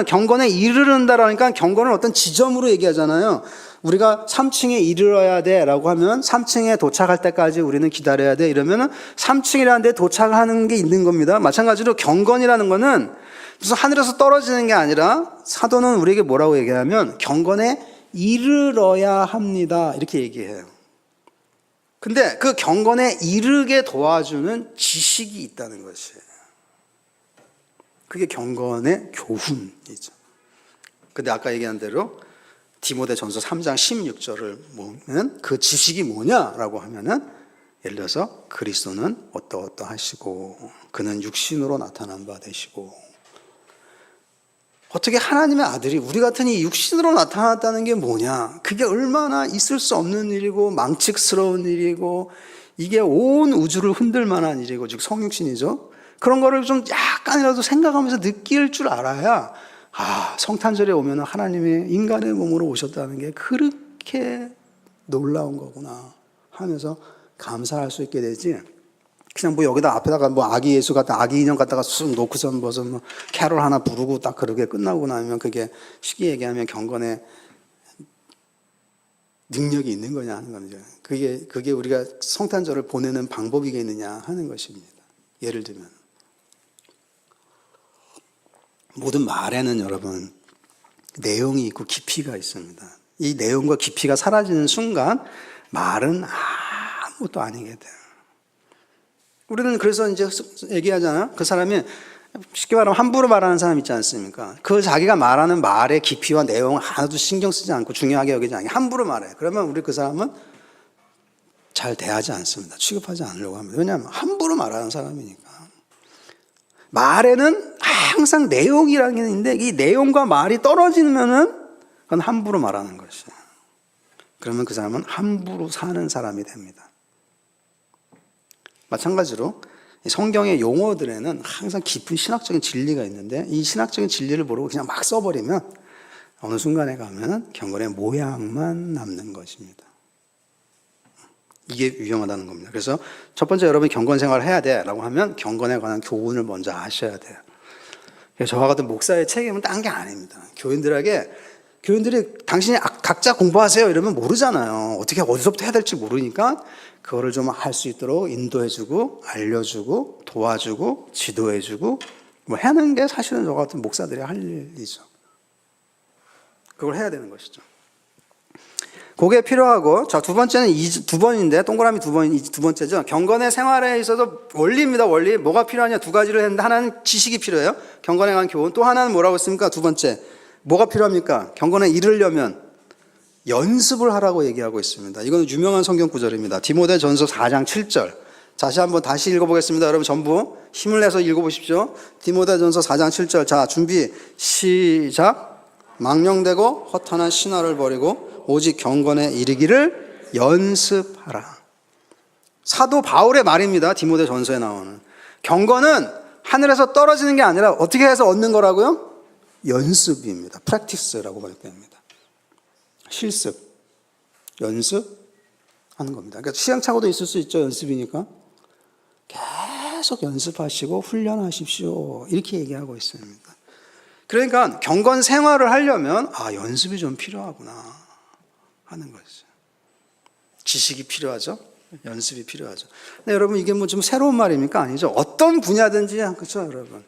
경건에 이르른다라니까 경건을 어떤 지점으로 얘기하잖아요. 우리가 3층에 이르러야 돼 라고 하면 3층에 도착할 때까지 우리는 기다려야 돼 이러면은 3층이라는 데 도착하는 게 있는 겁니다. 마찬가지로 경건이라는 거는 무슨 하늘에서 떨어지는 게 아니라, 사도는 우리에게 뭐라고 얘기하면 경건에 이르러야 합니다 이렇게 얘기해요. 근데 그 경건에 이르게 도와주는 지식이 있다는 것이에요. 그게 경건의 교훈이죠. 근데 아까 얘기한 대로 디모데전서 3장 16절을 보면 그 지식이 뭐냐라고 하면은, 예를 들어서 그리스도는 어떠하시고 그는 육신으로 나타난 바 되시고, 어떻게 하나님의 아들이 우리 같은 이 육신으로 나타났다는 게 뭐냐, 그게 얼마나 있을 수 없는 일이고 망측스러운 일이고, 이게 온 우주를 흔들 만한 일이고, 즉 성육신이죠. 그런 거를 좀 약간이라도 생각하면서 느낄 줄 알아야, 성탄절에 오면 하나님의 인간의 몸으로 오셨다는 게 그렇게 놀라운 거구나 하면서 감사할 수 있게 되지, 그냥 뭐 여기다 앞에다가 뭐 아기 예수 같다, 아기 인형 갖다가 쑥 놓고서 뭐 캐롤 하나 부르고 딱 그렇게 끝나고 나면 그게 쉽게 얘기하면 경건의 능력이 있는 거냐 하는 겁니다. 그게 우리가 성탄절을 보내는 방법이겠느냐 하는 것입니다. 예를 들면 모든 말에는 여러분 내용이 있고 깊이가 있습니다. 이 내용과 깊이가 사라지는 순간 말은 아무것도 아니게 돼요. 우리는 그래서 이제 얘기하잖아요. 그 사람이 쉽게 말하면 함부로 말하는 사람 있지 않습니까? 그 자기가 말하는 말의 깊이와 내용을 하나도 신경 쓰지 않고 중요하게 여기지 않게 함부로 말해요. 그러면 우리 그 사람은 잘 대하지 않습니다. 취급하지 않으려고 합니다. 왜냐하면 함부로 말하는 사람이니까. 말에는 항상 내용이라는 게 있는데, 이 내용과 말이 떨어지면은 그건 함부로 말하는 것이에요. 그러면 그 사람은 함부로 사는 사람이 됩니다. 마찬가지로 성경의 용어들에는 항상 깊은 신학적인 진리가 있는데, 이 신학적인 진리를 모르고 그냥 막 써버리면 어느 순간에 가면 경건의 모양만 남는 것입니다. 이게 위험하다는 겁니다. 그래서 첫 번째, 여러분이 경건 생활을 해야 돼라고 하면 경건에 관한 교훈을 먼저 아셔야 돼요. 저와 같은 목사의 책임은 딴 게 아닙니다. 교인들이 당신이 각자 공부하세요 이러면 모르잖아요. 어떻게 어디서부터 해야 될지 모르니까 그거를 좀 할 수 있도록 인도해주고 알려주고 도와주고 지도해주고 뭐 하는 게 사실은 저 같은 목사들이 할 일이죠. 그걸 해야 되는 것이죠. 그게 필요하고, 자, 두 번째는 두 번인데, 동그라미 두 번째죠. 경건의 생활에 있어서 원리입니다, 원리. 뭐가 필요하냐, 두 가지를 했는데, 하나는 지식이 필요해요. 경건에 관한 교훈. 또 하나는 뭐라고 했습니까? 두 번째. 뭐가 필요합니까? 경건에 이르려면 연습을 하라고 얘기하고 있습니다. 이건 유명한 성경 구절입니다. 디모데전서 4장 7절. 다시 읽어보겠습니다. 여러분 전부 힘을 내서 읽어보십시오. 디모데전서 4장 7절. 자, 준비, 시작. 망령되고 허탄한 신화를 버리고 오직 경건에 이르기를 연습하라. 사도 바울의 말입니다. 디모데전서에 나오는. 경건은 하늘에서 떨어지는 게 아니라 어떻게 해서 얻는 거라고요? 연습입니다. 프랙티스라고 번역됩니다. 실습, 연습하는 겁니다. 그러니까 시행착오도 있을 수 있죠. 연습이니까. 계속 연습하시고 훈련하십시오. 이렇게 얘기하고 있습니다. 그러니까 경건 생활을 하려면 연습이 좀 필요하구나 하는 것이죠. 지식이 필요하죠. 연습이 필요하죠. 근데 여러분 이게 뭐 좀 새로운 말입니까? 아니죠. 어떤 분야든지 그렇죠, 여러분.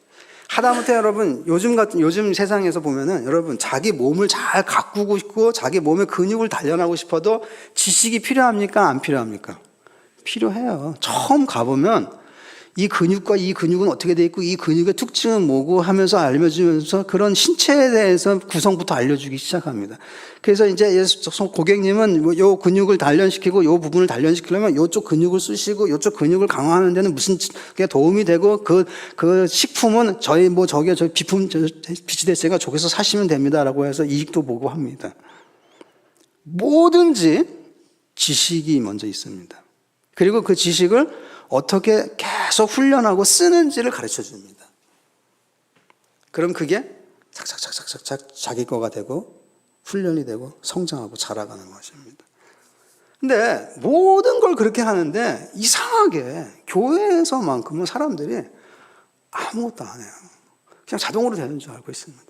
하다못해 여러분 요즘 세상에서 보면은 여러분 자기 몸을 잘 가꾸고 싶고 자기 몸의 근육을 단련하고 싶어도 지식이 필요합니까? 안 필요합니까? 필요해요. 처음 가보면 이 근육과 이 근육은 어떻게 돼 있고 이 근육의 특징은 뭐고 하면서 알려주면서 그런 신체에 대해서 구성부터 알려주기 시작합니다. 그래서 이제 고객님은 요 근육을 단련시키고 요 부분을 단련시키려면 요쪽 근육을 쓰시고 요쪽 근육을 강화하는 데는 무슨 게 도움이 되고 그 식품은 저희 비품 비치됐으니까 저기서 사시면 됩니다라고 해서 이익도 보고 합니다. 뭐든지 지식이 먼저 있습니다. 그리고 그 지식을 어떻게 계속 훈련하고 쓰는지를 가르쳐 줍니다. 그럼 그게 착착착착착 자기 거가 되고 훈련이 되고 성장하고 자라가는 것입니다. 근데 모든 걸 그렇게 하는데 이상하게 교회에서만큼은 사람들이 아무것도 안 해요. 그냥 자동으로 되는 줄 알고 있습니다.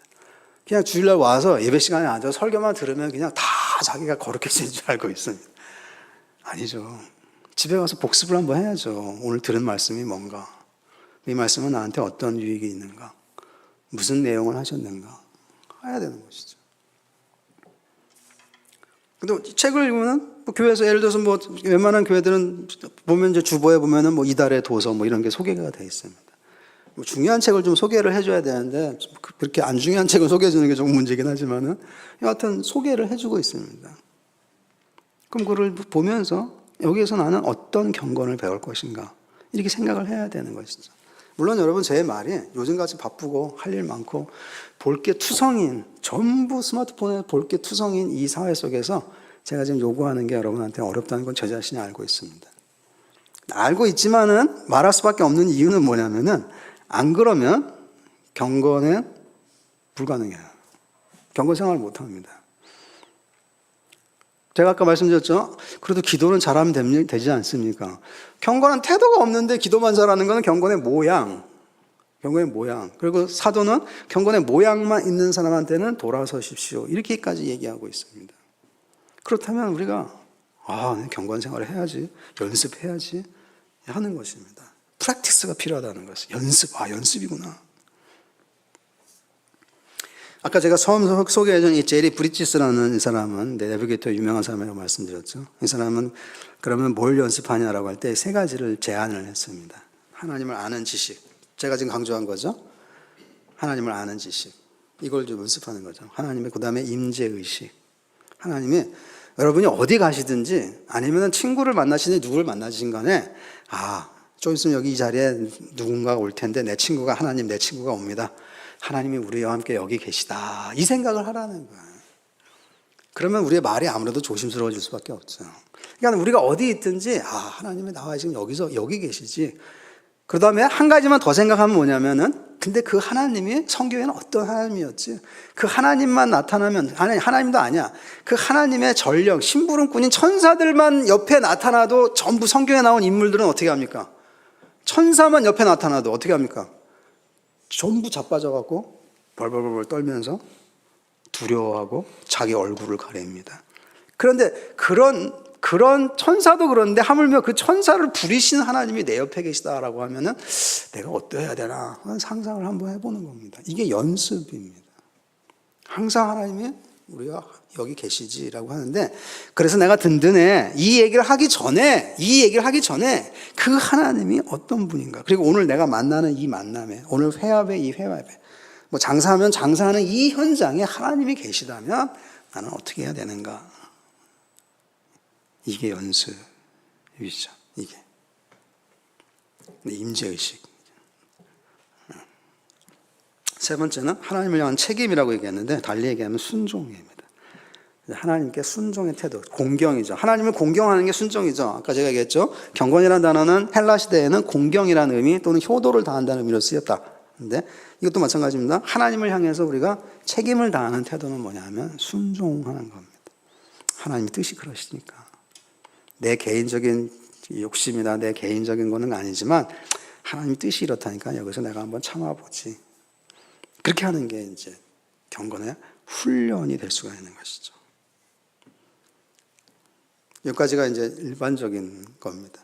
그냥 주일날 와서 예배 시간에 앉아서 설교만 들으면 그냥 다 자기가 거룩해지는 줄 알고 있습니다. 아니죠. 집에 가서 복습을 한번 해야죠. 오늘 들은 말씀이 뭔가, 이 말씀은 나한테 어떤 유익이 있는가, 무슨 내용을 하셨는가 해야 되는 것이죠. 근데 책을 읽으면 교회에서 예를 들어서 웬만한 교회들은 보면 이제 주보에 보면은 이달의 도서 이런 게 소개가 되어 있습니다. 중요한 책을 좀 소개를 해줘야 되는데 그렇게 안 중요한 책을 소개해주는 게 좀 문제긴 하지만은 여하튼 소개를 해주고 있습니다. 그럼 그걸 보면서 여기에서 나는 어떤 경건을 배울 것인가 이렇게 생각을 해야 되는 것이죠. 물론 여러분 제 말이 요즘같이 바쁘고 할 일 많고 볼 게 투성인 전부 스마트폰에 볼 게 투성인 이 사회 속에서 제가 지금 요구하는 게 여러분한테 어렵다는 건 제 자신이 알고 있습니다. 알고 있지만은 말할 수밖에 없는 이유는 뭐냐면은 안 그러면 경건은 불가능해요. 경건 생활을 못 합니다. 제가 아까 말씀드렸죠. 그래도 기도는 잘하면 되지 않습니까? 경건은 태도가 없는데 기도만 잘하는 것은 경건의 모양. 경건의 모양. 그리고 사도는 경건의 모양만 있는 사람한테는 돌아서십시오. 이렇게까지 얘기하고 있습니다. 그렇다면 우리가 경건 생활을 해야지, 연습해야지 하는 것입니다. 프랙티스가 필요하다는 것이. 연습이구나. 아까 제가 처음 소개해준 이 제리 브리지스라는 이 사람은 내비게이터 유명한 사람이라고 말씀드렸죠. 이 사람은 그러면 뭘 연습하냐라고 할 때 세 가지를 제안을 했습니다. 하나님을 아는 지식. 제가 지금 강조한 거죠. 하나님을 아는 지식. 이걸 좀 연습하는 거죠. 하나님의 그다음에 임재의식. 하나님이 여러분이 어디 가시든지 아니면 친구를 만나시든지 누구를 만나시든 간에 좀 있으면 여기 이 자리에 누군가가 올 텐데 내 친구가 옵니다. 하나님이 우리와 함께 여기 계시다. 이 생각을 하라는 거예요. 그러면 우리의 말이 아무래도 조심스러워질 수밖에 없죠. 그러니까 우리가 어디 있든지 하나님이 나와 지금 여기 계시지. 그 다음에 한 가지만 더 생각하면 뭐냐면은 근데 그 하나님이 성경에는 어떤 하나님이었지? 그 하나님만 나타나면 하나님도 아니야. 그 하나님의 전령, 심부름꾼인 천사들만 옆에 나타나도 전부 성경에 나온 인물들은 어떻게 합니까? 천사만 옆에 나타나도 어떻게 합니까? 전부 자빠져갖고 벌벌벌 떨면서 두려워하고 자기 얼굴을 가립니다. 그런데 그런 천사도 그런데 하물며 그 천사를 부리신 하나님이 내 옆에 계시다라고 하면은 내가 어떠해야 되나 하는 상상을 한번 해보는 겁니다. 이게 연습입니다. 항상 하나님이 우리가 여기 계시지라고 하는데 그래서 내가 든든해. 이 얘기를 하기 전에 그 하나님이 어떤 분인가. 그리고 오늘 내가 만나는 이 만남에 오늘 회합에 이 회합에 장사하면 장사하는 이 현장에 하나님이 계시다면 나는 어떻게 해야 되는가. 이게 연습이죠. 이게 임재의식. 세 번째는 하나님을 향한 책임이라고 얘기했는데 달리 얘기하면 순종입니다. 하나님께 순종의 태도, 공경이죠. 하나님을 공경하는 게 순종이죠. 아까 제가 얘기했죠. 경건이라는 단어는 헬라 시대에는 공경이라는 의미 또는 효도를 다한다는 의미로 쓰였다. 근데 이것도 마찬가지입니다. 하나님을 향해서 우리가 책임을 다하는 태도는 뭐냐면 순종하는 겁니다. 하나님의 뜻이 그러시니까. 내 개인적인 욕심이나 내 개인적인 거는 아니지만 하나님의 뜻이 이렇다니까 여기서 내가 한번 참아보지. 그렇게 하는 게 이제 경건의 훈련이 될 수가 있는 것이죠. 여기까지가 이제 일반적인 겁니다.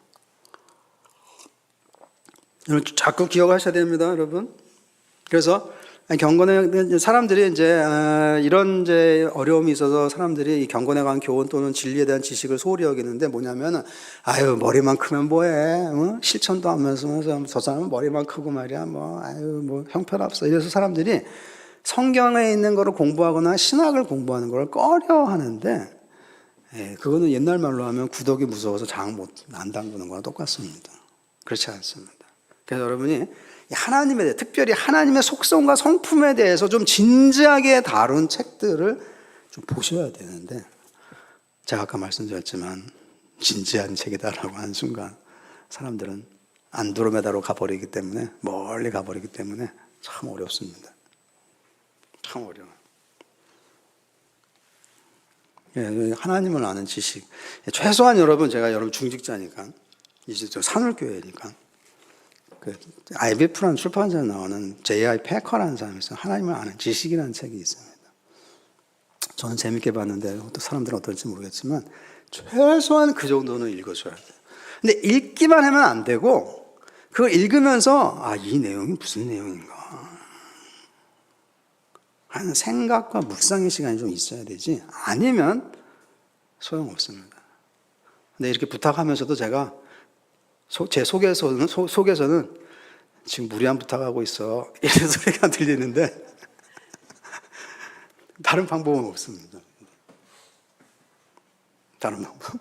여러분 자꾸 기억하셔야 됩니다, 여러분. 그래서 경건에 사람들이 이제 이런 이제 어려움이 있어서 사람들이 이 경건에 관한 교훈 또는 진리에 대한 지식을 소홀히 여기는데 뭐냐면은 아유 머리만 크면 뭐해, 실천도 하면서 저 사람은 머리만 크고 말이야 뭐 아유 뭐 형편없어 이래서 사람들이 성경에 있는 거를 공부하거나 신학을 공부하는 걸 꺼려하는데 그거는 옛날 말로 하면 구더기 무서워서 장 못 안 담그는 거랑 똑같습니다. 그렇지 않습니다. 그래서 여러분이 하나님에 대해 특별히 하나님의 속성과 성품에 대해서 좀 진지하게 다룬 책들을 좀 보셔야 되는데 제가 아까 말씀드렸지만 진지한 책이다라고 한 순간 사람들은 안드로메다로 가버리기 때문에 멀리 가버리기 때문에 참 어렵습니다. 참 어려워요. 하나님을 아는 지식 최소한 여러분 제가 여러분 중직자니까 이제 저 산울교회니까 그 IBF라는 출판사에 나오는 J.I. 패커라는 사람이 있어요. 하나님을 아는 지식이라는 책이 있습니다. 저는 재밌게 봤는데 또 사람들은 어떨지 모르겠지만 최소한 그 정도는 읽어줘야 돼요. 근데 읽기만 하면 안 되고 그걸 읽으면서 이 내용이 무슨 내용인가 하는 생각과 묵상의 시간이 좀 있어야 되지 아니면 소용없습니다. 근데 이렇게 부탁하면서도 제가 제 속에서는 지금 무리한 부탁하고 있어 이런 소리가 들리는데 다른 방법은 없습니다. 다른 방법.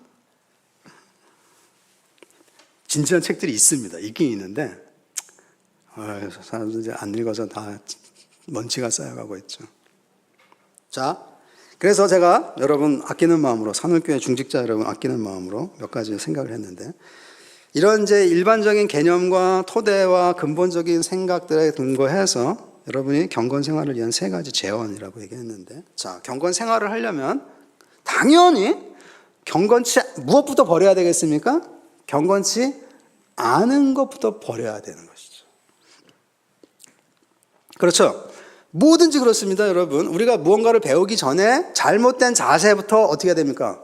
진지한 책들이 있습니다. 있긴 있는데 사람들이 안 읽어서 다 먼지가 쌓여가고 있죠. 자, 그래서 제가 여러분 아끼는 마음으로 산울교회 중직자 여러분 아끼는 마음으로 몇 가지 생각을 했는데 이런 이제 일반적인 개념과 토대와 근본적인 생각들에 근거해서 여러분이 경건 생활을 위한 세 가지 재원이라고 얘기했는데 자, 경건 생활을 하려면 당연히 경건치 무엇부터 버려야 되겠습니까? 경건치 않은 것부터 버려야 되는 것이죠. 그렇죠? 뭐든지 그렇습니다, 여러분. 우리가 무언가를 배우기 전에 잘못된 자세부터 어떻게 해야 됩니까?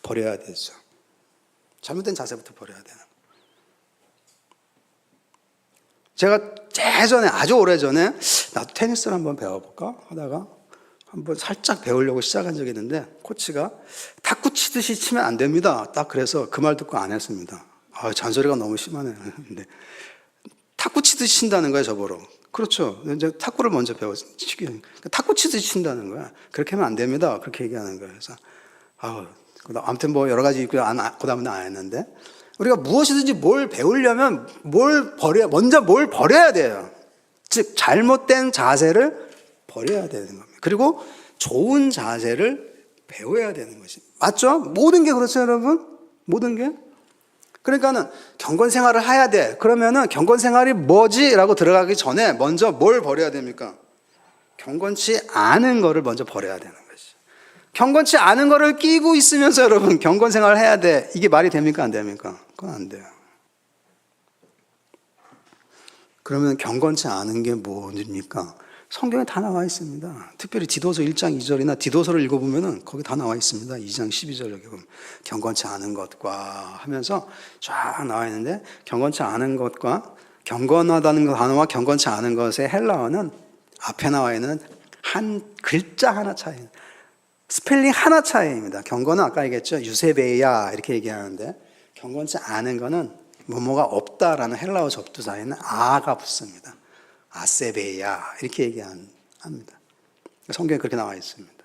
버려야 되죠. 잘못된 자세부터 버려야 되는. 제가 예전에 아주 오래전에 나도 테니스를 한번 배워볼까 하다가 한번 살짝 배우려고 시작한 적이 있는데 코치가 탁구 치듯이 치면 안 됩니다. 딱 그래서 그 말 듣고 안 했습니다. 잔소리가 너무 심하네요. 근데 탁구 치듯이 친다는 거예요, 저보러. 그렇죠. 이제 탁구를 먼저 치기. 탁구 치듯이 친다는 거야. 그렇게 하면 안 됩니다. 그렇게 얘기하는 거예요. 그래서 아무튼 뭐 여러 가지 있고 그 다음에 안 했는데 우리가 무엇이든지 뭘 배우려면 먼저 뭘 버려야 돼요. 즉 잘못된 자세를 버려야 되는 겁니다. 그리고 좋은 자세를 배워야 되는 것이 맞죠? 모든 게 그렇죠, 여러분. 모든 게. 그러니까는 경건 생활을 해야 돼. 그러면은 경건 생활이 뭐지라고 들어가기 전에 먼저 뭘 버려야 됩니까? 경건치 않은 거를 먼저 버려야 되는 거죠. 경건치 않은 거를 끼고 있으면서 여러분 경건 생활을 해야 돼. 이게 말이 됩니까? 안 됩니까? 그건 안 돼요. 그러면 경건치 않은 게 뭡니까? 성경에 다 나와 있습니다. 특별히 디도서 1장 2절이나 디도서를 읽어보면 거기 다 나와 있습니다. 2장 12절 여기 보면 경건치 않은 것과 하면서 쫙 나와 있는데 경건치 않은 것과 경건하다는 단어와 경건치 않은 것의 헬라어는 앞에 나와 있는 한 글자 하나 차이, 스펠링 하나 차이입니다. 경건은 아까 얘기했죠. 유세베야 이렇게 얘기하는데 경건치 않은 거는 뭐뭐가 없다라는 헬라어 접두사에는 아가 붙습니다. 아세베야 이렇게 얘기합니다. 성경에 그렇게 나와 있습니다.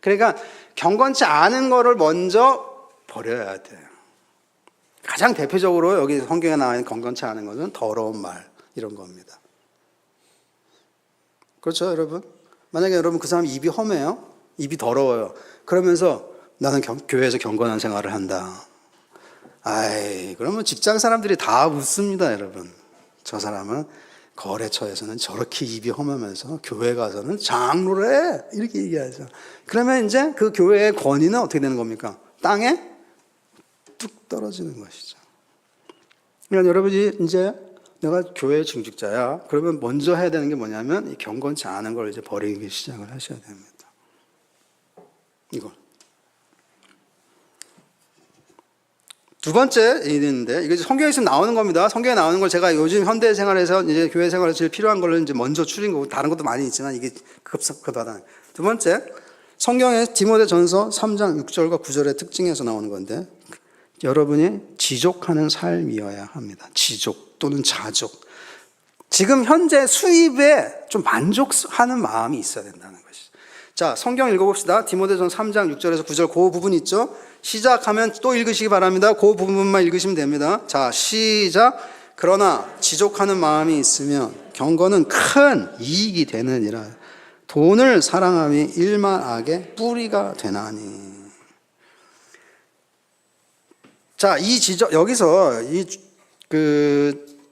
그러니까 경건치 않은 거를 먼저 버려야 돼요. 가장 대표적으로 여기 성경에 나와 있는 경건치 않은 것은 더러운 말 이런 겁니다. 그렇죠, 여러분? 만약에 여러분 그 사람 입이 험해요, 입이 더러워요. 그러면서 나는 교회에서 경건한 생활을 한다. 그러면 직장 사람들이 다 묻습니다, 여러분. 저 사람은 거래처에서는 저렇게 입이 험하면서 교회 가서는 장로를 해 이렇게 얘기하죠. 그러면 이제 그 교회의 권위는 어떻게 되는 겁니까? 땅에 뚝 떨어지는 것이죠. 그러니까 여러분이 이제 내가 교회 중직자야. 그러면 먼저 해야 되는 게 뭐냐면 이 경건치 않은 걸 이제 버리기 시작을 하셔야 됩니다. 이거. 두 번째 있는데 이게 성경에서 나오는 겁니다. 성경에 나오는 걸 제가 요즘 현대 생활에서 이제 교회 생활에서 제일 필요한 걸로 이제 먼저 추린 거고 다른 것도 많이 있지만 이게 급속하다. 두 번째, 성경에 디모데전서 3장 6절과 9절의 특징에서 나오는 건데 여러분이 지족하는 삶이어야 합니다. 지족 또는 자족. 지금 현재 수입에 좀 만족하는 마음이 있어야 된다는 것이죠. 자, 성경 읽어봅시다. 디모데전서 3장 6절에서 9절 그 부분 있죠. 시작하면 또 읽으시기 바랍니다. 그 부분만 읽으시면 됩니다. 자, 시작. 그러나 지족하는 마음이 있으면 경건은 큰 이익이 되느니라. 돈을 사랑함이 일만 악의 뿌리가 되나니. 자, 여기서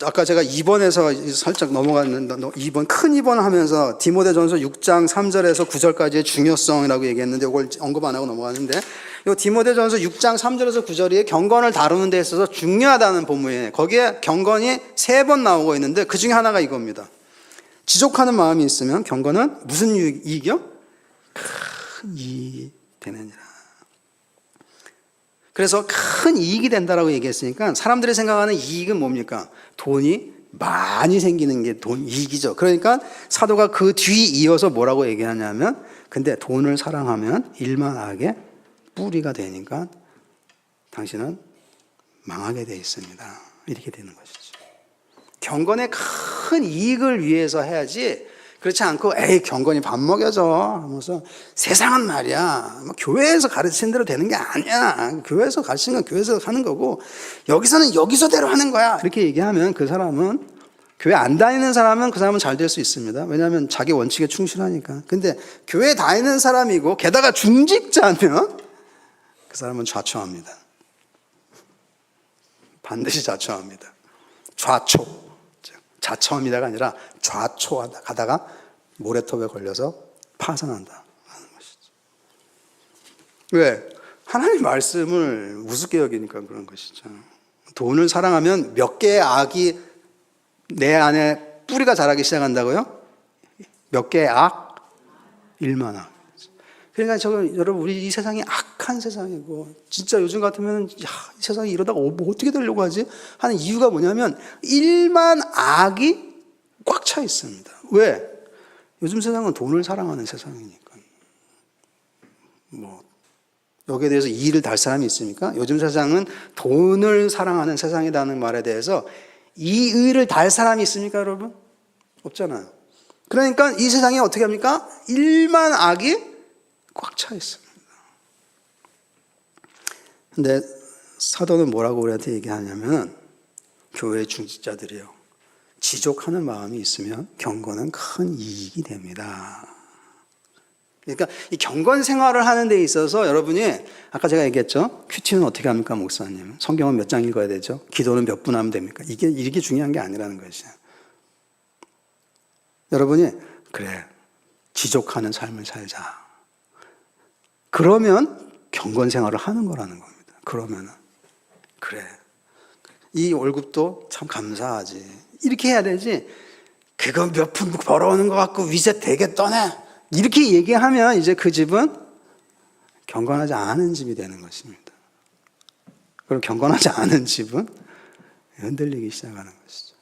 아까 제가 2번에서 살짝 넘어갔는데 2번 큰 2번 하면서 디모데전서 6장 3절에서 9절까지의 중요성이라고 얘기했는데 이걸 언급 안 하고 넘어갔는데 이 디모데전서 6장 3절에서 9절이 경건을 다루는 데 있어서 중요하다는 본문이에요. 거기에 경건이 3번 나오고 있는데 그 중에 하나가 이겁니다. 지족하는 마음이 있으면 경건은 무슨 이익이요? 큰 이익이 되느니라. 그래서 큰 이익이 된다라고 얘기했으니까 사람들이 생각하는 이익은 뭡니까? 돈이 많이 생기는 게 이익이죠. 그러니까 사도가 그 뒤 이어서 뭐라고 얘기하냐면 근데 돈을 사랑하면 일만 악의 뿌리가 되니까 당신은 망하게 돼 있습니다. 이렇게 되는 것이죠. 경건의 큰 이익을 위해서 해야지 그렇지 않고 에이 경건이 밥 먹여줘 하면서 세상은 말이야 교회에서 가르치는 대로 되는 게 아니야. 교회에서 가르치는 건 교회에서 하는 거고 여기서는 여기서대로 하는 거야. 이렇게 얘기하면 그 사람은 교회 안 다니는 사람은 그 사람은 잘 될 수 있습니다. 왜냐하면 자기 원칙에 충실하니까. 근데 교회 다니는 사람이고 게다가 중직자면 그 사람은 좌초합니다. 반드시 좌초합니다. 좌초. 자처합니다가 아니라 좌초하다 가다가 모래톱에 걸려서 파산한다 하는 것이죠. 왜? 하나님 말씀을 우습게 여기니까 그런 것이죠. 돈을 사랑하면 몇 개의 악이 내 안에 뿌리가 자라기 시작한다고요? 몇 개의 악? 일만 악. 그러니까 여러분 우리 이 세상이 악한 세상이고 진짜 요즘 같으면 이 세상이 이러다가 뭐 어떻게 되려고 하지? 하는 이유가 뭐냐면 일만 악이 꽉 차 있습니다. 왜? 요즘 세상은 돈을 사랑하는 세상이니까. 뭐 여기에 대해서 이의를 달 사람이 있습니까? 요즘 세상은 돈을 사랑하는 세상이라는 말에 대해서 이의를 달 사람이 있습니까, 여러분? 없잖아요. 그러니까 이 세상이 어떻게 합니까? 일만 악이 꽉 차 있습니다. 근데 사도는 뭐라고 우리한테 얘기하냐면 교회 중직자들이요. 지족하는 마음이 있으면 경건은 큰 이익이 됩니다. 그러니까 이 경건 생활을 하는 데 있어서 여러분이 아까 제가 얘기했죠. 큐티는 어떻게 합니까, 목사님? 성경은 몇 장 읽어야 되죠? 기도는 몇 분 하면 됩니까? 이게 중요한 게 아니라는 것이에요. 여러분이 그래 지족하는 삶을 살자. 그러면 경건 생활을 하는 거라는 겁니다. 그러면은 그래 이 월급도 참 감사하지 이렇게 해야 되지. 그거 몇 푼 벌어오는 것 같고 위세 되게 떠네 이렇게 얘기하면 이제 그 집은 경건하지 않은 집이 되는 것입니다. 그럼 경건하지 않은 집은 흔들리기 시작하는 것이죠.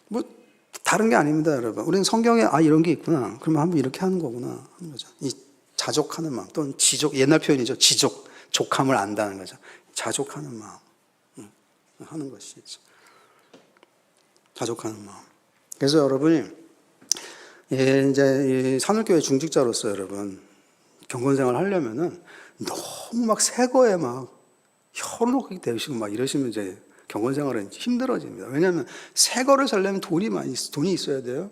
뭐 다른 게 아닙니다, 여러분. 우리는 성경에 이런 게 있구나. 그러면 한번 이렇게 하는 거구나 하는 거죠. 이 자족하는 마음 또는 지족, 옛날 표현이죠. 지족, 족함을 안다는 거죠. 자족하는 마음 하는 것이죠. 자족하는 마음. 그래서 여러분이 이제 산울교회 중직자로서 여러분 경건생활 하려면은 너무 막 새 거에 막 혀놓게 되시고 막 이러시면 이제 경건생활은 힘들어집니다. 왜냐하면 새 거를 살려면 돈이 있어야 돼요.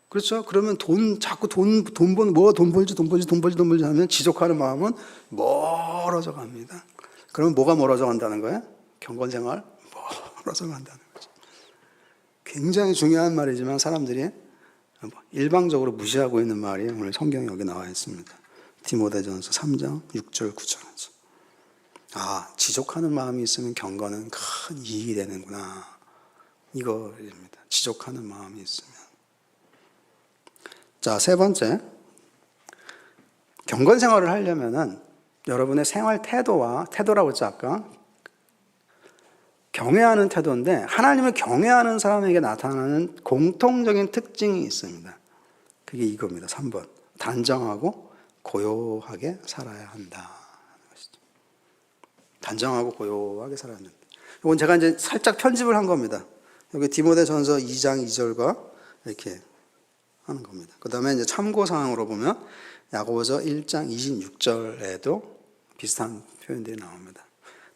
그렇죠? 그러면 자꾸 돈 벌지 하면 지족하는 마음은 멀어져 갑니다. 그러면 뭐가 멀어져 간다는 거예요? 경건생활 멀어져 간다는 거죠. 굉장히 중요한 말이지만 사람들이 일방적으로 무시하고 있는 말이 오늘 성경에 여기 나와 있습니다. 디모데전서 3장 6절 9절. 아, 지족하는 마음이 있으면 경건은 큰 이익이 되는구나. 이거입니다. 지족하는 마음이 있으면. 자, 세 번째. 경건 생활을 하려면은 여러분의 생활 태도라고 했죠, 아까. 경외하는 태도인데, 하나님을 경외하는 사람에게 나타나는 공통적인 특징이 있습니다. 그게 이겁니다. 3번. 단정하고 고요하게 살아야 한다. 단정하고 고요하게 살아야 한다. 이건 제가 이제 살짝 편집을 한 겁니다. 여기 디모데전서 2장 2절과 이렇게 하는 겁니다. 그 다음에 이제 참고사항으로 보면 야고보서 1장 26절에도 비슷한 표현들이 나옵니다.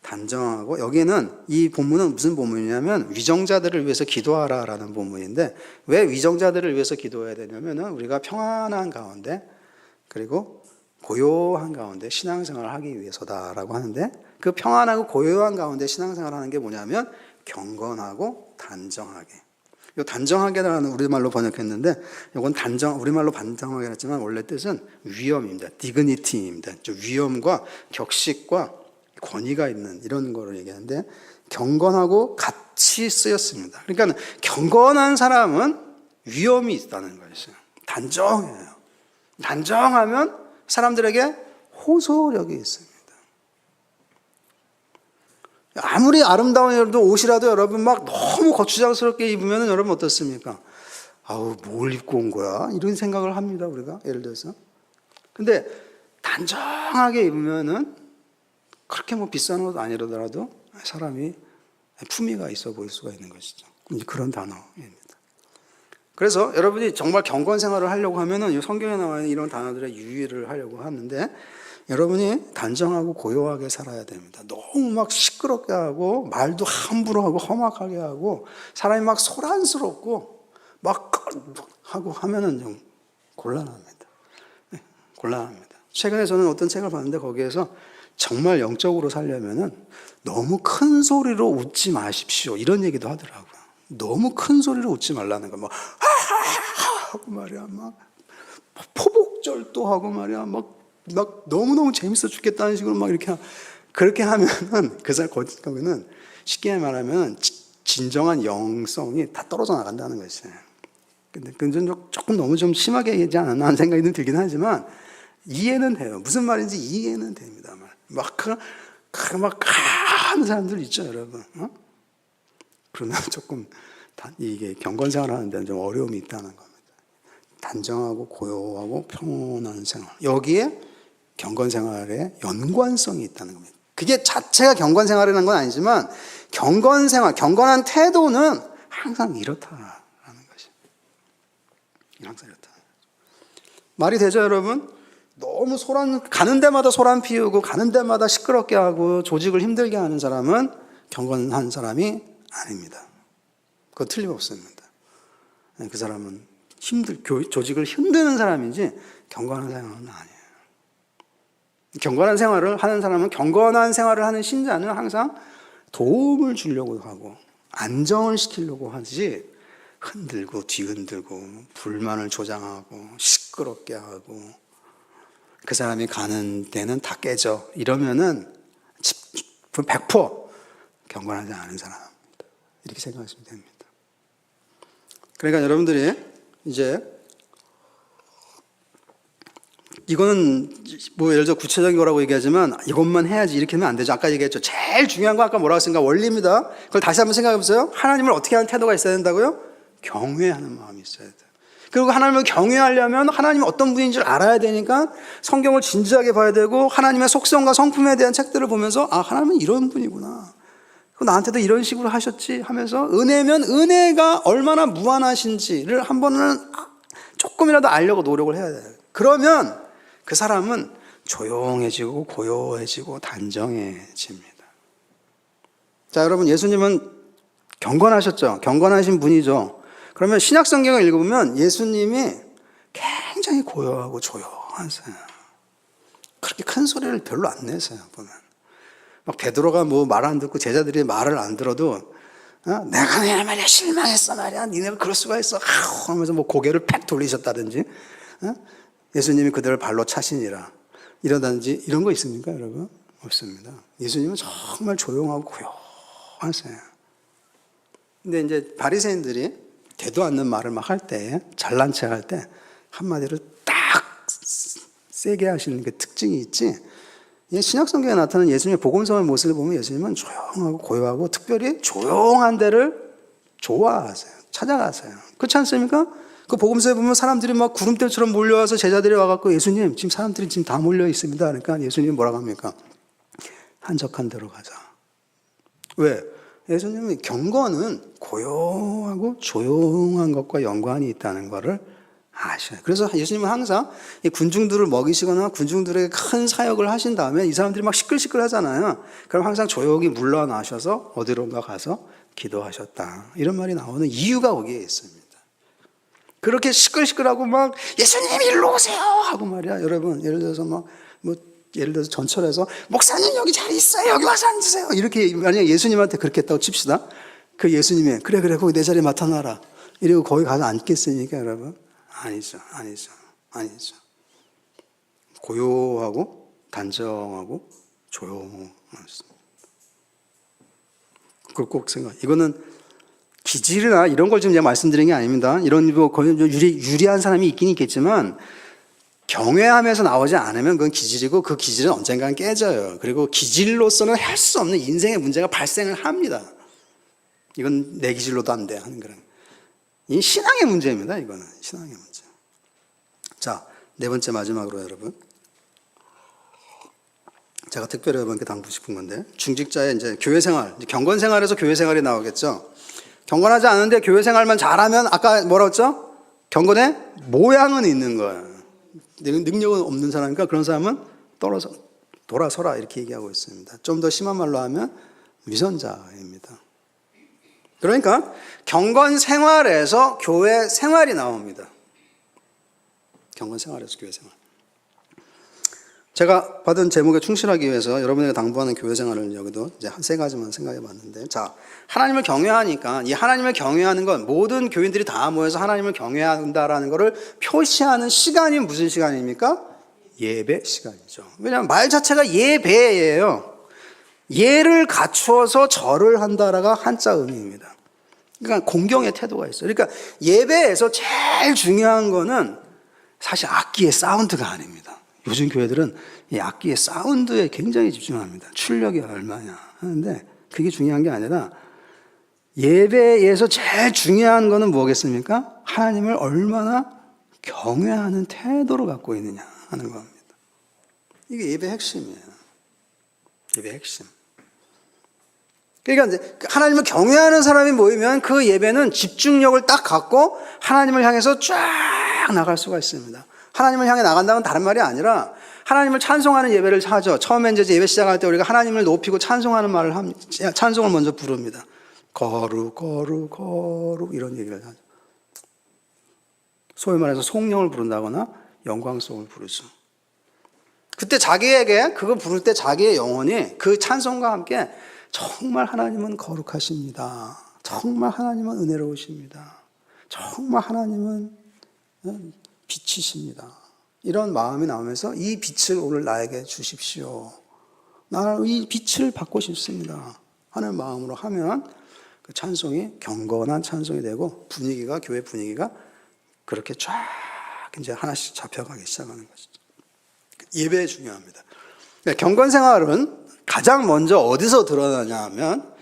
단정하고, 여기는 이 본문은 무슨 본문이냐면 위정자들을 위해서 기도하라라는 본문인데, 왜 위정자들을 위해서 기도해야 되냐면은 우리가 평안한 가운데 그리고 고요한 가운데 신앙생활을 하기 위해서다라고 하는데, 그 평안하고 고요한 가운데 신앙생활을 하는 게 뭐냐면 경건하고 단정하게. 이 단정하게라는 우리말로 번역했는데, 이건 우리말로 단정하게 했지만 원래 뜻은 위엄입니다. dignity입니다. 위엄과 격식과 권위가 있는 이런 거를 얘기하는데, 경건하고 같이 쓰였습니다. 그러니까 경건한 사람은 위엄이 있다는 것이죠. 단정해요. 단정하면 사람들에게 호소력이 있습니다. 아무리 아름다운 옷이라도 여러분 막 너무 거추장스럽게 입으면 여러분 어떻습니까? 아우, 뭘 입고 온 거야? 이런 생각을 합니다, 우리가. 예를 들어서. 근데 단정하게 입으면은 그렇게 뭐 비싼 옷 아니더라도 사람이 품위가 있어 보일 수가 있는 것이죠. 이제 그런 단어입니다. 그래서 여러분이 정말 경건 생활을 하려고 하면은 성경에 나와 있는 이런 단어들의 유의를 하려고 하는데, 여러분이 단정하고 고요하게 살아야 됩니다. 너무 막 시끄럽게 하고 말도 함부로 하고 험악하게 하고 사람이 막 소란스럽고 막 하고 하면은 좀 곤란합니다. 곤란합니다. 최근에 저는 어떤 책을 봤는데 거기에서 정말 영적으로 살려면은 너무 큰 소리로 웃지 마십시오, 이런 얘기도 하더라고요. 너무 큰 소리로 웃지 말라는 거, 막 하고 말이야, 막 포복절도 하고 말이야, 막 너무너무 재밌어 죽겠다는 식으로 막 이렇게 그렇게 하면은 그 사람 거기는 쉽게 말하면 진정한 영성이 다 떨어져 나간다는 것이에요. 근데 조금 너무 좀 심하게 얘기하지 않았나 하는 생각이 들긴 하지만 이해는 돼요. 무슨 말인지 이해는 됩니다. 막 하는 사람들 있죠, 여러분. 그러면 조금 이게 경건 생활하는 데는 좀 어려움이 있다는 겁니다. 단정하고 고요하고 평온한 생활, 여기에 경건 생활에 연관성이 있다는 겁니다. 그게 자체가 경건 생활이라는 건 아니지만 경건 생활, 경건한 태도는 항상 이렇다라는 것이. 항상 이렇다. 말이 되죠, 여러분? 너무 가는 데마다 소란 피우고 가는 데마다 시끄럽게 하고 조직을 힘들게 하는 사람은 경건한 사람이 아닙니다. 그거 틀림없습니다. 그 사람은 조직을 힘드는 사람이지 경건한 사람은 아니에요. 경건한 생활을 하는 사람은, 경건한 생활을 하는 신자는 항상 도움을 주려고 하고 안정을 시키려고 하지, 흔들고 뒤흔들고 불만을 조장하고 시끄럽게 하고 그 사람이 가는 데는 다 깨져 이러면은 100% 경건하지 않은 사람입니다. 이렇게 생각하시면 됩니다. 그러니까 여러분들이 이제 이거는 뭐 예를 들어 구체적인 거라고 얘기하지만 이것만 해야지 이렇게 하면 안 되죠. 아까 얘기했죠. 제일 중요한 거 아까 뭐라고 했습니까? 원리입니다. 그걸 다시 한번 생각해 보세요. 하나님을 어떻게 하는 태도가 있어야 된다고요? 경외하는 마음이 있어야 돼요. 그리고 하나님을 경외하려면 하나님이 어떤 분인 줄 알아야 되니까 성경을 진지하게 봐야 되고 하나님의 속성과 성품에 대한 책들을 보면서 아, 하나님은 이런 분이구나. 나한테도 이런 식으로 하셨지 하면서 은혜면 은혜가 얼마나 무한하신지를 한 번은 조금이라도 알려고 노력을 해야 돼요. 그러면 그 사람은 조용해지고 고요해지고 단정해집니다. 자, 여러분, 예수님은 경건하셨죠? 경건하신 분이죠. 그러면 신약 성경을 읽어보면 예수님이 굉장히 고요하고 조용하세요. 그렇게 큰 소리를 별로 안 내세요, 보면. 막 베드로가 뭐 말 안 듣고 제자들이 말을 안 들어도 내가 내 말이야 실망했어 말이야 니네가 그럴 수가 있어 하면서 뭐 고개를 팩 돌리셨다든지 예수님이 그들을 발로 차시니라 이러든지 이런 거 있습니까, 여러분? 없습니다. 예수님은 정말 조용하고 고요하세요. 근데 이제 바리새인들이 되도 않는 말을 막 할 때, 잘난 체 할 때 한마디로 딱 세게 하시는 게 특징이 있지. 신약 성경에 나타나는 예수님의 복음서의 모습을 보면 예수님은 조용하고 고요하고 특별히 조용한 데를 좋아하세요. 찾아가세요. 그렇지 않습니까? 그 복음서에 보면 사람들이 막 구름대처럼 몰려와서 제자들이 와갖고 예수님, 지금 사람들이 지금 다 몰려 있습니다. 그러니까 예수님이 뭐라고 합니까? 한적한 데로 가자. 왜? 예수님의 경건은 고요하고 조용한 것과 연관이 있다는 것을 아셔요. 그래서 예수님은 항상 이 군중들을 먹이시거나 군중들에게 큰 사역을 하신 다음에 이 사람들이 막 시끌시끌 하잖아요. 그럼 항상 조용히 물러나셔서 어디론가 가서 기도하셨다. 이런 말이 나오는 이유가 거기에 있습니다. 그렇게 시끌시끌하고 막 예수님 일로 오세요 하고 말이야. 여러분 예를 들어서 예를 들어서 전철에서 목사님 여기 자리 있어요. 여기 와서 앉으세요. 이렇게 만약에 예수님한테 그렇게 했다고 칩시다. 그 예수님이 그래 거기 내 자리에 맡아놔라. 이러고 거기 가서 앉겠습니까 여러분? 아니죠. 고요하고 단정하고 조용하습니다. 그걸 꼭 이거는 기질이나 이런 걸 지금 제가 말씀드린 게 아닙니다. 이런 유리한 사람이 있긴 있겠지만 경외함에서 나오지 않으면 그건 기질이고 그 기질은 언젠간 깨져요. 그리고 기질로서는 할 수 없는 인생의 문제가 발생을 합니다. 이건 내 기질로도 안 돼 하는 그런. 이 신앙의 문제입니다. 이거는 신앙의 문제. 자, 네 번째 마지막으로 여러분. 제가 특별히 여러분께 당부하고 싶은 건데 중직자의 이제 교회 생활, 경건 생활에서 교회 생활이 나오겠죠. 경건하지 않은데 교회 생활만 잘하면 아까 뭐라고 했죠? 경건의 모양은 있는 거예요. 능력은 없는 사람이니까 그런 사람은 돌아서라 이렇게 얘기하고 있습니다. 좀 더 심한 말로 하면 위선자입니다. 그러니까 경건 생활에서 교회 생활이 나옵니다. 경건 생활에서 교회 생활. 제가 받은 제목에 충실하기 위해서 여러분에게 당부하는 교회 생활을 여기도 이제 한 세 가지만 생각해 봤는데, 자, 하나님을 경외하니까 이 하나님을 경외하는 건 모든 교인들이 다 모여서 하나님을 경외한다라는 것을 표시하는 시간이 무슨 시간입니까? 예배 시간이죠. 왜냐하면 말 자체가 예배예요. 예를 갖추어서 절을 한다라가 한자 의미입니다. 그러니까 공경의 태도가 있어요. 그러니까 예배에서 제일 중요한 거는 사실 악기의 사운드가 아닙니다. 요즘 교회들은 이 악기의 사운드에 굉장히 집중합니다. 출력이 얼마냐 하는데 그게 중요한 게 아니라 예배에서 제일 중요한 거는 뭐겠습니까? 하나님을 얼마나 경외하는 태도를 갖고 있느냐 하는 겁니다. 이게 예배 핵심이에요. 예배 핵심. 그러니까 이제 하나님을 경외하는 사람이 모이면 그 예배는 집중력을 딱 갖고 하나님을 향해서 쫙 나갈 수가 있습니다. 하나님을 향해 나간다는 다른 말이 아니라 하나님을 찬송하는 예배를 하죠. 처음에 이제 예배 시작할 때 우리가 하나님을 높이고 찬송하는 말을 합니다. 찬송을 먼저 부릅니다. 거룩 이런 얘기를 하죠. 소위 말해서 송영을 부른다거나 영광송을 부르죠. 그때 자기에게 그거 부를 때 자기의 영혼이 그 찬송과 함께 정말 하나님은 거룩하십니다. 정말 하나님은 은혜로우십니다. 정말 하나님은 빛이십니다. 이런 마음이 나오면서 이 빛을 오늘 나에게 주십시오. 나는 이 빛을 받고 싶습니다 하는 마음으로 하면 그 찬송이 경건한 찬송이 되고 분위기가 교회 분위기가 그렇게 쫙 이제 하나씩 잡혀가기 시작하는 것이죠. 예배 중요합니다. 경건 생활은 가장 먼저 어디서 드러나냐 하면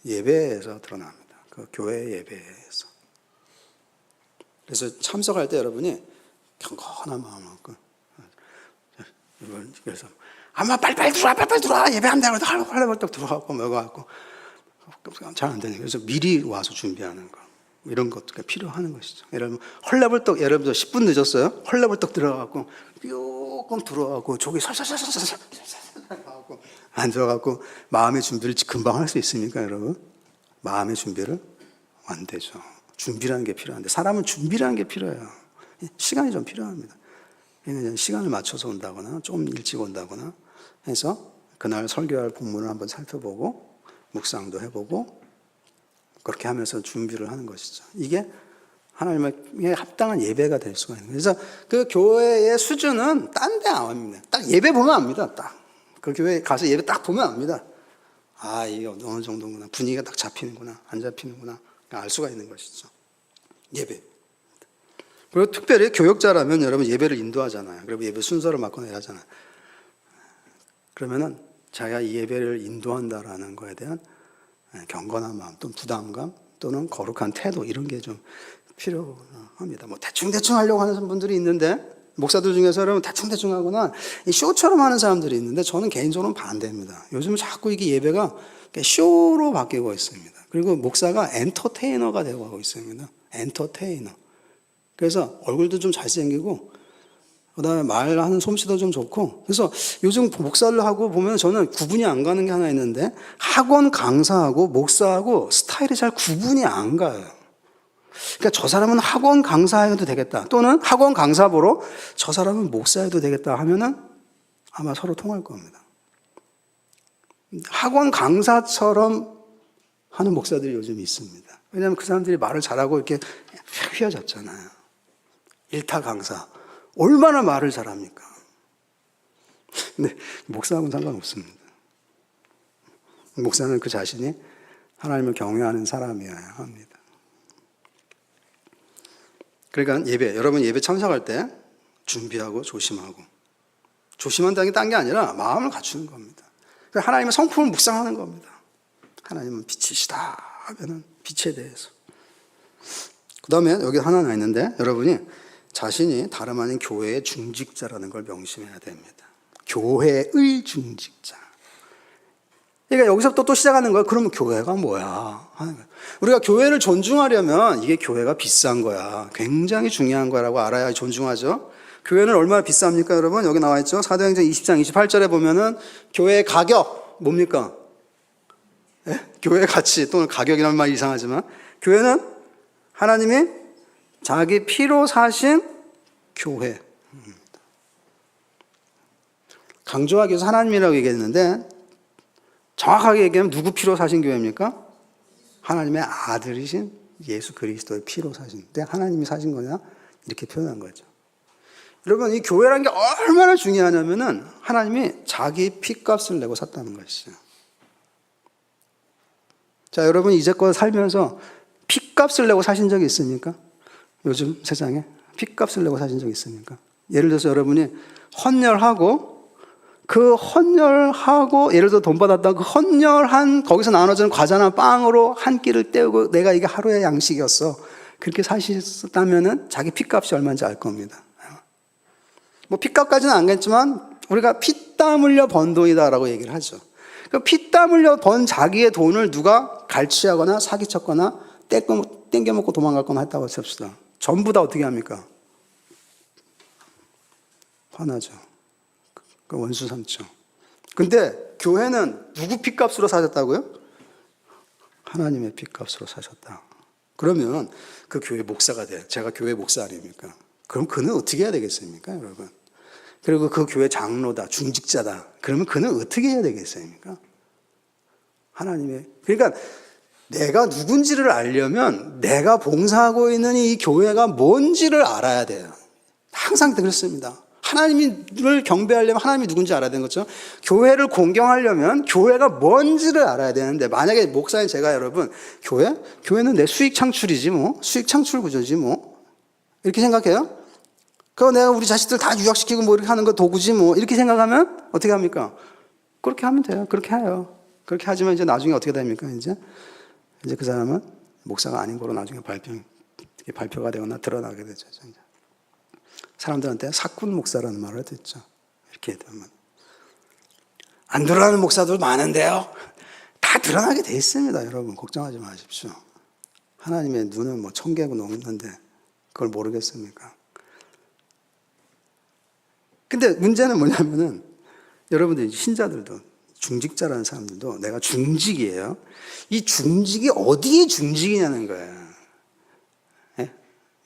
예배에서 드러납니다. 그 교회 예배에서. 그래서 참석할 때 여러분이 경건한 마음을 갖고 그래서 아마 빨리 들어와 예배한다고 헐레벌떡 들어가고 먹어갖고 잘 안 되는. 그래서 미리 와서 준비하는 거 이런 것도 필요한 것이죠. 예를 들면 예를 들어 10분 늦었어요. 헐레벌떡 들어가고 뿅 들어가고 저기 살살살살살 하고 앉아갖고 마음의 준비를 금방 할 수 있습니까, 여러분? 마음의 준비를 안 되죠. 준비라는 게 필요한데 사람은 준비라는 게 필요해요. 시간이 좀 필요합니다. 시간을 맞춰서 온다거나 좀 일찍 온다거나 해서 그날 설교할 본문을 한번 살펴보고 묵상도 해보고 그렇게 하면서 준비를 하는 것이죠. 이게 하나님의 합당한 예배가 될 수가 있는 거예요. 그래서 그 교회의 수준은 딴 데 안 합니다. 딱 예배 보면 압니다. 딱 그 교회 가서 예배 딱 보면 압니다. 아, 이게 어느 정도구나. 분위기가 딱 잡히는구나. 안 잡히는구나. 알 수가 있는 것이죠. 예배. 그리고 특별히 교역자라면 여러분 예배를 인도하잖아요. 그리고 예배 순서를 맡고 내야 하잖아요. 그러면은 자기가 이 예배를 인도한다라는 거에 대한 경건한 마음 또는 부담감 또는 거룩한 태도 이런 게 좀 필요합니다. 뭐 대충 하려고 하는 분들이 있는데 목사들 중에서 여러분 대충 하거나 이 쇼처럼 하는 사람들이 있는데 저는 개인적으로는 반대입니다. 요즘 자꾸 이게 예배가 쇼로 바뀌고 있습니다. 그리고 목사가 엔터테이너가 되고 하고 있습니다. 엔터테이너. 그래서 얼굴도 좀 잘생기고 그다음에 말하는 솜씨도 좀 좋고 그래서 요즘 목사를 하고 보면 저는 구분이 안 가는 게 하나 있는데 학원 강사하고 목사하고 스타일이 잘 구분이 안 가요. 그러니까 저 사람은 학원 강사해도 되겠다 또는 학원 강사 보러 저 사람은 목사해도 되겠다 하면은 아마 서로 통할 겁니다. 학원 강사처럼 하는 목사들이 요즘 있습니다. 왜냐하면 그 사람들이 말을 잘하고 이렇게 휘어졌잖아요. 일타 강사 얼마나 말을 잘합니까? 근데 목사하고는 상관없습니다. 목사는 그 자신이 하나님을 경외하는 사람이어야 합니다. 그러니까 여러분 예배 참석할 때 준비하고 조심하고 조심한다는 게 딴 게 아니라 마음을 갖추는 겁니다. 하나님의 성품을 묵상하는 겁니다. 하나님은 빛이시다 하면은 빛에 대해서. 그 다음에 여기 하나 있는데 여러분이 자신이 다름 아닌 교회의 중직자라는 걸 명심해야 됩니다. 교회의 중직자. 그러니까 여기서부터 또 시작하는 거야. 그러면 교회가 뭐야? 하는 거야. 우리가 교회를 존중하려면 이게 교회가 비싼 거야. 굉장히 중요한 거라고 알아야 존중하죠. 교회는 얼마나 비쌉니까, 여러분? 여기 나와 있죠. 사도행전 20장 28절에 보면은 교회의 가격 뭡니까? 예? 교회의 가치 또는 가격이라는 말이 이상하지만 교회는 하나님이 자기 피로 사신 교회. 강조하기 위해서 하나님이라고 얘기했는데 정확하게 얘기하면 누구 피로 사신 교회입니까? 하나님의 아들이신 예수 그리스도의 피로 사신. 근데 하나님이 사신 거냐? 이렇게 표현한 거죠. 여러분 이 교회라는 게 얼마나 중요하냐면은 하나님이 자기 피값을 내고 샀다는 것이죠. 자, 여러분 이제껏 살면서 피값을 내고 사신 적이 있습니까? 요즘 세상에 피값을 내고 사신 적이 있습니까? 예를 들어서 여러분이 헌혈하고 예를 들어 돈 받았다 그 헌혈한 거기서 나눠주는 과자나 빵으로 한 끼를 때우고 내가 이게 하루의 양식이었어. 그렇게 사셨다면은 자기 피값이 얼마인지 알 겁니다. 뭐 피값까지는 안겠지만 우리가 피땀 흘려 번 돈이다라고 얘기를 하죠. 그 피땀 흘려 번 자기의 돈을 누가 갈취하거나 사기쳤거나 땡겨먹고 도망갔거나 했다고 합시다. 전부 다 어떻게 합니까? 화나죠. 그 원수 삼죠. 근데 교회는 누구 피값으로 사셨다고요? 하나님의 피값으로 사셨다. 그러면 그 교회 목사가 돼. 제가 교회 목사 아닙니까? 그럼 그는 어떻게 해야 되겠습니까, 여러분? 그리고 그 교회 장로다, 중직자다. 그러면 그는 어떻게 해야 되겠습니까? 하나님의. 그러니까 내가 누군지를 알려면 내가 봉사하고 있는 이 교회가 뭔지를 알아야 돼요. 항상 그렇습니다. 하나님을 경배하려면 하나님이 누군지 알아야 되는 거죠. 교회를 공경하려면 교회가 뭔지를 알아야 되는데 만약에 목사인 제가 여러분 교회는 내 수익 창출이지 뭐 수익 창출 구조지 뭐 이렇게 생각해요? 그거 내가 우리 자식들 다 유학시키고 뭐 이렇게 하는 거 도구지 뭐 이렇게 생각하면 어떻게 합니까? 그렇게 하면 돼요. 그렇게 해요. 그렇게 하지만 이제 나중에 어떻게 됩니까? 이제 그 사람은 목사가 아닌 거로 나중에 발표가 되거나 드러나게 되죠. 이제. 사람들한테 사꾼 목사라는 말을 듣죠. 이렇게 되면 안 드러나는 목사들 많은데요. 다 드러나게 돼 있습니다. 여러분 걱정하지 마십시오. 하나님의 눈은 뭐 1000개고 넘는데 그걸 모르겠습니까? 근데 문제는 뭐냐면은 여러분들 신자들도 중직자라는 사람들도 내가 중직이에요. 이 중직이 어디에 중직이냐는 거예요. 예?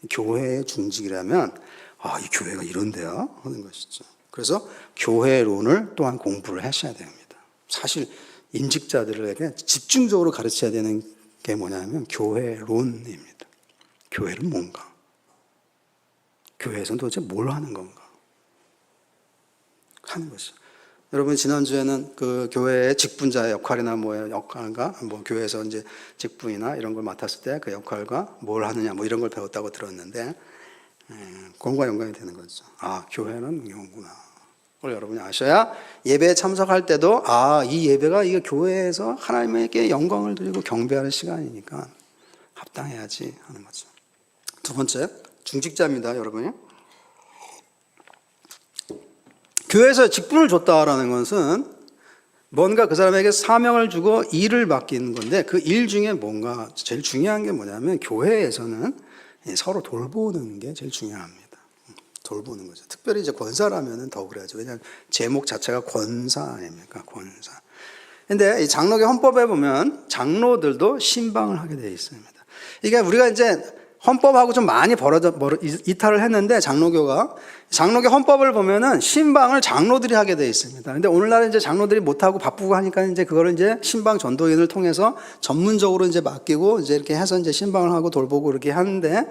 교회의 중직이라면 이 교회가 이런데요? 하는 것이죠. 그래서 교회론을 또한 공부를 하셔야 됩니다. 사실 임직자들에게 집중적으로 가르쳐야 되는 게 뭐냐면 교회론입니다. 교회는 뭔가? 교회에서는 도대체 뭘 하는 건가? 하는 것이죠. 여러분 지난주에는 그 교회의 직분자의 역할이나 뭐의 역할과 뭐 교회에서 이제 직분이나 이런 걸 맡았을 때 그 역할과 뭘 하느냐 뭐 이런 걸 배웠다고 들었는데 그것과 연관이 되는 거죠. 아, 교회는 이거구나. 그걸 여러분이 아셔야 예배에 참석할 때도 이 예배가 이게 교회에서 하나님에게 영광을 드리고 경배하는 시간이니까 합당해야지 하는 거죠. 두 번째, 중직자입니다, 여러분이. 교회에서 직분을 줬다라는 것은 뭔가 그 사람에게 사명을 주고 일을 맡기는 건데 그 일 중에 뭔가 제일 중요한 게 뭐냐면 교회에서는 서로 돌보는 게 제일 중요합니다. 돌보는 거죠. 특별히 이제 권사라면은 더 그래야죠. 왜냐하면 제목 자체가 권사 아닙니까? 권사. 근데 이 장로교 헌법에 보면 장로들도 신방을 하게 되어 있습니다. 이게 우리가 이제 헌법하고 좀 많이 이탈을 했는데 장로교 헌법을 보면은 신방을 장로들이 하게 되어 있습니다. 근데 오늘날은 이제 장로들이 못하고 바쁘고 하니까 이제 그거를 이제 신방 전도인을 통해서 전문적으로 이제 맡기고 이제 이렇게 해서 이제 신방을 하고 돌보고 이렇게 하는데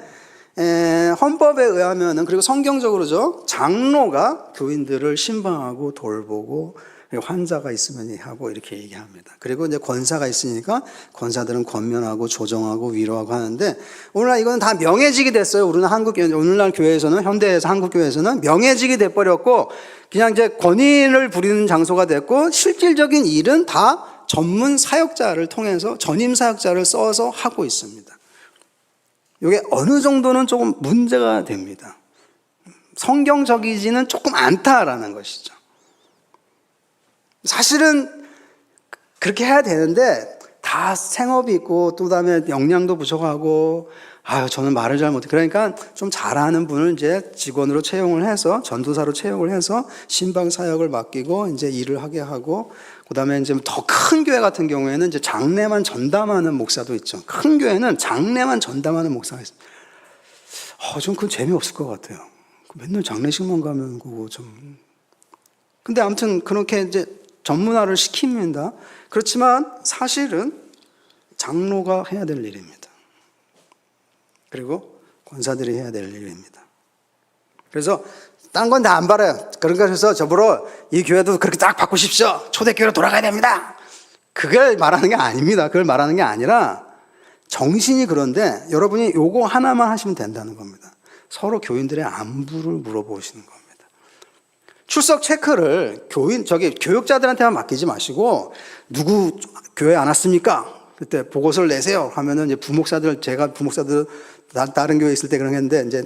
헌법에 의하면은 그리고 성경적으로죠. 장로가 교인들을 신방하고 돌보고 환자가 있으면 하고 이렇게 얘기합니다. 그리고 이제 권사가 있으니까 권사들은 권면하고 조정하고 위로하고 하는데 오늘날 이거는 다 명예직이 됐어요. 오늘날 교회에서는 현대에서 한국 교회에서는 명예직이 돼버렸고 그냥 이제 권위를 부리는 장소가 됐고 실질적인 일은 다 전문 사역자를 통해서 전임 사역자를 써서 하고 있습니다. 이게 어느 정도는 조금 문제가 됩니다. 성경적이지는 조금 않다라는 것이죠. 사실은 그렇게 해야 되는데 다 생업이 있고 또 그다음에 역량도 부족하고 저는 말을 잘 못해. 그러니까 좀 잘하는 분을 이제 직원으로 채용을 해서 전도사로 채용을 해서 신방 사역을 맡기고 이제 일을 하게 하고 그다음에 이제 더 큰 교회 같은 경우에는 이제 장례만 전담하는 목사도 있죠. 큰 교회는 장례만 전담하는 목사가 있어요. 좀 그건 재미없을 것 같아요. 맨날 장례식만 가면 그거 좀. 근데 아무튼 그렇게 이제 전문화를 시킵니다. 그렇지만 사실은 장로가 해야 될 일입니다. 그리고 권사들이 해야 될 일입니다. 그래서 딴 건 다 안 바라요. 그러니까 그래서 저보러 이 교회도 그렇게 딱 바꾸십시오. 초대교회로 돌아가야 됩니다. 그걸 말하는 게 아닙니다. 그걸 말하는 게 아니라 정신이 그런데 여러분이 요거 하나만 하시면 된다는 겁니다. 서로 교인들의 안부를 물어보시는 겁니다. 출석 체크를 교육자들한테만 맡기지 마시고 누구 교회 안 왔습니까? 그때 보고서를 내세요 하면은 이제 제가 부목사들 다른 교회 있을 때 그런 게 했는데 이제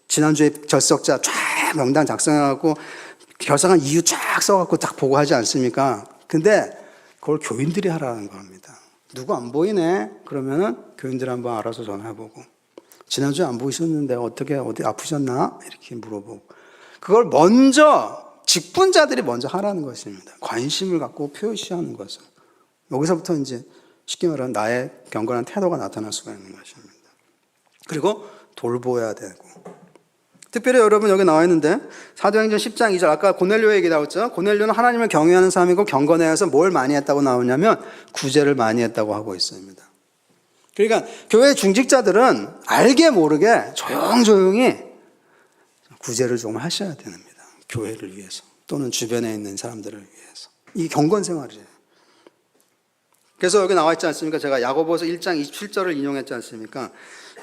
지난주에 결석자 쫙 명단 작성해갖고 결석한 이유 쫙 써갖고 딱 보고하지 않습니까? 근데 그걸 교인들이 하라는 겁니다. 누구 안 보이네? 그러면은 교인들 한번 알아서 전화해보고 지난주에 안 보이셨는데 어디 아프셨나? 이렇게 물어보고 그걸 먼저 직분자들이 먼저 하라는 것입니다. 관심을 갖고 표시하는 것은 여기서부터 이제 쉽게 말하면 나의 경건한 태도가 나타날 수가 있는 것입니다. 그리고 돌보아야 되고 특별히 여러분 여기 나와 있는데 사도행전 10장 2절 아까 고넬료 얘기 나왔죠. 고넬료는 하나님을 경외하는 사람이고 경건해서 뭘 많이 했다고 나오냐면 구제를 많이 했다고 하고 있습니다. 그러니까 교회 중직자들은 알게 모르게 조용히 구제를 좀 하셔야 됩니다. 교회를 위해서 또는 주변에 있는 사람들을 위해서 이 경건 생활이에요. 그래서 여기 나와 있지 않습니까? 제가 야고보서 1장 27절을 인용했지 않습니까?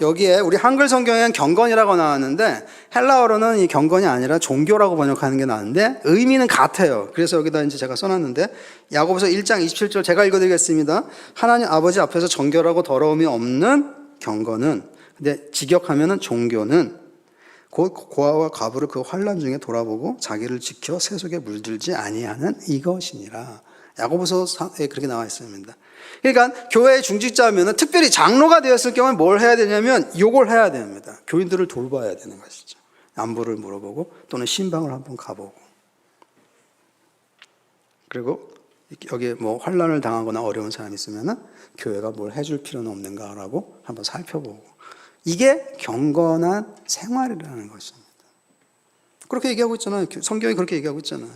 여기에 우리 한글 성경에는 경건이라고 나왔는데 헬라어로는 이 경건이 아니라 종교라고 번역하는 게 나왔는데 의미는 같아요. 그래서 여기다 이제 제가 써놨는데 야고보서 1장 27절 제가 읽어드리겠습니다. 하나님 아버지 앞에서 정결하고 더러움이 없는 경건은 근데 직역하면은 종교는 곧 고아와 과부를 그 환난 중에 돌아보고 자기를 지켜 세속에 물들지 아니하는 이것이니라. 야고보서에 그렇게 나와 있습니다. 그러니까 교회의 중직자면 특별히 장로가 되었을 경우에 뭘 해야 되냐면 이걸 해야 됩니다. 교인들을 돌봐야 되는 것이죠. 안부를 물어보고 또는 신방을 한번 가보고 그리고 여기에 뭐 환난을 당하거나 어려운 사람이 있으면 교회가 뭘 해줄 필요는 없는가라고 한번 살펴보고 이게 경건한 생활이라는 것입니다. 그렇게 얘기하고 있잖아요. 성경이 그렇게 얘기하고 있잖아요.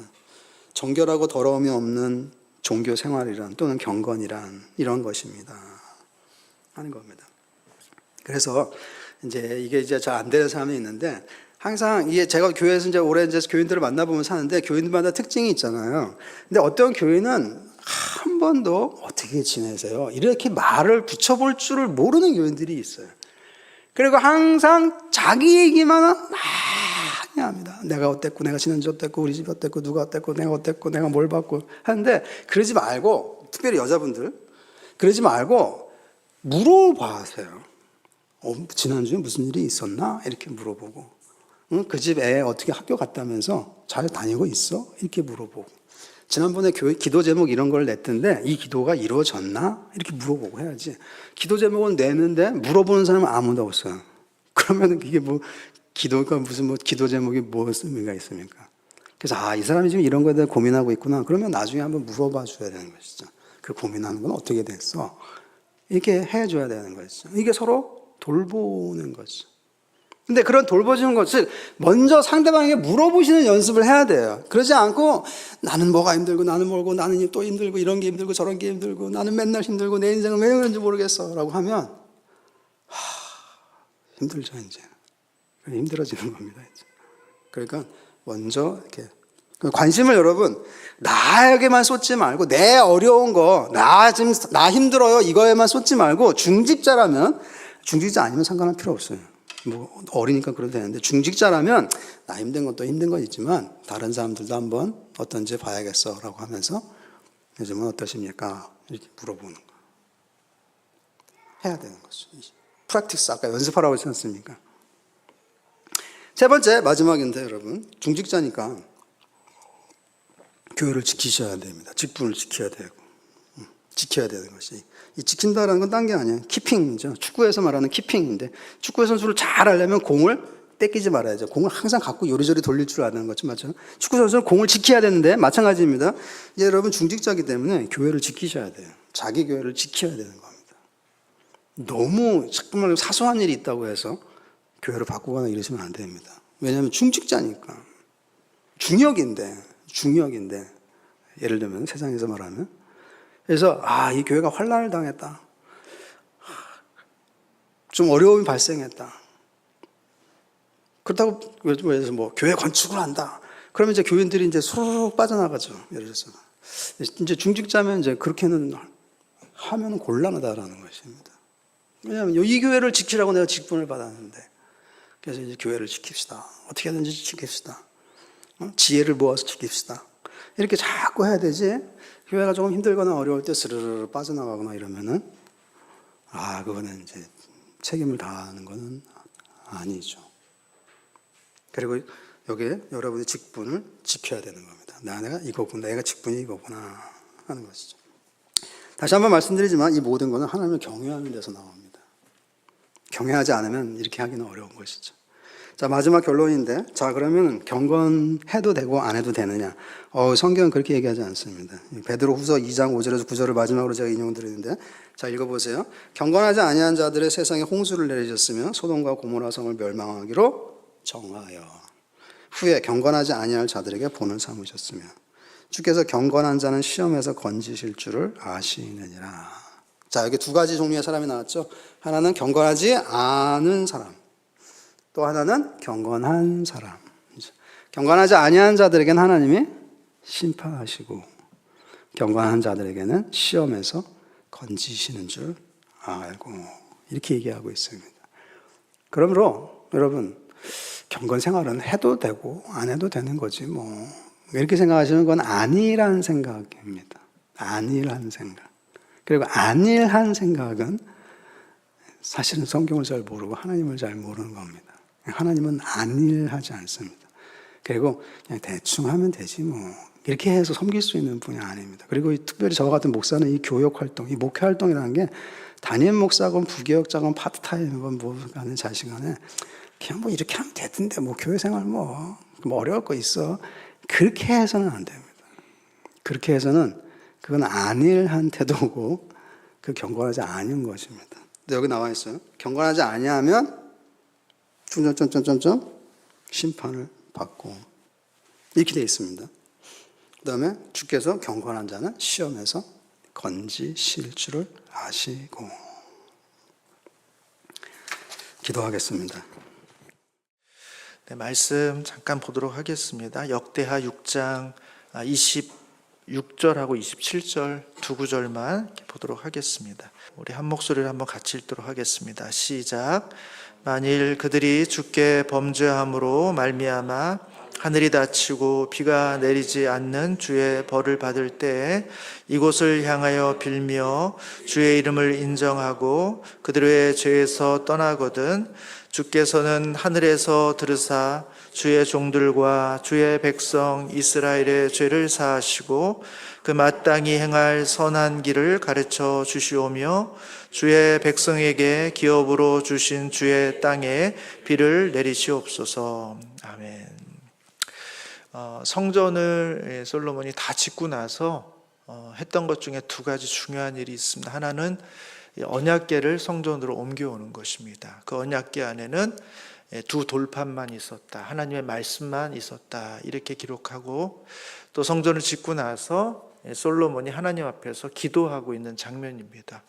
정결하고 더러움이 없는 종교 생활이란 또는 경건이란 이런 것입니다. 하는 겁니다. 그래서 이제 이게 이제 잘 안 되는 사람이 있는데 항상 이게 제가 교회에서 이제 오래 이제 교인들을 만나보면 사는데 교인들마다 특징이 있잖아요. 근데 어떤 교인은 한 번도 어떻게 지내세요? 이렇게 말을 붙여볼 줄을 모르는 교인들이 있어요. 그리고 항상 자기 얘기만 많이 합니다. 내가 어땠고, 내가 지난주 어땠고, 우리 집 어땠고, 누가 어땠고, 내가 어땠고, 내가 뭘 받고 하는데 그러지 말고, 특별히 여자분들 그러지 말고 물어봐세요. 지난주에 무슨 일이 있었나? 이렇게 물어보고, 응? 그 집 애 어떻게 학교 갔다면서 잘 다니고 있어? 이렇게 물어보고, 지난번에 교회 기도 제목 이런 걸 냈던데 이 기도가 이루어졌나? 이렇게 물어보고 해야지. 기도 제목은 내는데 물어보는 사람은 아무도 없어요. 그러면 이게 뭐 기도가 무슨 뭐 기도 제목이 무슨 의미가 있습니까? 그래서 이 사람이 지금 이런 거에 대해 고민하고 있구나. 그러면 나중에 한번 물어봐 줘야 되는 것이죠. 그 고민하는 건 어떻게 됐어? 이렇게 해줘야 되는 것이죠. 이게 서로 돌보는 거죠. 근데 그런 돌봐주는 것을 먼저 상대방에게 물어보시는 연습을 해야 돼요. 그러지 않고 나는 뭐가 힘들고 나는 뭐고 나는 또 힘들고 이런 게 힘들고 저런 게 힘들고 나는 맨날 힘들고 내 인생은 왜 그런지 모르겠어 라고 하면 힘들죠. 이제 힘들어지는 겁니다. 이제. 그러니까 먼저 이렇게 관심을 여러분 나에게만 쏟지 말고 내 어려운 거 나 힘들어요 이거에만 쏟지 말고, 중직자라면, 중직자 아니면 상관할 필요 없어요. 뭐 어리니까 그래도 되는데, 중직자라면 나 힘든 것도 힘든 건 있지만 다른 사람들도 한번 어떤지 봐야겠어 라고 하면서 요즘은 어떠십니까? 이렇게 물어보는 거 해야 되는 거죠. 프랙티스, 아까 연습하라고 했지 않습니까? 세 번째, 마지막인데 여러분, 중직자니까 교회를 지키셔야 됩니다. 직분을 지켜야 되고 지켜야 되는 것이, 이 지킨다라는 건 딴 게 아니에요. 키핑이죠. 축구에서 말하는 키핑인데, 축구 선수를 잘 하려면 공을 뺏기지 말아야죠. 공을 항상 갖고 요리조리 돌릴 줄 아는 거죠. 맞죠? 축구 선수는 공을 지켜야 되는데 마찬가지입니다. 이제 여러분 중직자이기 때문에 교회를 지키셔야 돼요. 자기 교회를 지켜야 되는 겁니다. 너무 정말 사소한 일이 있다고 해서 교회를 바꾸거나 이러시면 안 됩니다. 왜냐하면 중직자니까. 중역인데 예를 들면 세상에서 말하면, 그래서 이 교회가 환난을 당했다, 좀 어려움이 발생했다, 그렇다고 해서 뭐 교회 건축을 한다, 그러면 이제 교인들이 이제 수룩 빠져나가죠. 예를 들어서 이제 중직자면 이제 그렇게는 하면 곤란하다라는 것입니다. 왜냐하면 이 교회를 지키라고 내가 직분을 받았는데, 그래서 이제 교회를 지킵시다. 어떻게든지 지킵시다. 지혜를 모아서 지킵시다. 이렇게 자꾸 해야 되지. 교회가 조금 힘들거나 어려울 때 스르르 빠져나가거나 이러면은 그거는 이제 책임을 다하는 거는 아니죠. 그리고 여기에 여러분의 직분을 지켜야 되는 겁니다. 내가 이거구나, 내가 직분이 이거구나 하는 것이죠. 다시 한번 말씀드리지만 이 모든 것은 하나님을 경외하는 데서 나옵니다. 경외하지 않으면 이렇게 하기는 어려운 것이죠. 자, 마지막 결론인데, 자, 그러면 경건해도 되고 안 해도 되느냐? 성경은 그렇게 얘기하지 않습니다. 베드로후서 2장 5절에서 9절을 마지막으로 제가 인용드리는데, 자, 읽어보세요. 경건하지 아니한 자들의 세상에 홍수를 내리셨으며 소돔과 고모라 성을 멸망하기로 정하여 후에 경건하지 아니할 자들에게 본을 삼으셨으며 주께서 경건한 자는 시험에서 건지실 줄을 아시느니라. 자, 여기 두 가지 종류의 사람이 나왔죠. 하나는 경건하지 않은 사람, 또 하나는 경건한 사람. 경건하지 아니한 자들에게는 하나님이 심판하시고 경건한 자들에게는 시험에서 건지시는 줄 알고, 이렇게 얘기하고 있습니다. 그러므로 여러분, 경건 생활은 해도 되고 안 해도 되는 거지 뭐, 이렇게 생각하시는 건 안일한 생각입니다. 안일한 생각. 그리고 안일한 생각은 사실은 성경을 잘 모르고 하나님을 잘 모르는 겁니다. 하나님은 안일하지 않습니다. 그리고 그냥 대충 하면 되지 뭐, 이렇게 해서 섬길 수 있는 분이 아닙니다. 그리고 특별히 저 같은 목사는 이 교육 활동, 이 목회 활동이라는 게 담임 목사건 부교역자건 파트타임이건 뭐 하는 자식간에 그냥 뭐 이렇게 하면 되던데 뭐 교회 생활 뭐 어려울 거 있어, 그렇게 해서는 안 됩니다. 그렇게 해서는 그건 안일한 태도고 그 경건하지 않은 것입니다. 여기 나와 있어요. 경건하지 아니하면 심판을 받고, 이렇게 되어 있습니다. 그 다음에 주께서 경건한 자는 시험에서 건지실 줄을 아시고. 기도하겠습니다. 네, 말씀 잠깐 보도록 하겠습니다. 역대하 6장 26절하고 27절 두 구절만 이렇게 보도록 하겠습니다. 우리 한 목소리를 한번 같이 읽도록 하겠습니다. 시작. 만일 그들이 주께 범죄함으로 말미암아 하늘이 닫히고 비가 내리지 않는 주의 벌을 받을 때에 이곳을 향하여 빌며 주의 이름을 인정하고 그들의 죄에서 떠나거든 주께서는 하늘에서 들으사 주의 종들과 주의 백성 이스라엘의 죄를 사하시고 그 마땅히 행할 선한 길을 가르쳐 주시오며 주의 백성에게 기업으로 주신 주의 땅에 비를 내리시옵소서. 아멘. 성전을 솔로몬이 다 짓고 나서 했던 것 중에 두 가지 중요한 일이 있습니다. 하나는 언약궤를 성전으로 옮겨오는 것입니다. 그 언약궤 안에는 두 돌판만 있었다, 하나님의 말씀만 있었다, 이렇게 기록하고, 또 성전을 짓고 나서 솔로몬이 하나님 앞에서 기도하고 있는 장면입니다.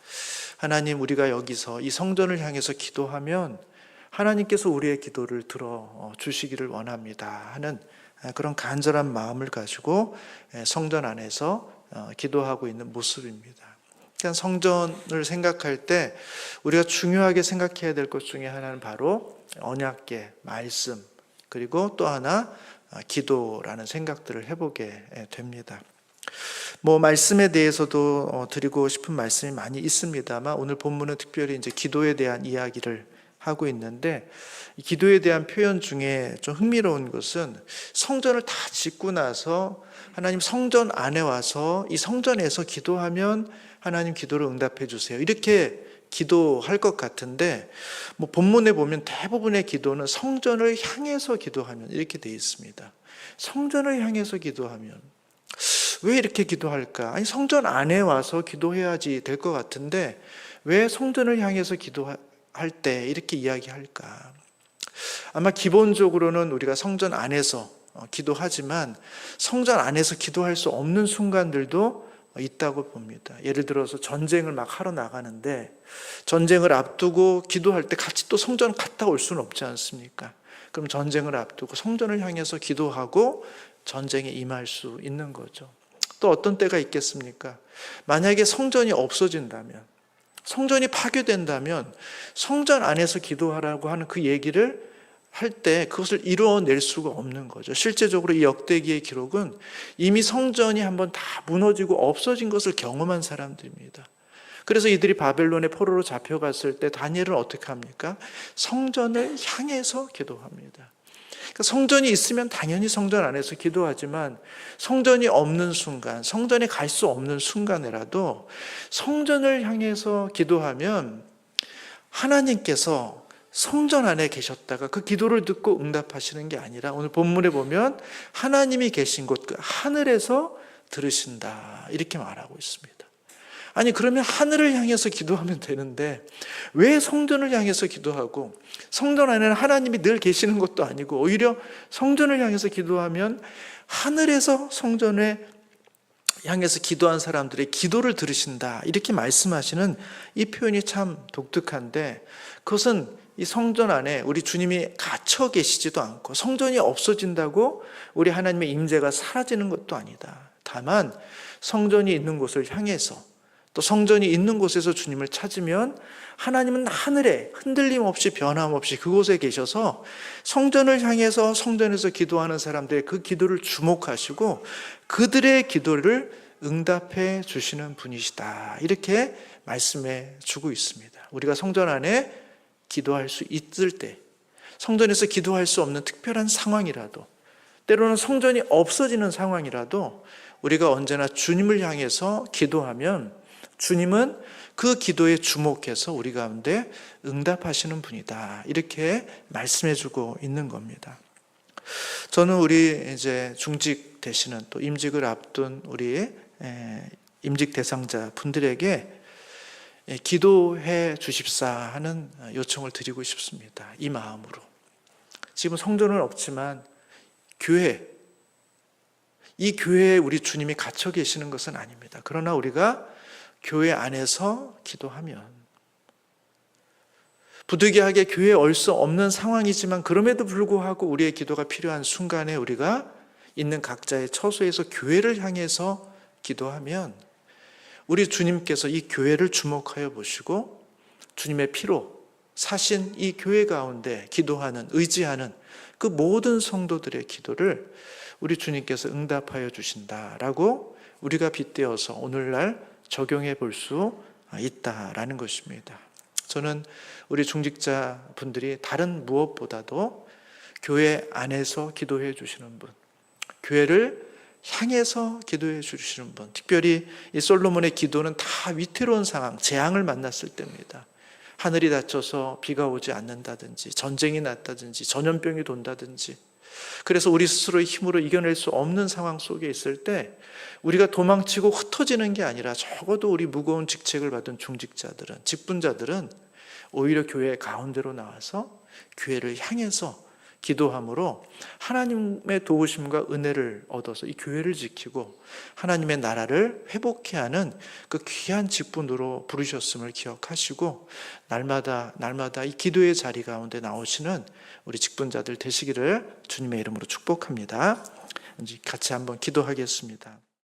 하나님, 우리가 여기서 이 성전을 향해서 기도하면 하나님께서 우리의 기도를 들어 주시기를 원합니다 하는 그런 간절한 마음을 가지고 성전 안에서 기도하고 있는 모습입니다. 그러니까 성전을 생각할 때 우리가 중요하게 생각해야 될 것 중에 하나는 바로 언약궤, 말씀, 그리고 또 하나 기도라는 생각들을 해보게 됩니다. 말씀에 대해서도 드리고 싶은 말씀이 많이 있습니다만 오늘 본문은 특별히 이제 기도에 대한 이야기를 하고 있는데, 이 기도에 대한 표현 중에 좀 흥미로운 것은 성전을 다 짓고 나서 하나님 성전 안에 와서 이 성전에서 기도하면 하나님 기도를 응답해 주세요, 이렇게 기도할 것 같은데, 본문에 보면 대부분의 기도는 성전을 향해서 기도하면 이렇게 되어 있습니다. 성전을 향해서 기도하면 왜 이렇게 기도할까? 아니, 성전 안에 와서 기도해야지 될 것 같은데 왜 성전을 향해서 기도할 때 이렇게 이야기할까? 아마 기본적으로는 우리가 성전 안에서 기도하지만 성전 안에서 기도할 수 없는 순간들도 있다고 봅니다. 예를 들어서 전쟁을 막 하러 나가는데 전쟁을 앞두고 기도할 때 같이 또 성전 갔다 올 수는 없지 않습니까? 그럼 전쟁을 앞두고 성전을 향해서 기도하고 전쟁에 임할 수 있는 거죠. 또 어떤 때가 있겠습니까? 만약에 성전이 없어진다면, 성전이 파괴된다면 성전 안에서 기도하라고 하는 그 얘기를 할 때 그것을 이루어낼 수가 없는 거죠. 실제적으로 이 역대기의 기록은 이미 성전이 한번 다 무너지고 없어진 것을 경험한 사람들입니다. 그래서 이들이 바벨론의 포로로 잡혀갔을 때 다니엘은 어떻게 합니까? 성전을 향해서 기도합니다. 그러니까 성전이 있으면 당연히 성전 안에서 기도하지만 성전이 없는 순간, 성전에 갈 수 없는 순간에라도 성전을 향해서 기도하면 하나님께서 성전 안에 계셨다가 그 기도를 듣고 응답하시는 게 아니라 오늘 본문에 보면 하나님이 계신 곳, 그 하늘에서 들으신다, 이렇게 말하고 있습니다. 아니, 그러면 하늘을 향해서 기도하면 되는데 왜 성전을 향해서 기도하고, 성전 안에는 하나님이 늘 계시는 것도 아니고 오히려 성전을 향해서 기도하면 하늘에서 성전에 향해서 기도한 사람들의 기도를 들으신다, 이렇게 말씀하시는 이 표현이 참 독특한데, 그것은 이 성전 안에 우리 주님이 갇혀 계시지도 않고 성전이 없어진다고 우리 하나님의 임재가 사라지는 것도 아니다. 다만 성전이 있는 곳을 향해서, 또 성전이 있는 곳에서 주님을 찾으면 하나님은 하늘에 흔들림 없이 변함없이 그곳에 계셔서 성전을 향해서, 성전에서 기도하는 사람들의 그 기도를 주목하시고 그들의 기도를 응답해 주시는 분이시다, 이렇게 말씀해 주고 있습니다. 우리가 성전 안에 기도할 수 있을 때, 성전에서 기도할 수 없는 특별한 상황이라도, 때로는 성전이 없어지는 상황이라도 우리가 언제나 주님을 향해서 기도하면 주님은 그 기도에 주목해서 우리 가운데 응답하시는 분이다, 이렇게 말씀해 주고 있는 겁니다. 저는 우리 이제 중직 되시는, 또 임직을 앞둔 우리 임직 대상자 분들에게 기도해 주십사 하는 요청을 드리고 싶습니다. 이 마음으로. 지금 성전은 없지만 이 교회에 우리 주님이 갇혀 계시는 것은 아닙니다. 그러나 우리가 교회 안에서 기도하면 부득이하게 교회에 올 수 없는 상황이지만 그럼에도 불구하고 우리의 기도가 필요한 순간에 우리가 있는 각자의 처소에서 교회를 향해서 기도하면 우리 주님께서 이 교회를 주목하여 보시고 주님의 피로 사신 이 교회 가운데 기도하는, 의지하는 그 모든 성도들의 기도를 우리 주님께서 응답하여 주신다라고 우리가 빗대어서 오늘날 적용해 볼 수 있다라는 것입니다. 저는 우리 중직자 분들이 다른 무엇보다도 교회 안에서 기도해 주시는 분, 교회를 향해서 기도해 주시는 분, 특별히 이 솔로몬의 기도는 다 위태로운 상황, 재앙을 만났을 때입니다. 하늘이 닫혀서 비가 오지 않는다든지, 전쟁이 났다든지, 전염병이 돈다든지, 그래서 우리 스스로의 힘으로 이겨낼 수 없는 상황 속에 있을 때 우리가 도망치고 흩어지는 게 아니라 적어도 우리 무거운 직책을 받은 중직자들은, 직분자들은 오히려 교회 가운데로 나와서 교회를 향해서 기도함으로 하나님의 도우심과 은혜를 얻어서 이 교회를 지키고 하나님의 나라를 회복케 하는 그 귀한 직분으로 부르셨음을 기억하시고 날마다 이 기도의 자리 가운데 나오시는 우리 직분자들 되시기를 주님의 이름으로 축복합니다. 같이 한번 기도하겠습니다.